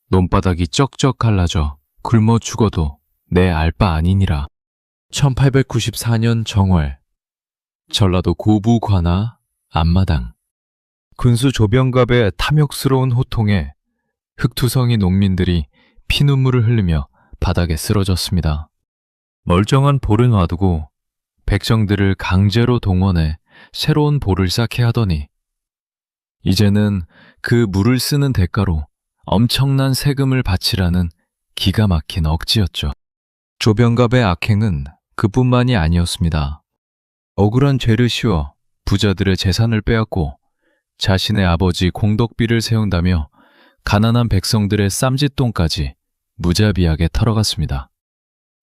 논바닥이 쩍쩍 갈라져 굶어 죽어도 내 알 바 아니니라. 1894년 정월, 전라도 고부 관하 앞마당. 군수 조병갑의 탐욕스러운 호통에 흑투성이 농민들이 피눈물을 흘리며 바닥에 쓰러졌습니다. 멀쩡한 볼을 놔두고 백성들을 강제로 동원해 새로운 볼을 쌓게 하더니 이제는 그 물을 쓰는 대가로 엄청난 세금을 바치라는 기가 막힌 억지였죠. 조병갑의 악행은 그뿐만이 아니었습니다. 억울한 죄를 씌워 부자들의 재산을 빼앗고 자신의 아버지 공덕비를 세운다며 가난한 백성들의 쌈짓돈까지 무자비하게 털어갔습니다.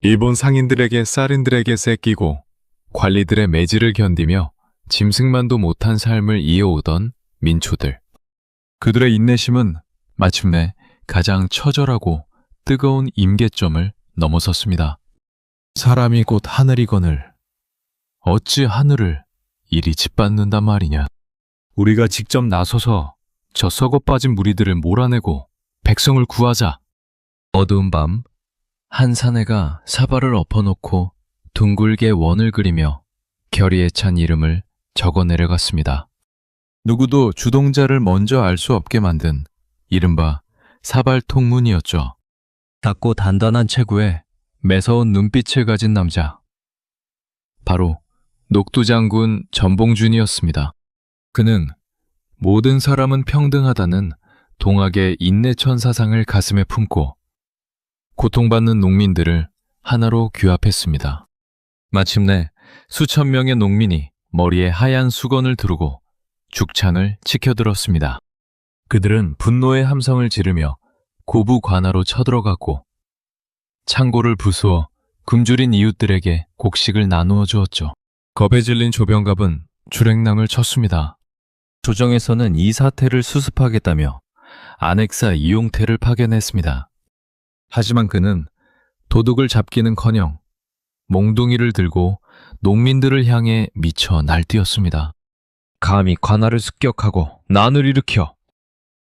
일본 상인들에게 쌀인들에게 새끼고 관리들의 매질을 견디며 짐승만도 못한 삶을 이어오던 민초들. 그들의 인내심은 마침내 가장 처절하고 뜨거운 임계점을 넘어섰습니다. 사람이 곧 하늘이거늘 어찌 하늘을 이리 짓밟는단 말이냐. 우리가 직접 나서서 저 썩어 빠진 무리들을 몰아내고 백성을 구하자. 어두운 밤, 한 사내가 사발을 엎어놓고 둥글게 원을 그리며 결의에 찬 이름을 적어 내려갔습니다. 누구도 주동자를 먼저 알 수 없게 만든 이른바 사발통문이었죠. 작고 단단한 체구에 매서운 눈빛을 가진 남자. 바로 녹두장군 전봉준이었습니다. 그는 모든 사람은 평등하다는 동학의 인내천 사상을 가슴에 품고 고통받는 농민들을 하나로 규합했습니다. 마침내 수천 명의 농민이 머리에 하얀 수건을 두르고 죽창을 치켜들었습니다. 그들은 분노의 함성을 지르며 고부 관하로 쳐들어갔고 창고를 부수어 굶주린 이웃들에게 곡식을 나누어 주었죠. 겁에 질린 조병갑은 주랭랑을 쳤습니다. 조정에서는 이 사태를 수습하겠다며 안핵사 이용태를 파견했습니다. 하지만 그는 도둑을 잡기는커녕 몽둥이를 들고 농민들을 향해 미쳐 날뛰었습니다. 감히 관할을 습격하고 난을 일으켜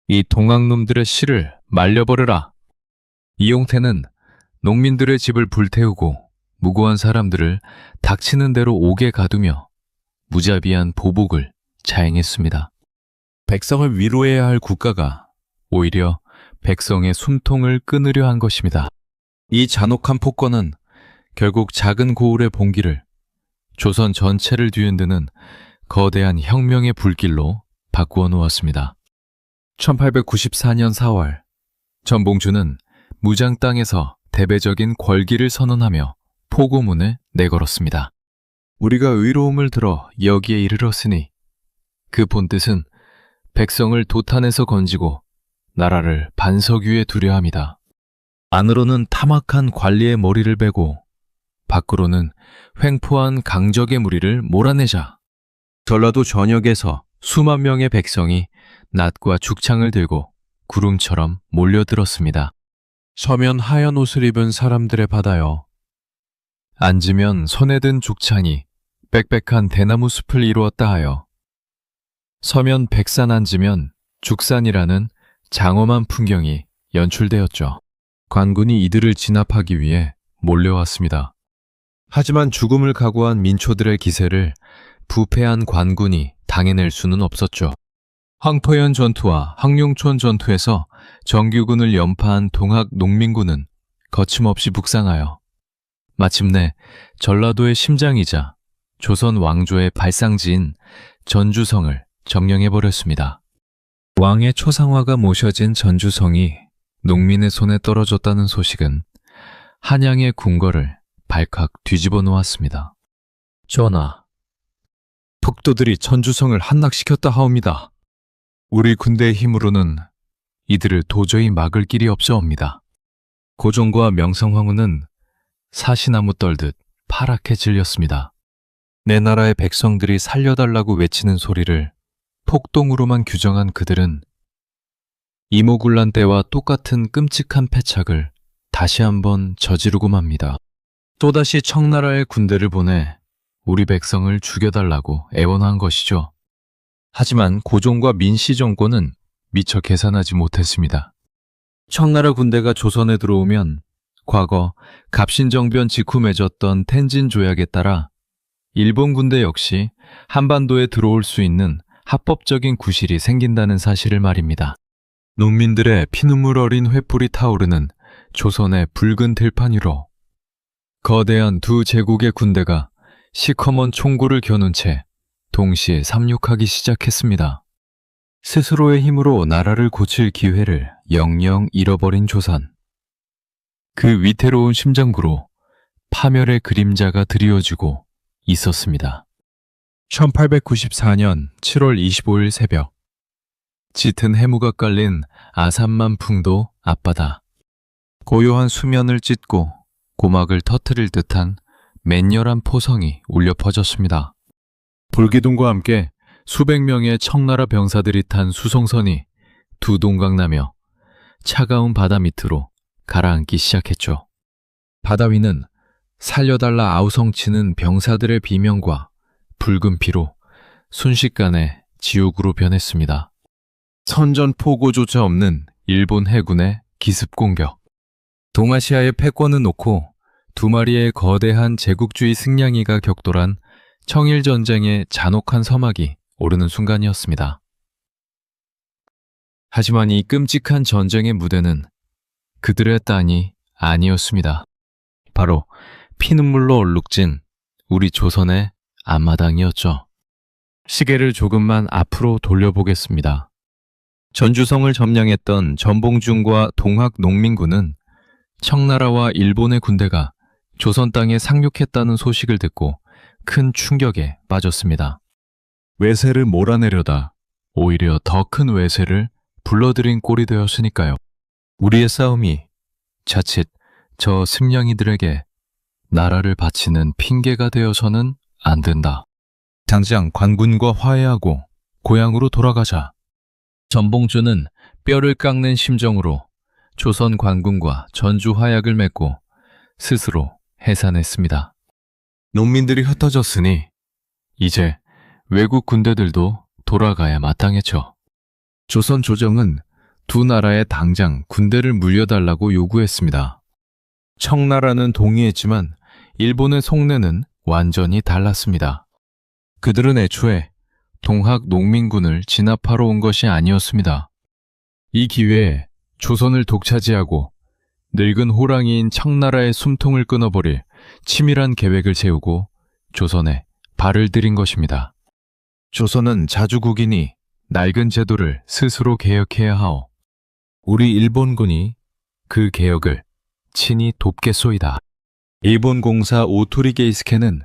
이 동학놈들의 씨를 말려버려라. 이용태는 농민들의 집을 불태우고 무고한 사람들을 닥치는 대로 옥에 가두며 무자비한 보복을 자행했습니다. 백성을 위로해야 할 국가가 오히려 백성의 숨통을 끊으려 한 것입니다. 이 잔혹한 폭거는 결국 작은 고을의 봉기를 조선 전체를 뒤흔드는 거대한 혁명의 불길로 바꾸어 놓았습니다. 1894년 4월, 전봉준은 무장 땅에서 대대적인 궐기를 선언하며 포고문을 내걸었습니다. 우리가 의로움을 들어 여기에 이르렀으니 그 본뜻은 백성을 도탄에서 건지고 나라를 반석 위에 두려 함이다. 안으로는 탐악한 관리의 머리를 베고 밖으로는 횡포한 강적의 무리를 몰아내자. 전라도 전역에서 수만 명의 백성이 낫과 죽창을 들고 구름처럼 몰려들었습니다. 서면 하얀 옷을 입은 사람들의 바다여. 앉으면 손에 든 죽창이 빽빽한 대나무 숲을 이루었다 하여 서면 백산 앉으면 죽산이라는 장엄한 풍경이 연출되었죠. 관군이 이들을 진압하기 위해 몰려왔습니다. 하지만 죽음을 각오한 민초들의 기세를 부패한 관군이 당해낼 수는 없었죠. 황포현 전투와 황룡촌 전투에서 정규군을 연파한 동학 농민군은 거침없이 북상하여 마침내 전라도의 심장이자 조선 왕조의 발상지인 전주성을 점령해버렸습니다. 왕의 초상화가 모셔진 전주성이 농민의 손에 떨어졌다는 소식은 한양의 궁궐을 발칵 뒤집어 놓았습니다. 전하, 폭도들이 전주성을 함락시켰다 하옵니다. 우리 군대의 힘으로는 이들을 도저히 막을 길이 없사옵니다. 고종과 명성황후는 사시나무 떨듯 파랗게 질렸습니다. 내 나라의 백성들이 살려달라고 외치는 소리를 폭동으로만 규정한 그들은 이모군란 때와 똑같은 끔찍한 패착을 다시 한번 저지르고 맙니다. 또다시 청나라의 군대를 보내 우리 백성을 죽여달라고 애원한 것이죠. 하지만 고종과 민씨 정권은 미처 계산하지 못했습니다. 청나라 군대가 조선에 들어오면 과거 갑신정변 직후 맺었던 텐진 조약에 따라 일본 군대 역시 한반도에 들어올 수 있는 합법적인 구실이 생긴다는 사실을 말입니다. 농민들의 피눈물 어린 횃불이 타오르는 조선의 붉은 들판 위로 거대한 두 제국의 군대가 시커먼 총구를 겨눈 채 동시에 상륙하기 시작했습니다. 스스로의 힘으로 나라를 고칠 기회를 영영 잃어버린 조선. 그 위태로운 심장부로 파멸의 그림자가 드리워지고 있었습니다. 1894년 7월 25일 새벽, 짙은 해무가 깔린 아산만 풍도 앞바다. 고요한 수면을 찢고 고막을 터뜨릴 듯한 맹렬한 포성이 울려 퍼졌습니다. 불기둥과 함께 수백 명의 청나라 병사들이 탄 수송선이 두 동강나며 차가운 바다 밑으로 가라앉기 시작했죠. 바다 위는 살려달라 아우성치는 병사들의 비명과 붉은 피로 순식간에 지옥으로 변했습니다. 선전포고조차 없는 일본 해군의 기습 공격. 동아시아의 패권은 놓고 두 마리의 거대한 제국주의 승냥이가 격돌한 청일전쟁의 잔혹한 서막이 오르는 순간이었습니다. 하지만 이 끔찍한 전쟁의 무대는 그들의 땅이 아니었습니다. 바로 피눈물로 얼룩진 우리 조선의 앞마당이었죠. 시계를 조금만 앞으로 돌려보겠습니다. 전주성을 점령했던 전봉준과 동학 농민군은 청나라와 일본의 군대가 조선 땅에 상륙했다는 소식을 듣고 큰 충격에 빠졌습니다. 외세를 몰아내려다 오히려 더 큰 외세를 불러들인 꼴이 되었으니까요. 우리의 싸움이 자칫 저 승냥이들에게 나라를 바치는 핑계가 되어서는 안 된다. 당장 관군과 화해하고 고향으로 돌아가자. 전봉준은 뼈를 깎는 심정으로 조선 관군과 전주 화약을 맺고 스스로 해산했습니다. 농민들이 흩어졌으니 이제 외국 군대들도 돌아가야 마땅했죠. 조선 조정은 두 나라에 당장 군대를 물려달라고 요구했습니다. 청나라는 동의했지만 일본의 속내는 완전히 달랐습니다. 그들은 애초에 동학 농민군을 진압하러 온 것이 아니었습니다. 이 기회에 조선을 독차지하고 늙은 호랑이인 청나라의 숨통을 끊어버릴 치밀한 계획을 세우고 조선에 발을 들인 것입니다. 조선은 자주국이니 낡은 제도를 스스로 개혁해야 하오. 우리 일본군이 그 개혁을 친히 돕겠소이다. 일본 공사 오토리 게이스케는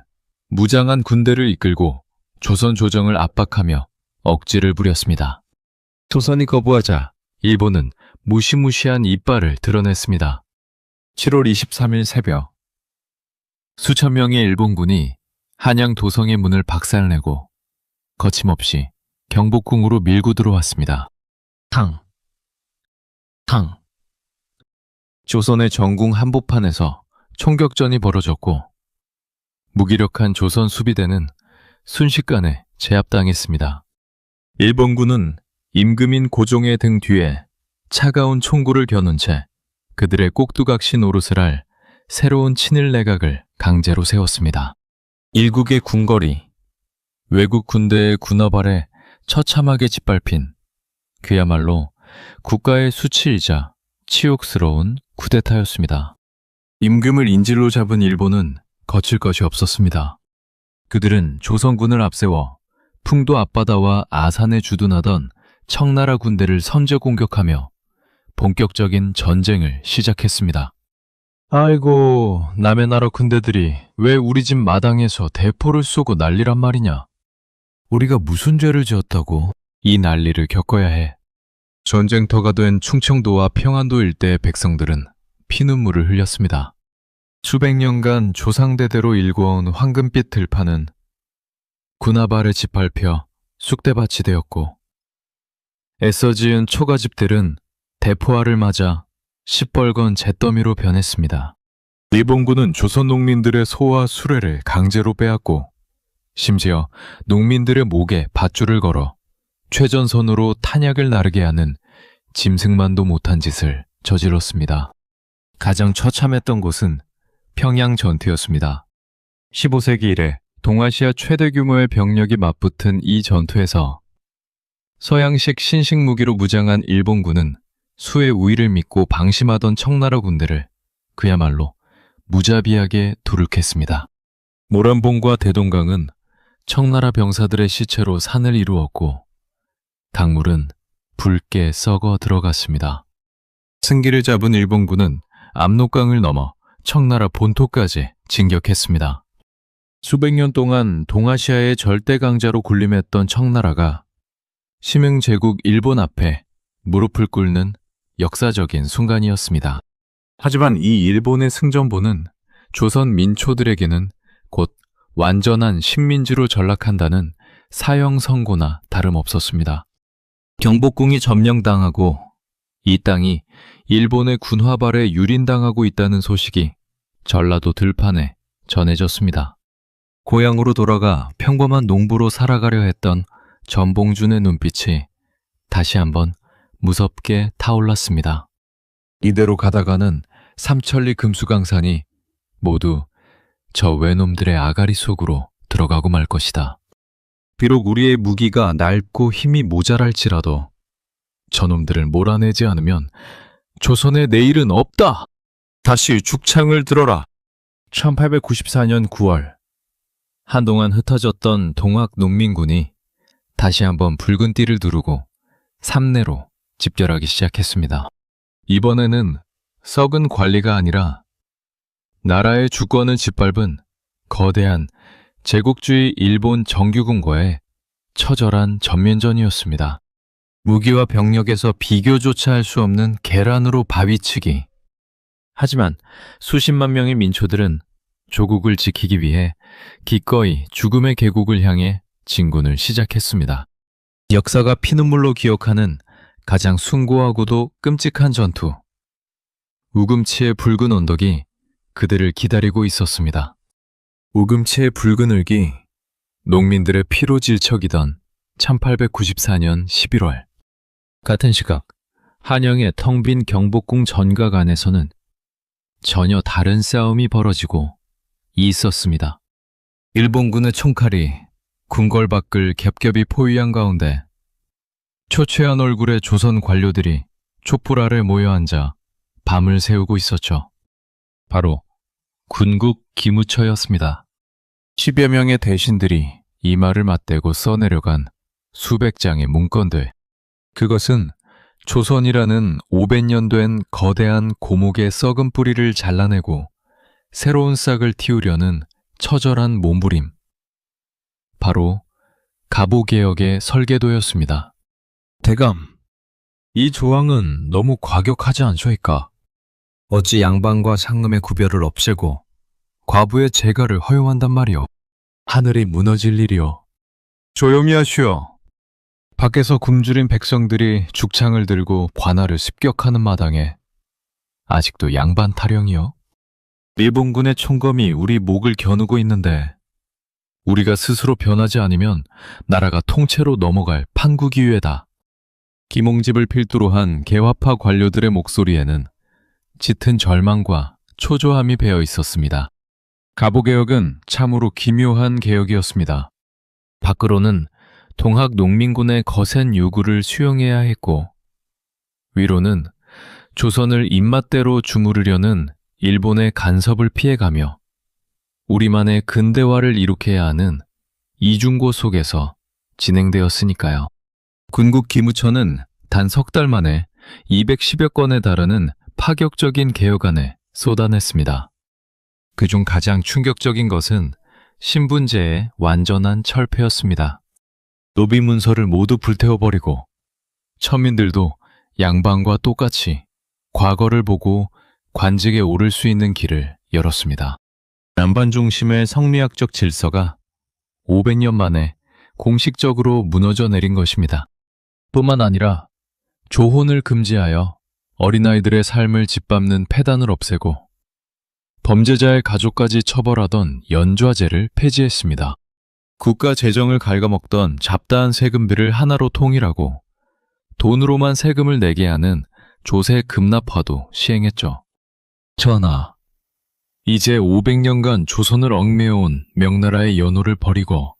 무장한 군대를 이끌고 조선 조정을 압박하며 억지를 부렸습니다. 조선이 거부하자 일본은 무시무시한 이빨을 드러냈습니다. 7월 23일 새벽 수천 명의 일본군이 한양 도성의 문을 박살내고 거침없이 경복궁으로 밀고 들어왔습니다. 탕! 조선의 전궁 한복판에서 총격전이 벌어졌고 무기력한 조선 수비대는 순식간에 제압당했습니다. 일본군은 임금인 고종의 등 뒤에 차가운 총구를 겨눈 채 그들의 꼭두각시 노릇을 할 새로운 친일 내각을 강제로 세웠습니다. 일국의 궁궐이 외국 군대의 군합 아래 처참하게 짓밟힌 그야말로 국가의 수치이자 치욕스러운 쿠데타였습니다. 임금을 인질로 잡은 일본은 거칠 것이 없었습니다. 그들은 조선군을 앞세워 풍도 앞바다와 아산에 주둔하던 청나라 군대를 선제 공격하며 본격적인 전쟁을 시작했습니다. 아이고, 남의 나라 군대들이 왜 우리 집 마당에서 대포를 쏘고 난리란 말이냐? 우리가 무슨 죄를 지었다고 이 난리를 겪어야 해? 전쟁터가 된 충청도와 평안도 일대의 백성들은 피눈물을 흘렸습니다. 수백 년간 조상대대로 일궈온 황금빛 들판은 군합 아래 짓밟혀 쑥대밭이 되었고 애써 지은 초가집들은 대포알을 맞아 시뻘건 잿더미로 변했습니다. 일본군은 조선 농민들의 소와 수레를 강제로 빼앗고 심지어 농민들의 목에 밧줄을 걸어 최전선으로 탄약을 나르게 하는 짐승만도 못한 짓을 저질렀습니다. 가장 처참했던 곳은 평양 전투였습니다. 15세기 이래 동아시아 최대 규모의 병력이 맞붙은 이 전투에서 서양식 신식 무기로 무장한 일본군은 수의 우위를 믿고 방심하던 청나라 군대를 그야말로 무자비하게 도륙했습니다. 모란봉과 대동강은 청나라 병사들의 시체로 산을 이루었고 강물은 붉게 썩어 들어갔습니다. 승기를 잡은 일본군은 압록강을 넘어 청나라 본토까지 진격했습니다. 수백 년 동안 동아시아의 절대 강자로 군림했던 청나라가 심흥제국 일본 앞에 무릎을 꿇는 역사적인 순간이었습니다. 하지만 이 일본의 승전보는 조선 민초들에게는 완전한 식민지로 전락한다는 사형 선고나 다름없었습니다. 경복궁이 점령당하고 이 땅이 일본의 군화발에 유린당하고 있다는 소식이 전라도 들판에 전해졌습니다. 고향으로 돌아가 평범한 농부로 살아가려 했던 전봉준의 눈빛이 다시 한번 무섭게 타올랐습니다. 이대로 가다가는 삼천리 금수강산이 모두 저 외놈들의 아가리 속으로 들어가고 말 것이다. 비록 우리의 무기가 낡고 힘이 모자랄지라도 저놈들을 몰아내지 않으면 조선의 내일은 없다! 다시 죽창을 들어라! 1894년 9월 한동안 흩어졌던 동학 농민군이 다시 한번 붉은 띠를 두르고 삼내로 집결하기 시작했습니다. 이번에는 썩은 관리가 아니라 나라의 주권을 짓밟은 거대한 제국주의 일본 정규군과의 처절한 전면전이었습니다. 무기와 병력에서 비교조차 할 수 없는 계란으로 바위치기. 하지만 수십만 명의 민초들은 조국을 지키기 위해 기꺼이 죽음의 계곡을 향해 진군을 시작했습니다. 역사가 피눈물로 기억하는 가장 숭고하고도 끔찍한 전투. 우금치의 붉은 언덕이 그들을 기다리고 있었습니다. 우금치의 붉은 흙이 농민들의 피로 질척이던 1894년 11월. 같은 시각 한영의 텅 빈 경복궁 전각 안에서는 전혀 다른 싸움이 벌어지고 있었습니다. 일본군의 총칼이 궁궐 밖을 겹겹이 포위한 가운데 초췌한 얼굴의 조선 관료들이 촛불 아래 모여 앉아 밤을 새우고 있었죠. 바로 군국 기무처였습니다. 10여 명의 대신들이 이마를 맞대고 써내려간 수백 장의 문건들. 그것은 조선이라는 500년 된 거대한 고목의 썩은 뿌리를 잘라내고 새로운 싹을 틔우려는 처절한 몸부림. 바로 갑오개혁의 설계도였습니다. 대감, 이 조항은 너무 과격하지 않소이까? 어찌 양반과 상금의 구별을 없애고 과부의 재가를 허용한단 말이오. 하늘이 무너질 일이오. 조용히 하시오. 밖에서 굶주린 백성들이 죽창을 들고 관할을 습격하는 마당에 아직도 양반 타령이요? 일본군의 총검이 우리 목을 겨누고 있는데 우리가 스스로 변하지 않으면 나라가 통째로 넘어갈 판국이유에다. 김홍집을 필두로 한 개화파 관료들의 목소리에는 짙은 절망과 초조함이 배어 있었습니다. 갑오개혁은 참으로 기묘한 개혁이었습니다. 밖으로는 동학 농민군의 거센 요구를 수용해야 했고 위로는 조선을 입맛대로 주무르려는 일본의 간섭을 피해가며 우리만의 근대화를 이룩해야 하는 이중고 속에서 진행되었으니까요. 군국 기무처는 단 석 달 만에 210여 건에 달하는 파격적인 개혁안에 쏟아냈습니다. 그중 가장 충격적인 것은 신분제의 완전한 철폐였습니다. 노비 문서를 모두 불태워버리고 천민들도 양반과 똑같이 과거를 보고 관직에 오를 수 있는 길을 열었습니다. 남반 중심의 성리학적 질서가 500년 만에 공식적으로 무너져 내린 것입니다. 뿐만 아니라 조혼을 금지하여 어린아이들의 삶을 짓밟는 폐단을 없애고 범죄자의 가족까지 처벌하던 연좌제를 폐지했습니다. 국가 재정을 갉아먹던 잡다한 세금비를 하나로 통일하고 돈으로만 세금을 내게 하는 조세 급납화도 시행했죠. 전하, 이제 500년간 조선을 얽매여온 명나라의 연호를 버리고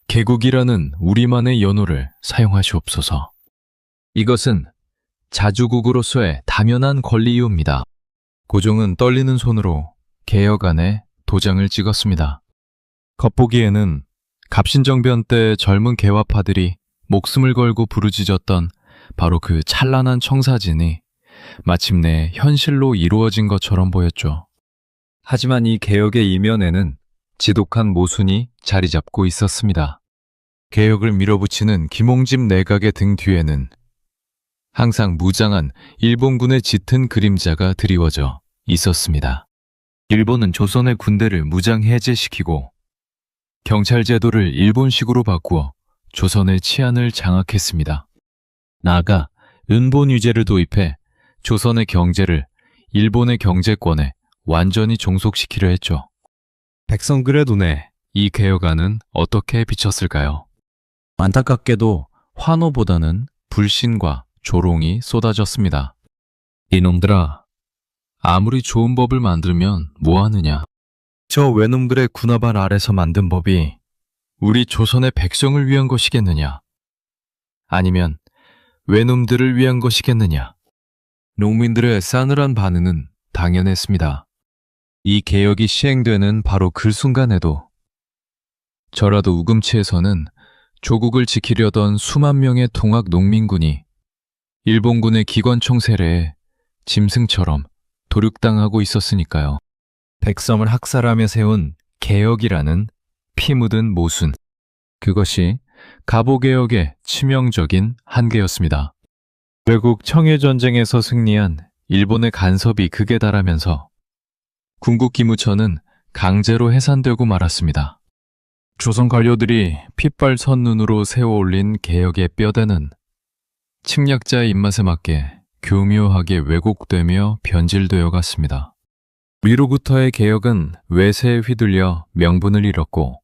개국이라는 우리만의 연호를 사용하시옵소서. 이것은 자주국으로서의 당연한 권리이옵니다. 고종은 떨리는 손으로 개혁안에 도장을 찍었습니다. 겉보기에는 갑신정변 때 젊은 개화파들이 목숨을 걸고 부르짖었던 바로 그 찬란한 청사진이 마침내 현실로 이루어진 것처럼 보였죠. 하지만 이 개혁의 이면에는 지독한 모순이 자리 잡고 있었습니다. 개혁을 밀어붙이는 김홍집 내각의 등 뒤에는 항상 무장한 일본군의 짙은 그림자가 드리워져 있었습니다. 일본은 조선의 군대를 무장 해제시키고 경찰 제도를 일본식으로 바꾸어 조선의 치안을 장악했습니다. 나아가 은본 유제를 도입해 조선의 경제를 일본의 경제권에 완전히 종속시키려 했죠. 백성들의 눈에 이 개혁안은 어떻게 비쳤을까요? 안타깝게도 환호보다는 불신과 조롱이 쏟아졌습니다. 이놈들아, 아무리 좋은 법을 만들면 뭐하느냐? 저 외놈들의 군화발 아래서 만든 법이 우리 조선의 백성을 위한 것이겠느냐? 아니면 외놈들을 위한 것이겠느냐? 농민들의 싸늘한 반응은 당연했습니다. 이 개혁이 시행되는 바로 그 순간에도 저라도 우금치에서는 조국을 지키려던 수만 명의 동학 농민군이 일본군의 기관총 세례에 짐승처럼 도륙당하고 있었으니까요. 백성을 학살하며 세운 개혁이라는 피 묻은 모순. 그것이 갑오개혁의 치명적인 한계였습니다. 외국 청해전쟁에서 승리한 일본의 간섭이 극에 달하면서 군국기무처는 강제로 해산되고 말았습니다. 조선 관료들이 핏발선눈으로 세워올린 개혁의 뼈대는 침략자의 입맛에 맞게 교묘하게 왜곡되며 변질되어 갔습니다. 위로부터의 개혁은 외세에 휘둘려 명분을 잃었고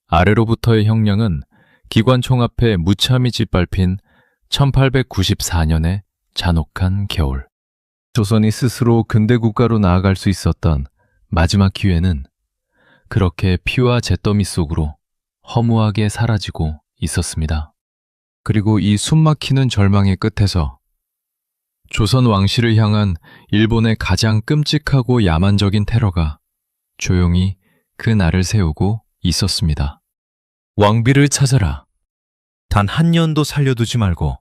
아래로부터의 형량은 기관총 앞에 무참히 짓밟힌 1894년의 잔혹한 겨울. 조선이 스스로 근대국가로 나아갈 수 있었던 마지막 기회는 그렇게 피와 잿더미 속으로 허무하게 사라지고 있었습니다. 그리고 이 숨막히는 절망의 끝에서 조선 왕실을 향한 일본의 가장 끔찍하고 야만적인 테러가 조용히 그 날을 세우고 있었습니다. 왕비를 찾아라. 단 한 년도 살려두지 말고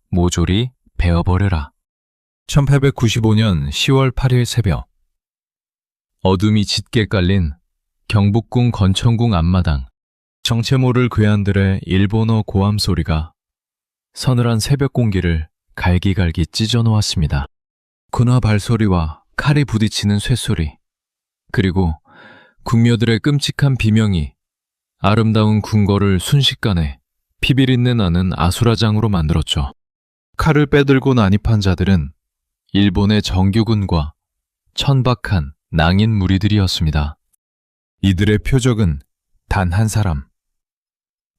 모조리 베어버려라. 1895년 10월 8일 새벽, 어둠이 짙게 깔린 경복궁 건천궁 앞마당, 정체 모를 괴한들의 일본어 고함 소리가 서늘한 새벽 공기를 갈기갈기 찢어놓았습니다. 군화 발소리와 칼이 부딪히는 쇠소리, 그리고 궁녀들의 끔찍한 비명이 아름다운 궁궐을 순식간에 피비린내 나는 아수라장으로 만들었죠. 칼을 빼들고 난입한 자들은 일본의 정규군과 천박한 낭인 무리들이었습니다. 이들의 표적은 단 한 사람,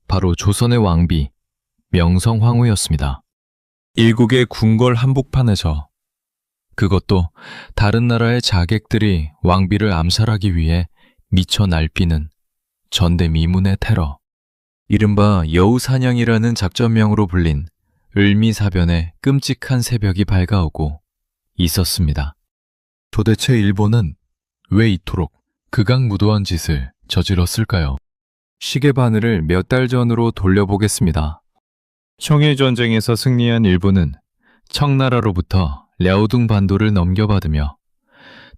바로 조선의 왕비 명성황후였습니다. 일국의 궁궐 한복판에서, 그것도 다른 나라의 자객들이 왕비를 암살하기 위해 미쳐 날뛰는 전대미문의 테러, 이른바 여우사냥이라는 작전명으로 불린 을미사변의 끔찍한 새벽이 밝아오고 있었습니다. 도대체 일본은 왜 이토록 극악무도한 짓을 저질렀을까요? 시계 바늘을 몇 달 전으로 돌려보겠습니다. 청해전쟁에서 승리한 일본은 청나라로부터 랴오둥 반도를 넘겨받으며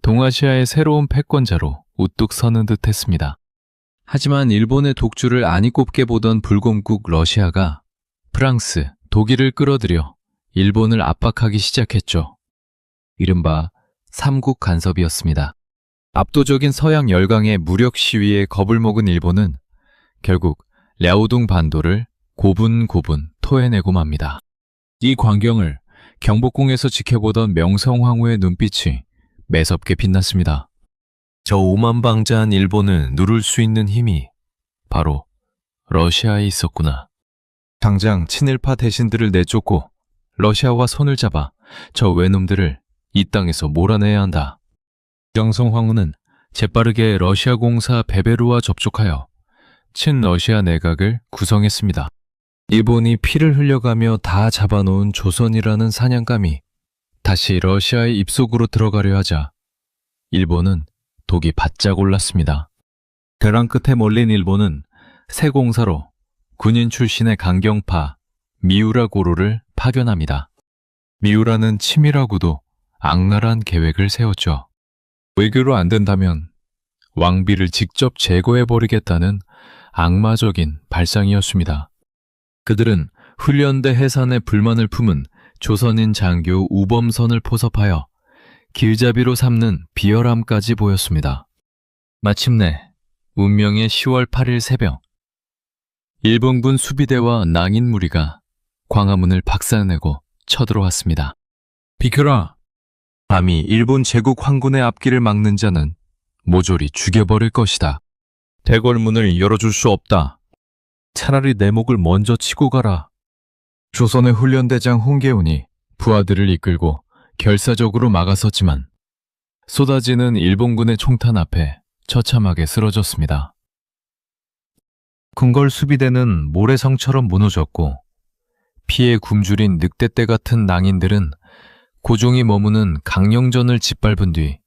동아시아의 새로운 패권자로 우뚝 서는 듯 했습니다. 하지만 일본의 독주를 아니 꼽게 보던 불곰국 러시아가 프랑스, 독일을 끌어들여 일본을 압박하기 시작했죠. 이른바 삼국 간섭이었습니다. 압도적인 서양 열강의 무력 시위에 겁을 먹은 일본은 결국 랴오둥 반도를 고분고분 토해내고 맙니다. 이 광경을 경복궁에서 지켜보던 명성황후의 눈빛이 매섭게 빛났습니다. 저 오만방자한 일본을 누를 수 있는 힘이 바로 러시아에 있었구나. 당장 친일파 대신들을 내쫓고 러시아와 손을 잡아 저 외놈들을 이 땅에서 몰아내야 한다. 명성황후는 재빠르게 러시아 공사 베베루와 접촉하여 친러시아 내각을 구성했습니다. 일본이 피를 흘려가며 다 잡아놓은 조선이라는 사냥감이 다시 러시아의 입속으로 들어가려 하자 일본은 독이 바짝 올랐습니다. 벼랑 끝에 몰린 일본은 새 공사로 군인 출신의 강경파 미우라 고로를 파견합니다. 미우라는 치밀하고도 악랄한 계획을 세웠죠. 외교로 안 된다면 왕비를 직접 제거해버리겠다는 악마적인 발상이었습니다. 그들은 훈련대 해산에 불만을 품은 조선인 장교 우범선을 포섭하여 길잡이로 삼는 비열함까지 보였습니다. 마침내 운명의 10월 8일 새벽, 일본군 수비대와 낭인 무리가 광화문을 박살내고 쳐들어왔습니다. 비켜라! 감히 일본 제국 황군의 앞길을 막는 자는 모조리 죽여버릴 것이다. 대궐문을 열어줄 수 없다. 차라리 내 목을 먼저 치고 가라. 조선의 훈련대장 홍계훈이 부하들을 이끌고 결사적으로 막아섰지만 쏟아지는 일본군의 총탄 앞에 처참하게 쓰러졌습니다. 궁궐 수비대는 모래성처럼 무너졌고 피에 굶주린 늑대떼 같은 낭인들은 고종이 머무는 강령전을 짓밟은 뒤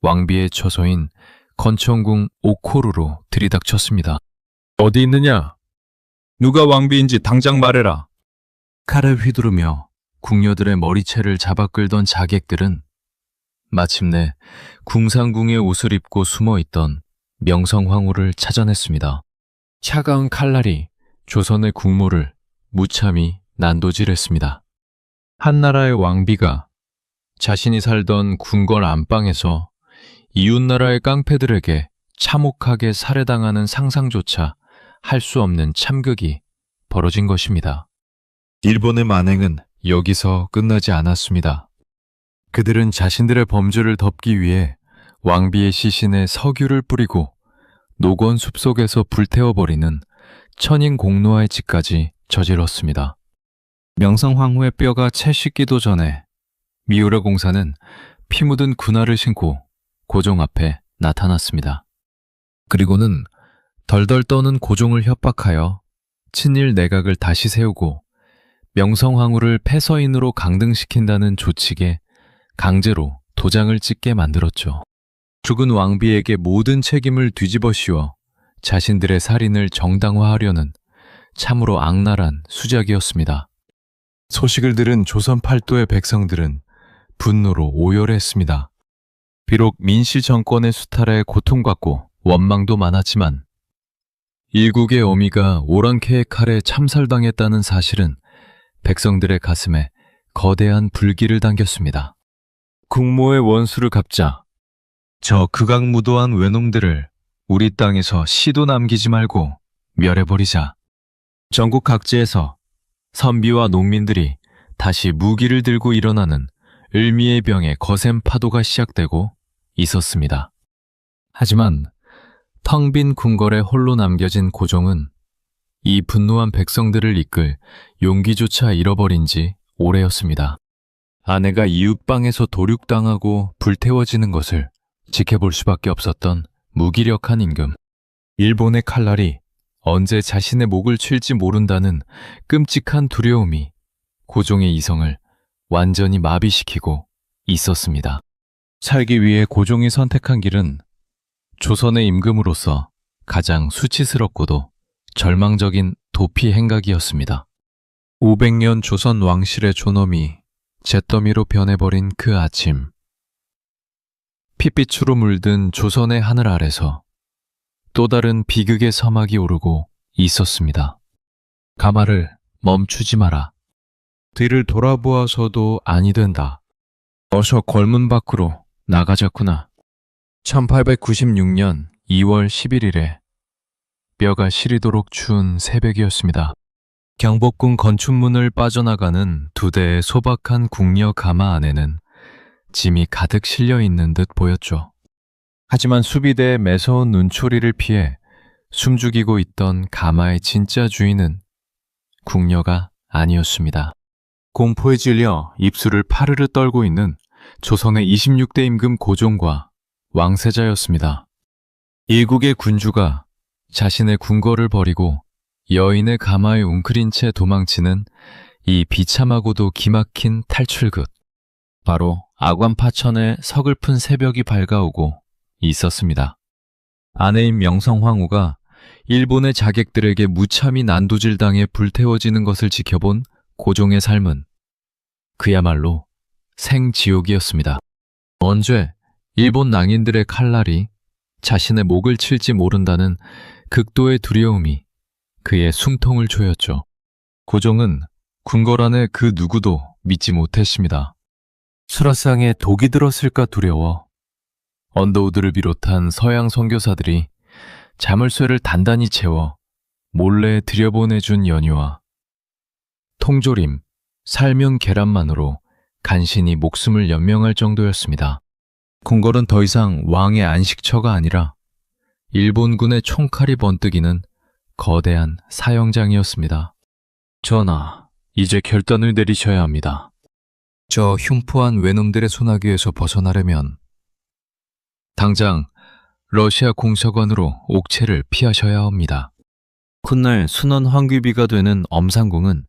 왕비의 처소인 건천궁 오코루로 들이닥쳤습니다. 어디 있느냐? 누가 왕비인지 당장 말해라. 칼을 휘두르며 궁녀들의 머리채를 잡아 끌던 자객들은 마침내 궁상궁의 옷을 입고 숨어있던 명성황후를 찾아냈습니다. 차가운 칼날이 조선의 국모를 무참히 난도질했습니다. 한나라의 왕비가 자신이 살던 궁궐 안방에서 이웃나라의 깡패들에게 참혹하게 살해당하는 상상조차 할 수 없는 참극이 벌어진 것입니다. 일본의 만행은 여기서 끝나지 않았습니다. 그들은 자신들의 범죄를 덮기 위해 왕비의 시신에 석유를 뿌리고 노건 숲속에서 불태워버리는 천인공노할 짓까지 저질렀습니다. 명성황후의 뼈가 채 씻기도 전에 미우라 공사는 피 묻은 군화를 신고 고종 앞에 나타났습니다. 그리고는 덜덜 떠는 고종을 협박하여 친일 내각을 다시 세우고 명성황후를 폐서인으로 강등시킨다는 조칙에 강제로 도장을 찍게 만들었죠. 죽은 왕비에게 모든 책임을 뒤집어 씌워 자신들의 살인을 정당화하려는 참으로 악랄한 수작이었습니다. 소식을 들은 조선 팔도의 백성들은 분노로 오열했습니다. 비록 민씨 정권의 수탈에 고통받고 원망도 많았지만 일국의 어미가 오랑캐의 칼에 참살당했다는 사실은 백성들의 가슴에 거대한 불길을 당겼습니다. 국모의 원수를 갚자. 저 극악무도한 외놈들을 우리 땅에서 씨도 남기지 말고 멸해버리자. 전국 각지에서 선비와 농민들이 다시 무기를 들고 일어나는 을미의 병의 거센 파도가 시작되고 있었습니다. 하지만 텅 빈 궁궐에 홀로 남겨진 고종은 이 분노한 백성들을 이끌 용기조차 잃어버린 지 오래였습니다. 아내가 이웃방에서 도륙당하고 불태워지는 것을 지켜볼 수밖에 없었던 무기력한 임금. 일본의 칼날이 언제 자신의 목을 칠지 모른다는 끔찍한 두려움이 고종의 이성을 완전히 마비시키고 있었습니다. 살기 위해 고종이 선택한 길은 조선의 임금으로서 가장 수치스럽고도 절망적인 도피 행각이었습니다. 500년 조선 왕실의 존엄이 잿더미로 변해버린 그 아침, 핏빛으로 물든 조선의 하늘 아래서 또 다른 비극의 서막이 오르고 있었습니다. 가마를 멈추지 마라. 뒤를 돌아보아서도 아니 된다. 어서 걸문 밖으로 나가자꾸나. 1896년 2월 11일에 뼈가 시리도록 추운 새벽이었습니다. 경복궁 건춘문을 빠져나가는 두 대의 소박한 궁녀 가마 안에는 짐이 가득 실려 있는 듯 보였죠. 하지만 수비대의 매서운 눈초리를 피해 숨죽이고 있던 가마의 진짜 주인은 궁녀가 아니었습니다. 공포에 질려 입술을 파르르 떨고 있는 조선의 26대 임금 고종과 왕세자였습니다. 일국의 군주가 자신의 궁궐을 버리고 여인의 가마에 웅크린 채 도망치는 이 비참하고도 기막힌 탈출극. 바로 아관파천의 서글픈 새벽이 밝아오고 있었습니다. 아내인 명성황후가 일본의 자객들에게 무참히 난도질당해 불태워지는 것을 지켜본 고종의 삶은 그야말로 생지옥이었습니다. 언제 일본 낭인들의 칼날이 자신의 목을 칠지 모른다는 극도의 두려움이 그의 숨통을 조였죠. 고종은 궁궐 안에 그 누구도 믿지 못했습니다. 수라상에 독이 들었을까 두려워 언더우드를 비롯한 서양 선교사들이 자물쇠를 단단히 채워 몰래 들여보내준 연유와 통조림, 삶은 계란만으로 간신히 목숨을 연명할 정도였습니다. 궁궐은 더 이상 왕의 안식처가 아니라 일본군의 총칼이 번뜩이는 거대한 사형장이었습니다. 전하, 이제 결단을 내리셔야 합니다. 저 흉포한 외놈들의 소나기에서 벗어나려면 당장 러시아 공사관으로 옥체를 피하셔야 합니다. 훗날 순원 황귀비가 되는 엄상궁은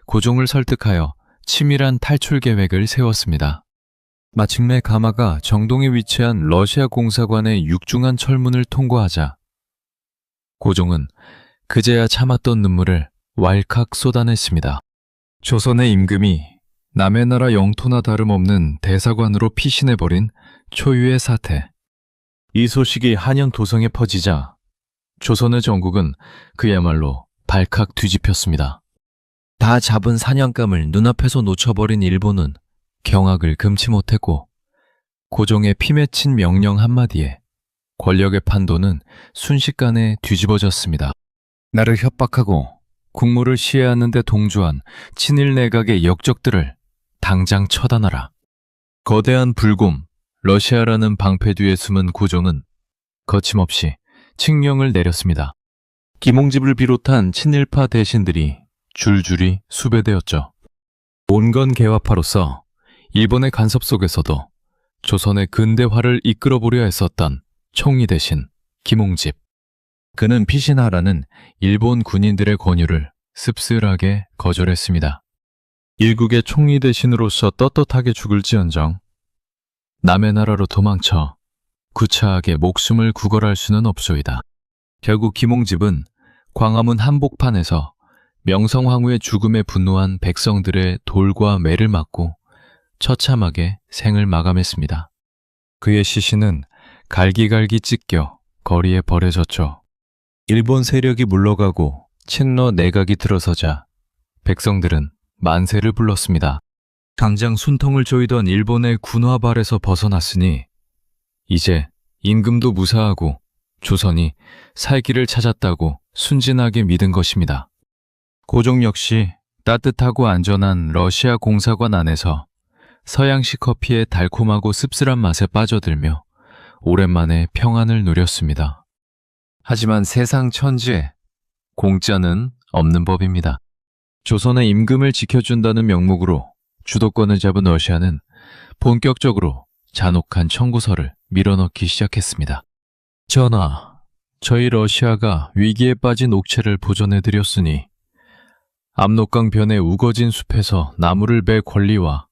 고종을 설득하여 치밀한 탈출 계획을 세웠습니다. 마침내 가마가 정동에 위치한 러시아 공사관의 육중한 철문을 통과하자 고종은 그제야 참았던 눈물을 왈칵 쏟아냈습니다. 조선의 임금이 남의 나라 영토나 다름없는 대사관으로 피신해버린 초유의 사태. 이 소식이 한양 도성에 퍼지자 조선의 정국은 그야말로 발칵 뒤집혔습니다. 다 잡은 사냥감을 눈앞에서 놓쳐버린 일본은 경악을 금치 못했고 고종의 피맺힌 명령 한마디에 권력의 판도는 순식간에 뒤집어졌습니다. 나를 협박하고 국무를 시해하는 데 동조한 친일 내각의 역적들을 당장 처단하라. 거대한 불곰, 러시아라는 방패 뒤에 숨은 고종은 거침없이 칙령을 내렸습니다. 김홍집을 비롯한 친일파 대신들이 줄줄이 수배되었죠. 온건 개화파로서 일본의 간섭 속에서도 조선의 근대화를 이끌어보려 했었던 총리 대신 김홍집. 그는 피신하라는 일본 군인들의 권유를 씁쓸하게 거절했습니다. 일국의 총리 대신으로서 떳떳하게 죽을지언정 남의 나라로 도망쳐 구차하게 목숨을 구걸할 수는 없소이다. 결국 김홍집은 광화문 한복판에서 명성황후의 죽음에 분노한 백성들의 돌과 매를 맞고 처참하게 생을 마감했습니다. 그의 시신은 갈기갈기 찢겨 거리에 버려졌죠. 일본 세력이 물러가고 친러 내각이 들어서자 백성들은 만세를 불렀습니다. 당장 숨통을 조이던 일본의 군화발에서 벗어났으니 이제 임금도 무사하고 조선이 살 길을 찾았다고 순진하게 믿은 것입니다. 고종 역시 따뜻하고 안전한 러시아 공사관 안에서 서양식 커피의 달콤하고 씁쓸한 맛에 빠져들며 오랜만에 평안을 누렸습니다. 하지만 세상 천지에 공짜는 없는 법입니다. 조선의 임금을 지켜준다는 명목으로 주도권을 잡은 러시아는 본격적으로 잔혹한 청구서를 밀어넣기 시작했습니다. 전하, 저희 러시아가 위기에 빠진 옥체를 보존해드렸으니 압록강 변의 우거진 숲에서 나무를 벨 권리와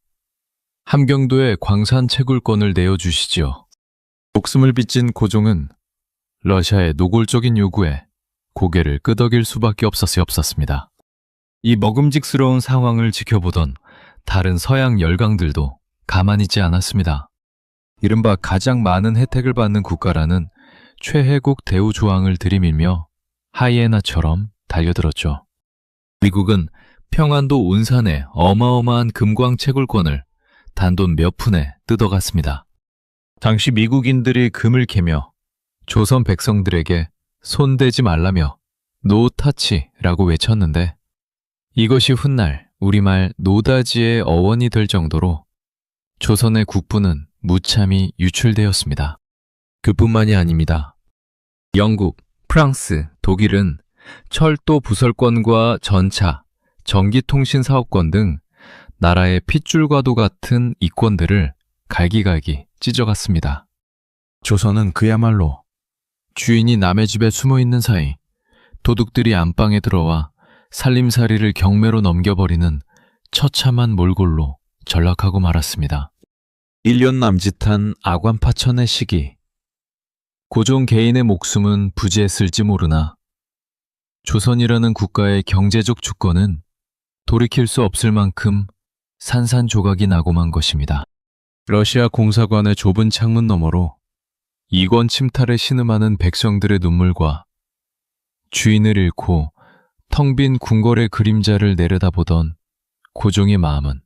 함경도의 광산 채굴권을 내어주시지요. 목숨을 빚진 고종은 러시아의 노골적인 요구에 고개를 끄덕일 수밖에 없었습니다. 이 먹음직스러운 상황을 지켜보던 다른 서양 열강들도 가만히 있지 않았습니다. 이른바 가장 많은 혜택을 받는 국가라는 최혜국 대우 조항을 들이밀며 하이에나처럼 달려들었죠. 미국은 평안도 온산의 어마어마한 금광 채굴권을 단돈 몇 푼에 뜯어갔습니다. 당시 미국인들이 금을 캐며 조선 백성들에게 손대지 말라며 노타치라고 외쳤는데 이것이 훗날 우리말 노다지의 어원이 될 정도로 조선의 국부는 무참히 유출되었습니다. 그뿐만이 아닙니다. 영국, 프랑스, 독일은 철도 부설권과 전차, 전기통신 사업권 등 나라의 핏줄과도 같은 이권들을 갈기갈기 찢어갔습니다. 조선은 그야말로 주인이 남의 집에 숨어있는 사이 도둑들이 안방에 들어와 살림살이를 경매로 넘겨버리는 처참한 몰골로 전락하고 말았습니다. 1년 남짓한 아관파천의 시기. 고종 개인의 목숨은 부재했을지 모르나 조선이라는 국가의 경제적 주권은 돌이킬 수 없을 만큼 산산조각이 나고 만 것입니다. 러시아 공사관의 좁은 창문 너머로 이권 침탈에 신음하는 백성들의 눈물과 주인을 잃고 텅 빈 궁궐의 그림자를 내려다보던 고종의 마음은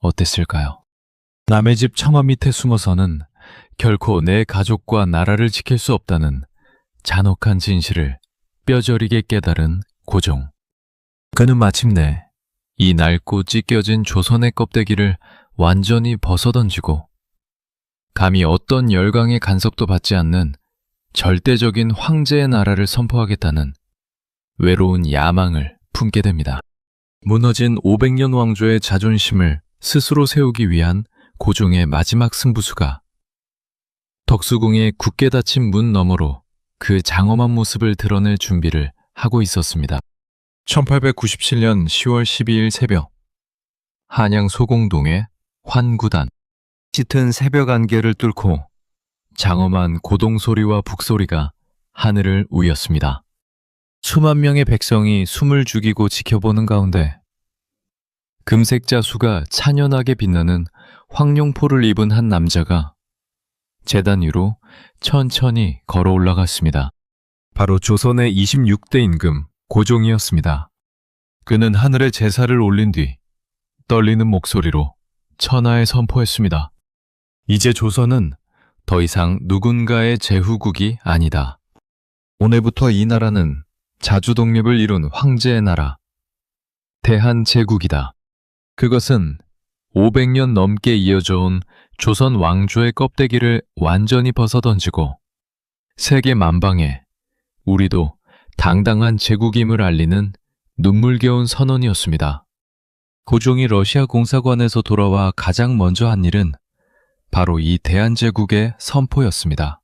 어땠을까요? 남의 집 처마 밑에 숨어서는 결코 내 가족과 나라를 지킬 수 없다는 잔혹한 진실을 뼈저리게 깨달은 고종. 그는 마침내 이 낡고 찢겨진 조선의 껍데기를 완전히 벗어던지고 감히 어떤 열강의 간섭도 받지 않는 절대적인 황제의 나라를 선포하겠다는 외로운 야망을 품게 됩니다. 무너진 500년 왕조의 자존심을 스스로 세우기 위한 고종의 마지막 승부수가 덕수궁의 굳게 닫힌 문 너머로 그 장엄한 모습을 드러낼 준비를 하고 있었습니다. 1897년 10월 12일 새벽, 한양 소공동의 환구단. 짙은 새벽 안개를 뚫고 장엄한 고동소리와 북소리가 하늘을 우렸습니다. 수만 명의 백성이 숨을 죽이고 지켜보는 가운데 금색 자수가 찬연하게 빛나는 황룡포를 입은 한 남자가 제단 위로 천천히 걸어 올라갔습니다. 바로 조선의 26대 임금 고종이었습니다. 그는 하늘에 제사를 올린 뒤 떨리는 목소리로 천하에 선포했습니다. 이제 조선은 더 이상 누군가의 제후국이 아니다. 오늘부터 이 나라는 자주 독립을 이룬 황제의 나라, 대한제국이다. 그것은 500년 넘게 이어져 온 조선 왕조의 껍데기를 완전히 벗어던지고 세계 만방에 우리도 당당한 제국임을 알리는 눈물겨운 선언이었습니다. 고종이 러시아 공사관에서 돌아와 가장 먼저 한 일은 바로 이 대한제국의 선포였습니다.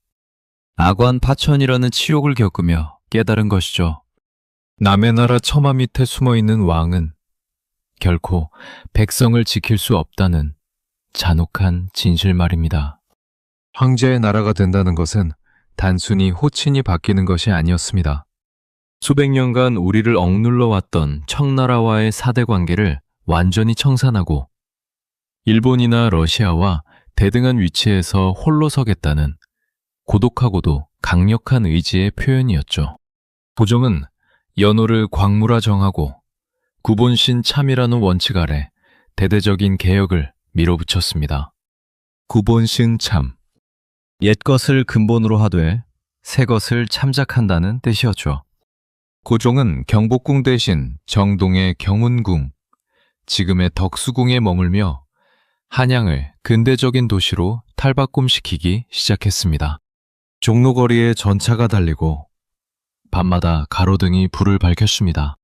악관 파천이라는 치욕을 겪으며 깨달은 것이죠. 남의 나라 처마 밑에 숨어있는 왕은 결코 백성을 지킬 수 없다는 잔혹한 진실 말입니다. 황제의 나라가 된다는 것은 단순히 호칭이 바뀌는 것이 아니었습니다. 수백 년간 우리를 억눌러 왔던 청나라와의 사대 관계를 완전히 청산하고 일본이나 러시아와 대등한 위치에서 홀로 서겠다는 고독하고도 강력한 의지의 표현이었죠. 고종은 연호를 광무라 정하고 구본신 참이라는 원칙 아래 대대적인 개혁을 밀어붙였습니다. 구본신 참, 옛것을 근본으로 하되 새것을 참작한다는 뜻이었죠. 고종은 경복궁 대신 정동의 경운궁, 지금의 덕수궁에 머물며 한양을 근대적인 도시로 탈바꿈시키기 시작했습니다. 종로거리에 전차가 달리고 밤마다 가로등이 불을 밝혔습니다.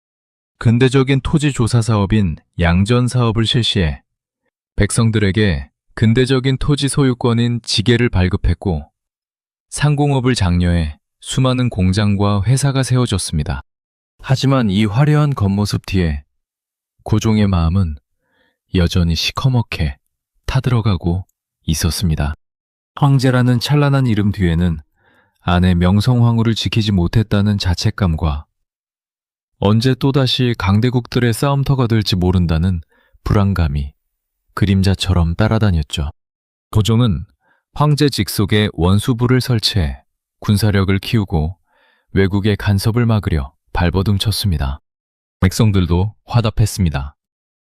근대적인 토지 조사 사업인 양전 사업을 실시해 백성들에게 근대적인 토지 소유권인 지계를 발급했고 상공업을 장려해 수많은 공장과 회사가 세워졌습니다. 하지만 이 화려한 겉모습 뒤에 고종의 마음은 여전히 시커멓게 타들어가고 있었습니다. 황제라는 찬란한 이름 뒤에는 아내 명성황후를 지키지 못했다는 자책감과 언제 또다시 강대국들의 싸움터가 될지 모른다는 불안감이 그림자처럼 따라다녔죠. 고종은 황제 직속에 원수부를 설치해 군사력을 키우고 외국의 간섭을 막으려 발버둥 쳤습니다. 백성들도 화답했습니다.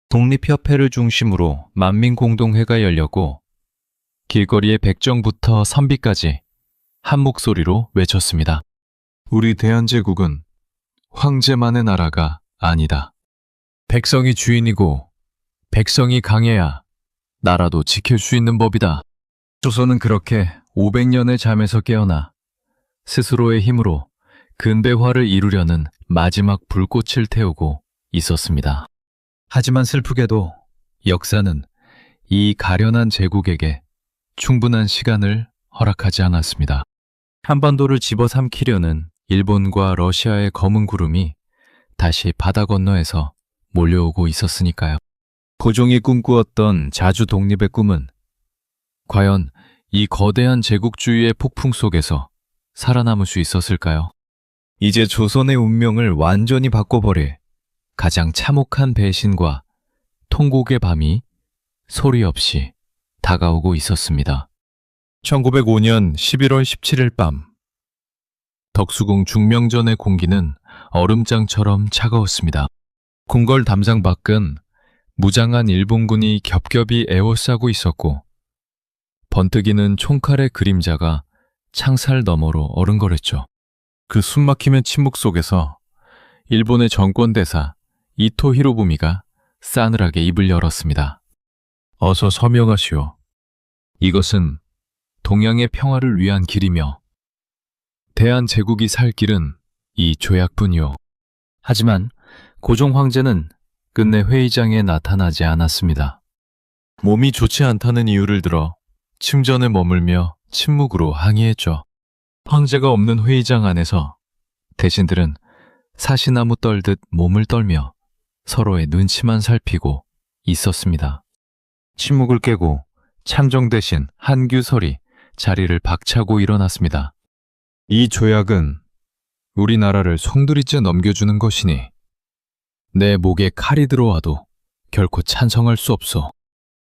독립협회를 중심으로 만민공동회가 열렸고 길거리의 백정부터 선비까지 한 목소리로 외쳤습니다. 우리 대한제국은 황제만의 나라가 아니다. 백성이 주인이고 백성이 강해야 나라도 지킬 수 있는 법이다. 조선은 그렇게 500년의 잠에서 깨어나 스스로의 힘으로 근대화를 이루려는 마지막 불꽃을 태우고 있었습니다. 하지만 슬프게도 역사는 이 가련한 제국에게 충분한 시간을 허락하지 않았습니다. 한반도를 집어삼키려는 일본과 러시아의 검은 구름이 다시 바다 건너에서 몰려오고 있었으니까요. 고종이 꿈꾸었던 자주 독립의 꿈은 과연 이 거대한 제국주의의 폭풍 속에서 살아남을 수 있었을까요? 이제 조선의 운명을 완전히 바꿔버릴 가장 참혹한 배신과 통곡의 밤이 소리 없이 다가오고 있었습니다. 1905년 11월 17일 밤, 덕수궁 중명전의 공기는 얼음장처럼 차가웠습니다. 궁궐 담장 밖은 무장한 일본군이 겹겹이 에워싸고 있었고 번뜩이는 총칼의 그림자가 창살 너머로 어른거렸죠. 그 숨막히는 침묵 속에서 일본의 정권대사 이토 히로부미가 싸늘하게 입을 열었습니다. 어서 서명하시오. 이것은 동양의 평화를 위한 길이며 대한제국이 살 길은 이 조약뿐이오. 하지만 고종 황제는 끝내 회의장에 나타나지 않았습니다. 몸이 좋지 않다는 이유를 들어 침전에 머물며 침묵으로 항의했죠. 황제가 없는 회의장 안에서 대신들은 사시나무 떨듯 몸을 떨며 서로의 눈치만 살피고 있었습니다. 침묵을 깨고 찬종 대신 한규설이 자리를 박차고 일어났습니다. 이 조약은 우리나라를 송두리째 넘겨주는 것이니 내 목에 칼이 들어와도 결코 찬성할 수 없소.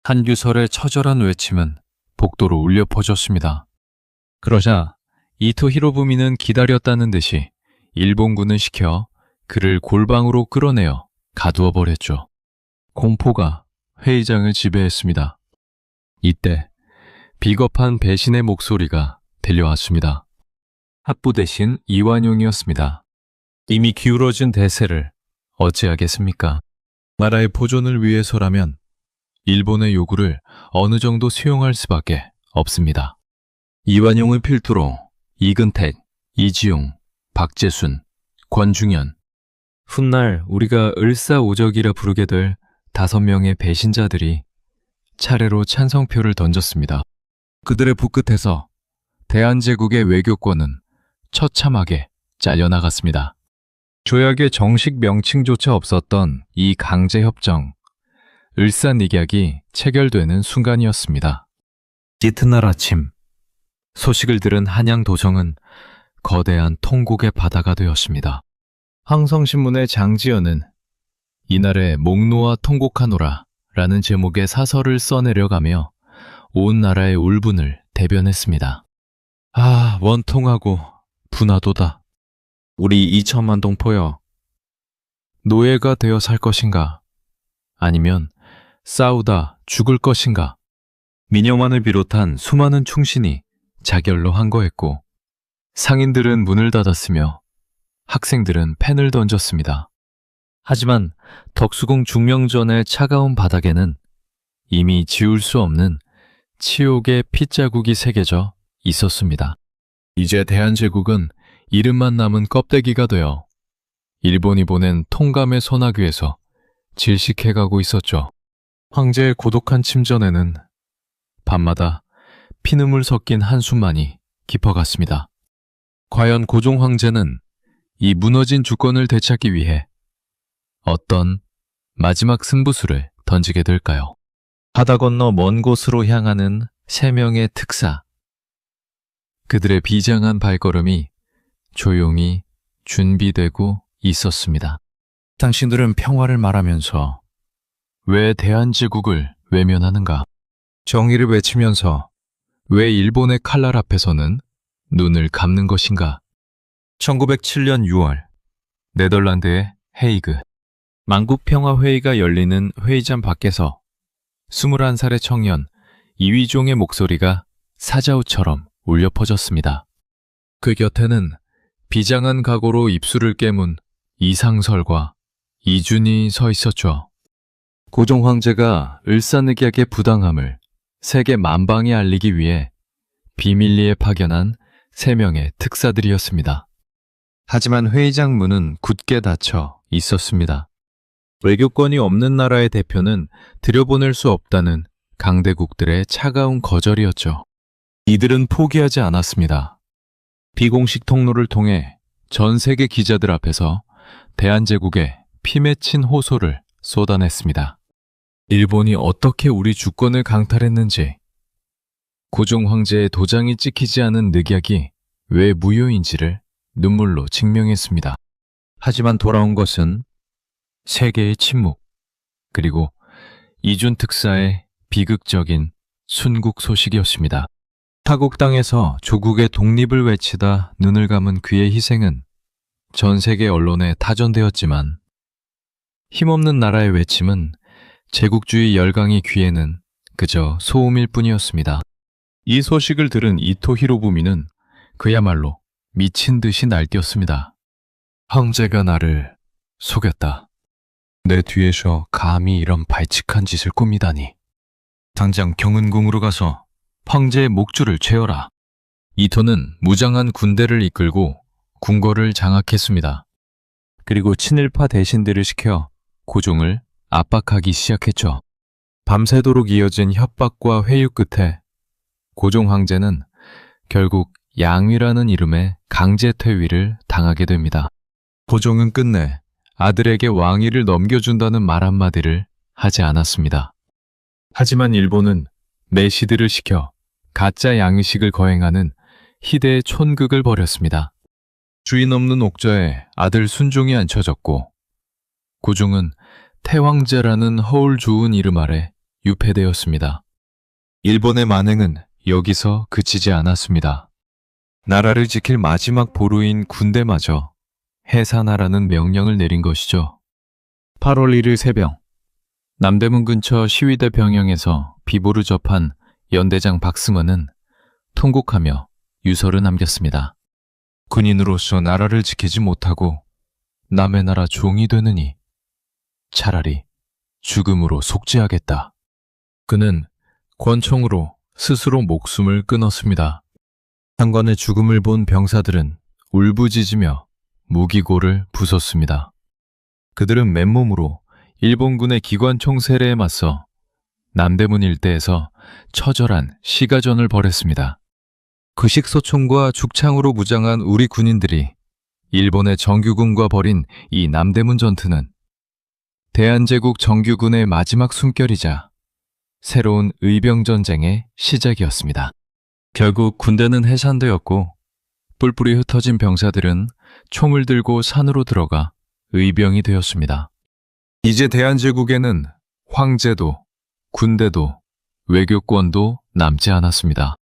한규설의 처절한 외침은 복도로 울려 퍼졌습니다. 그러자 이토 히로부미는 기다렸다는 듯이 일본군을 시켜 그를 골방으로 끌어내어 가두어 버렸죠. 공포가 회의장을 지배했습니다. 이때 비겁한 배신의 목소리가 들려왔습니다. 합부 대신 이완용이었습니다. 이미 기울어진 대세를 어찌하겠습니까? 나라의 보존을 위해서라면 일본의 요구를 어느 정도 수용할 수밖에 없습니다. 이완용을 필두로 이근택, 이지용, 박재순, 권중현, 훗날 우리가 을사오적이라 부르게 될 5명의 배신자들이 차례로 찬성표를 던졌습니다. 그들의 부끝에서 대한제국의 외교권은 처참하게 잘려나갔습니다. 조약의 정식 명칭조차 없었던 이 강제협정, 을사닉약이 체결되는 순간이었습니다. 이튿날 아침, 소식을 들은 한양도정은 거대한 통곡의 바다가 되었습니다. 항성신문의 장지연은 이날에 목놓아 통곡하노라 라는 제목의 사설을 써내려가며 온 나라의 울분을 대변했습니다. 아, 원통하고 분하도다. 우리 2천만 동포여, 노예가 되어 살 것인가? 아니면 싸우다 죽을 것인가? 민영환을 비롯한 수많은 충신이 자결로 항거했고 상인들은 문을 닫았으며 학생들은 펜을 던졌습니다. 하지만 덕수궁 중명전의 차가운 바닥에는 이미 지울 수 없는 치욕의 핏자국이 새겨져 있었습니다. 이제 대한제국은 이름만 남은 껍데기가 되어 일본이 보낸 통감의 소나귀에서 질식해가고 있었죠. 황제의 고독한 침전에는 밤마다 피눈물 섞인 한숨만이 깊어갔습니다. 과연 고종 황제는 이 무너진 주권을 되찾기 위해 어떤 마지막 승부수를 던지게 될까요? 바다 건너 먼 곳으로 향하는 3명의 특사. 그들의 비장한 발걸음이 조용히 준비되고 있었습니다. 당신들은 평화를 말하면서 왜 대한제국을 외면하는가? 정의를 외치면서 왜 일본의 칼날 앞에서는 눈을 감는 것인가? 1907년 6월, 네덜란드의 헤이그. 만국평화회의가 열리는 회의장 밖에서 21살의 청년 이휘종의 목소리가 사자우처럼 울려 퍼졌습니다. 그 곁에는 비장한 각오로 입술을 깨문 이상설과 이준이 서 있었죠. 고종 황제가 을사늑약의 부당함을 세계 만방에 알리기 위해 비밀리에 파견한 3명의 특사들이었습니다. 하지만 회의장 문은 굳게 닫혀 있었습니다. 외교권이 없는 나라의 대표는 들여보낼 수 없다는 강대국들의 차가운 거절이었죠. 이들은 포기하지 않았습니다. 비공식 통로를 통해 전 세계 기자들 앞에서 대한제국에 피 맺힌 호소를 쏟아냈습니다. 일본이 어떻게 우리 주권을 강탈했는지, 고종 황제의 도장이 찍히지 않은 늑약이 왜 무효인지를 눈물로 증명했습니다. 하지만 돌아온 것은 세계의 침묵, 그리고 이준 특사의 비극적인 순국 소식이었습니다. 타국 땅에서 조국의 독립을 외치다 눈을 감은 그의 희생은 전 세계 언론에 타전되었지만 힘없는 나라의 외침은 제국주의 열강의 귀에는 그저 소음일 뿐이었습니다. 이 소식을 들은 이토 히로부미는 그야말로 미친 듯이 날뛰었습니다. 황제가 나를 속였다. 내 뒤에서 감히 이런 발칙한 짓을 꾸미다니. 당장 경은궁으로 가서 황제의 목줄을 채워라. 이토는 무장한 군대를 이끌고 궁궐을 장악했습니다. 그리고 친일파 대신들을 시켜 고종을 압박하기 시작했죠. 밤새도록 이어진 협박과 회유 끝에 고종 황제는 결국 양위라는 이름의 강제 퇴위를 당하게 됩니다. 고종은 끝내 아들에게 왕위를 넘겨준다는 말 한마디를 하지 않았습니다. 하지만 일본은 내시들을 시켜 가짜 양위식을 거행하는 희대의 촌극을 벌였습니다. 주인 없는 옥저에 아들 순종이 앉혀졌고 고종은 태황제라는 허울 좋은 이름 아래 유폐되었습니다. 일본의 만행은 여기서 그치지 않았습니다. 나라를 지킬 마지막 보루인 군대마저 해산하라는 명령을 내린 것이죠. 8월 1일 새벽, 남대문 근처 시위대 병영에서 비보를 접한 연대장 박승원은 통곡하며 유서를 남겼습니다. 군인으로서 나라를 지키지 못하고 남의 나라 종이 되느니 차라리 죽음으로 속죄하겠다. 그는 권총으로 스스로 목숨을 끊었습니다. 상관의 죽음을 본 병사들은 울부짖으며 무기고를 부쉈습니다. 그들은 맨몸으로 일본군의 기관총 세례에 맞서 남대문 일대에서 처절한 시가전을 벌였습니다. 구식소총과 죽창으로 무장한 우리 군인들이 일본의 정규군과 벌인 이 남대문 전투는 대한제국 정규군의 마지막 숨결이자 새로운 의병전쟁의 시작이었습니다. 결국 군대는 해산되었고 뿔뿔이 흩어진 병사들은 총을 들고 산으로 들어가 의병이 되었습니다. 이제 대한제국에는 황제도, 군대도, 외교권도 남지 않았습니다.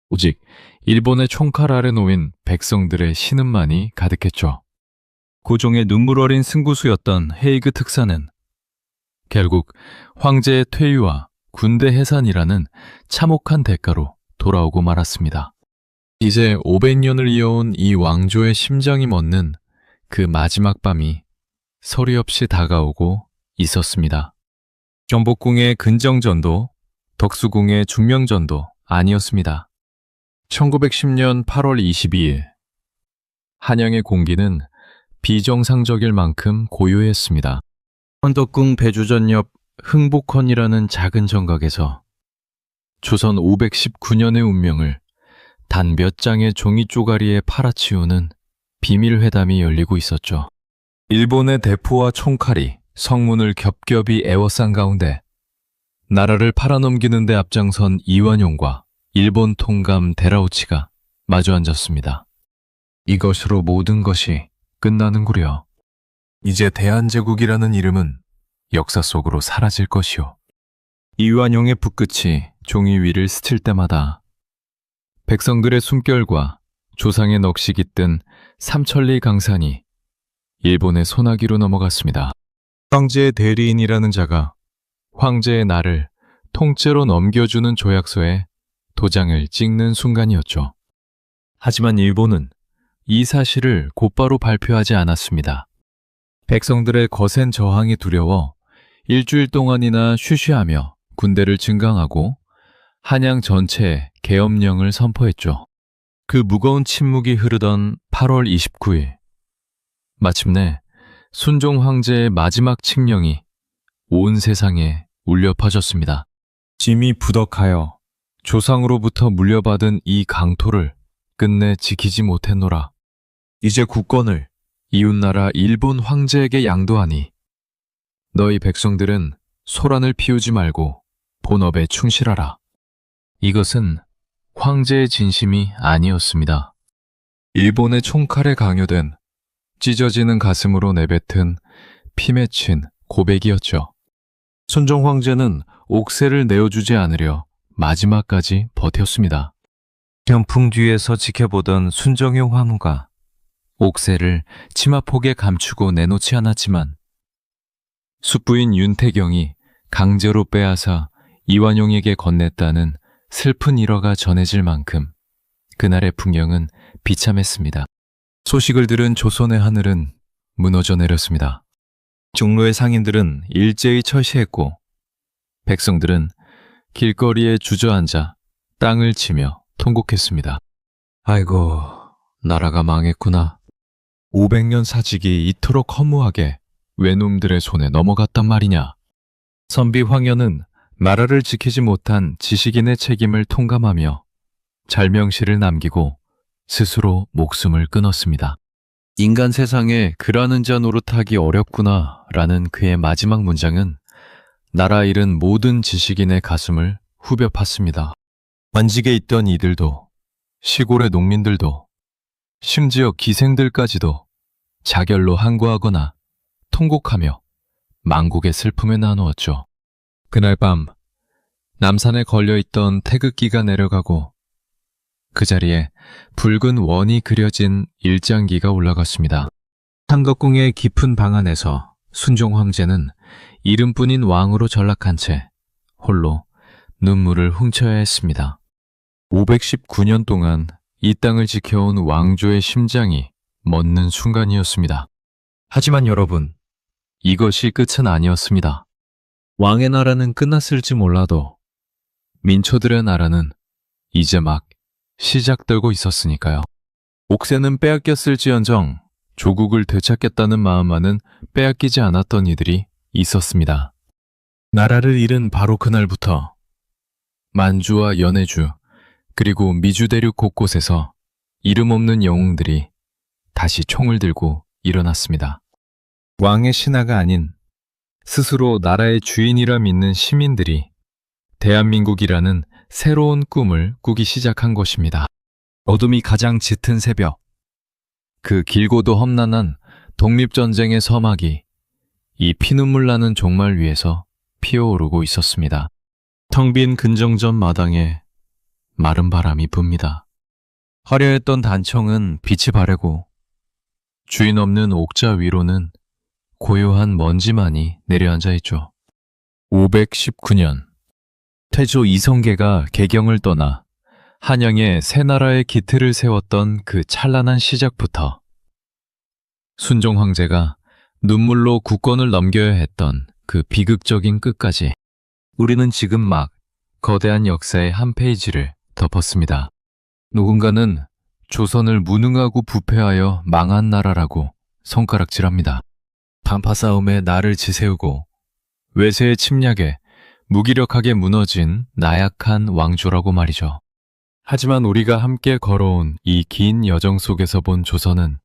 오직 일본의 총칼 아래 놓인 백성들의 신음만이 가득했죠. 고종의 눈물 어린 승부수였던 헤이그 특사는 결국 황제의 퇴위와 군대 해산이라는 참혹한 대가로 돌아오고 말았습니다. 이제 500년을 이어온 이 왕조의 심장이 멎는 그 마지막 밤이 서리 없이 다가오고 있었습니다. 경복궁의 근정전도, 덕수궁의 중명전도 아니었습니다. 1910년 8월 22일, 한양의 공기는 비정상적일 만큼 고요했습니다. 헌덕궁 배주전 옆 흥복헌이라는 작은 정각에서 조선 519년의 운명을 단 몇 장의 종이 쪼가리에 팔아치우는 비밀 회담이 열리고 있었죠. 일본의 대포와 총칼이 성문을 겹겹이 에워싼 가운데 나라를 팔아넘기는 데 앞장선 이완용과 일본 통감 데라우치가 마주 앉았습니다. 이것으로 모든 것이 끝나는구려. 이제 대한제국이라는 이름은 역사 속으로 사라질 것이요. 이완용의 붓끝이 종이 위를 스칠 때마다 백성들의 숨결과 조상의 넋이 깃든 삼천리 강산이 일본의 소나기로 넘어갔습니다. 황제의 대리인이라는 자가 황제의 날을 통째로 넘겨주는 조약서에 도장을 찍는 순간이었죠. 하지만 일본은 이 사실을 곧바로 발표하지 않았습니다. 백성들의 거센 저항이 두려워 일주일 동안이나 쉬쉬하며 군대를 증강하고 한양 전체에 계엄령을 선포했죠. 그 무거운 침묵이 흐르던 8월 29일, 마침내 순종 황제의 마지막 칙령이 온 세상에 울려 퍼졌습니다. 짐이 부덕하여 조상으로부터 물려받은 이 강토를 끝내 지키지 못했노라. 이제 국권을 이웃나라 일본 황제에게 양도하니 너희 백성들은 소란을 피우지 말고 본업에 충실하라. 이것은 황제의 진심이 아니었습니다. 일본의 총칼에 강요된 찢어지는 가슴으로 내뱉은 피 맺힌 고백이었죠. 순종 황제는 옥새를 내어주지 않으려 마지막까지 버텼습니다. 현풍 뒤에서 지켜보던 순정용 황후가 옥새를 치마폭에 감추고 내놓지 않았지만 숙부인 윤태경이 강제로 빼앗아 이완용에게 건넸다는 슬픈 일화가 전해질 만큼 그날의 풍경은 비참했습니다. 소식을 들은 조선의 하늘은 무너져 내렸습니다. 종로의 상인들은 일제히 처시했고 백성들은 길거리에 주저앉아 땅을 치며 통곡했습니다. 아이고, 나라가 망했구나. 500년 사직이 이토록 허무하게 외놈들의 손에 넘어갔단 말이냐. 선비 황현은 나라를 지키지 못한 지식인의 책임을 통감하며 잘명시를 남기고 스스로 목숨을 끊었습니다. 인간 세상에 그라는 자 노릇하기 어렵구나 라는 그의 마지막 문장은 나라 잃은 모든 지식인의 가슴을 후벼 팠습니다. 관직에 있던 이들도, 시골의 농민들도, 심지어 기생들까지도 자결로 항거하거나 통곡하며 망국의 슬픔에 나누었죠. 그날 밤 남산에 걸려있던 태극기가 내려가고 그 자리에 붉은 원이 그려진 일장기가 올라갔습니다. 상덕궁의 깊은 방 안에서 순종 황제는 이름뿐인 왕으로 전락한 채 홀로 눈물을 훔쳐야 했습니다. 519년 동안 이 땅을 지켜온 왕조의 심장이 멎는 순간이었습니다. 하지만 여러분, 이것이 끝은 아니었습니다. 왕의 나라는 끝났을지 몰라도 민초들의 나라는 이제 막 시작되고 있었으니까요. 옥새는 빼앗겼을지언정 조국을 되찾겠다는 마음만은 빼앗기지 않았던 이들이 있었습니다. 나라를 잃은 바로 그날부터 만주와 연해주 그리고 미주 대륙 곳곳에서 이름 없는 영웅들이 다시 총을 들고 일어났습니다. 왕의 신하가 아닌 스스로 나라의 주인이라 믿는 시민들이 대한민국이라는 새로운 꿈을 꾸기 시작한 것입니다. 어둠이 가장 짙은 새벽, 그 길고도 험난한 독립전쟁의 서막이 이 피눈물 나는 종말 위에서 피어오르고 있었습니다. 텅 빈 근정전 마당에 마른 바람이 붑니다. 화려했던 단청은 빛이 바래고 주인 없는 옥자 위로는 고요한 먼지만이 내려앉아 있죠. 519년 태조 이성계가 개경을 떠나 한양에 새 나라의 기틀을 세웠던 그 찬란한 시작부터 순종 황제가 눈물로 국권을 넘겨야 했던 그 비극적인 끝까지 우리는 지금 막 거대한 역사의 한 페이지를 덮었습니다. 누군가는 조선을 무능하고 부패하여 망한 나라라고 손가락질합니다. 반파 싸움에 나를 지세우고 외세의 침략에 무기력하게 무너진 나약한 왕조라고 말이죠. 하지만 우리가 함께 걸어온 이 긴 여정 속에서 본 조선은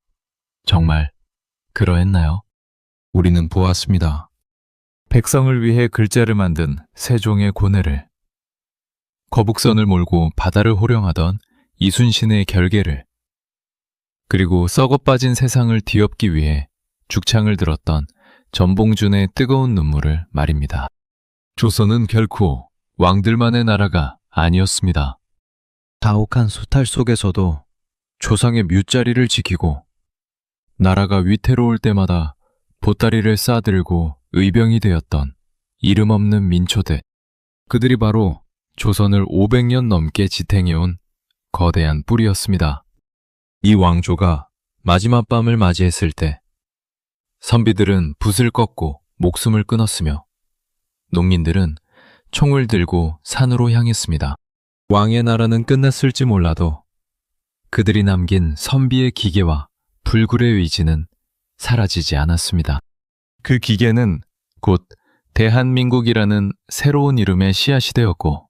정말 그러했나요? 우리는 보았습니다. 백성을 위해 글자를 만든 세종의 고뇌를, 거북선을 몰고 바다를 호령하던 이순신의 결계를, 그리고 썩어 빠진 세상을 뒤엎기 위해 죽창을 들었던 전봉준의 뜨거운 눈물을 말입니다. 조선은 결코 왕들만의 나라가 아니었습니다. 가혹한 수탈 속에서도 조상의 묫자리를 지키고 나라가 위태로울 때마다 보따리를 싸들고 의병이 되었던 이름 없는 민초들, 그들이 바로 조선을 500년 넘게 지탱해온 거대한 뿌리였습니다. 이 왕조가 마지막 밤을 맞이했을 때 선비들은 붓을 꺾고 목숨을 끊었으며 농민들은 총을 들고 산으로 향했습니다. 왕의 나라는 끝났을지 몰라도 그들이 남긴 선비의 기계와 불굴의 의지는 사라지지 않았습니다. 그 기계는 곧 대한민국이라는 새로운 이름의 씨앗이 되었고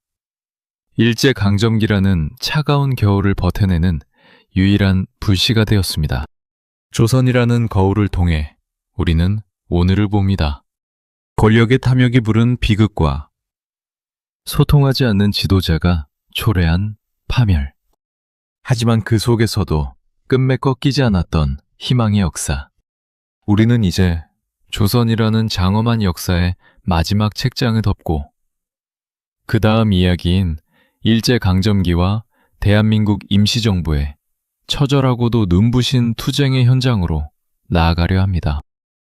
일제강점기라는 차가운 겨울을 버텨내는 유일한 불씨가 되었습니다. 조선이라는 거울을 통해 우리는 오늘을 봅니다. 권력의 탐욕이 부른 비극과 소통하지 않는 지도자가 초래한 파멸. 하지만 그 속에서도 끝내 꺾이지 않았던 희망의 역사. 우리는 이제 조선이라는 장엄한 역사의 마지막 책장을 덮고 그 다음 이야기인 일제강점기와 대한민국 임시정부의 처절하고도 눈부신 투쟁의 현장으로 나아가려 합니다.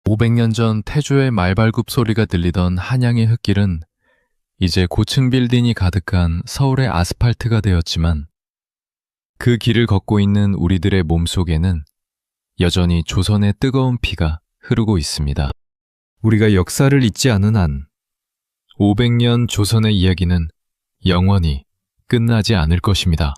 500년 전 태조의 말발굽 소리가 들리던 한양의 흙길은 이제 고층 빌딩이 가득한 서울의 아스팔트가 되었지만 그 길을 걷고 있는 우리들의 몸속에는 여전히 조선의 뜨거운 피가 흐르고 있습니다. 우리가 역사를 잊지 않은 한 500년 조선의 이야기는 영원히 끝나지 않을 것입니다.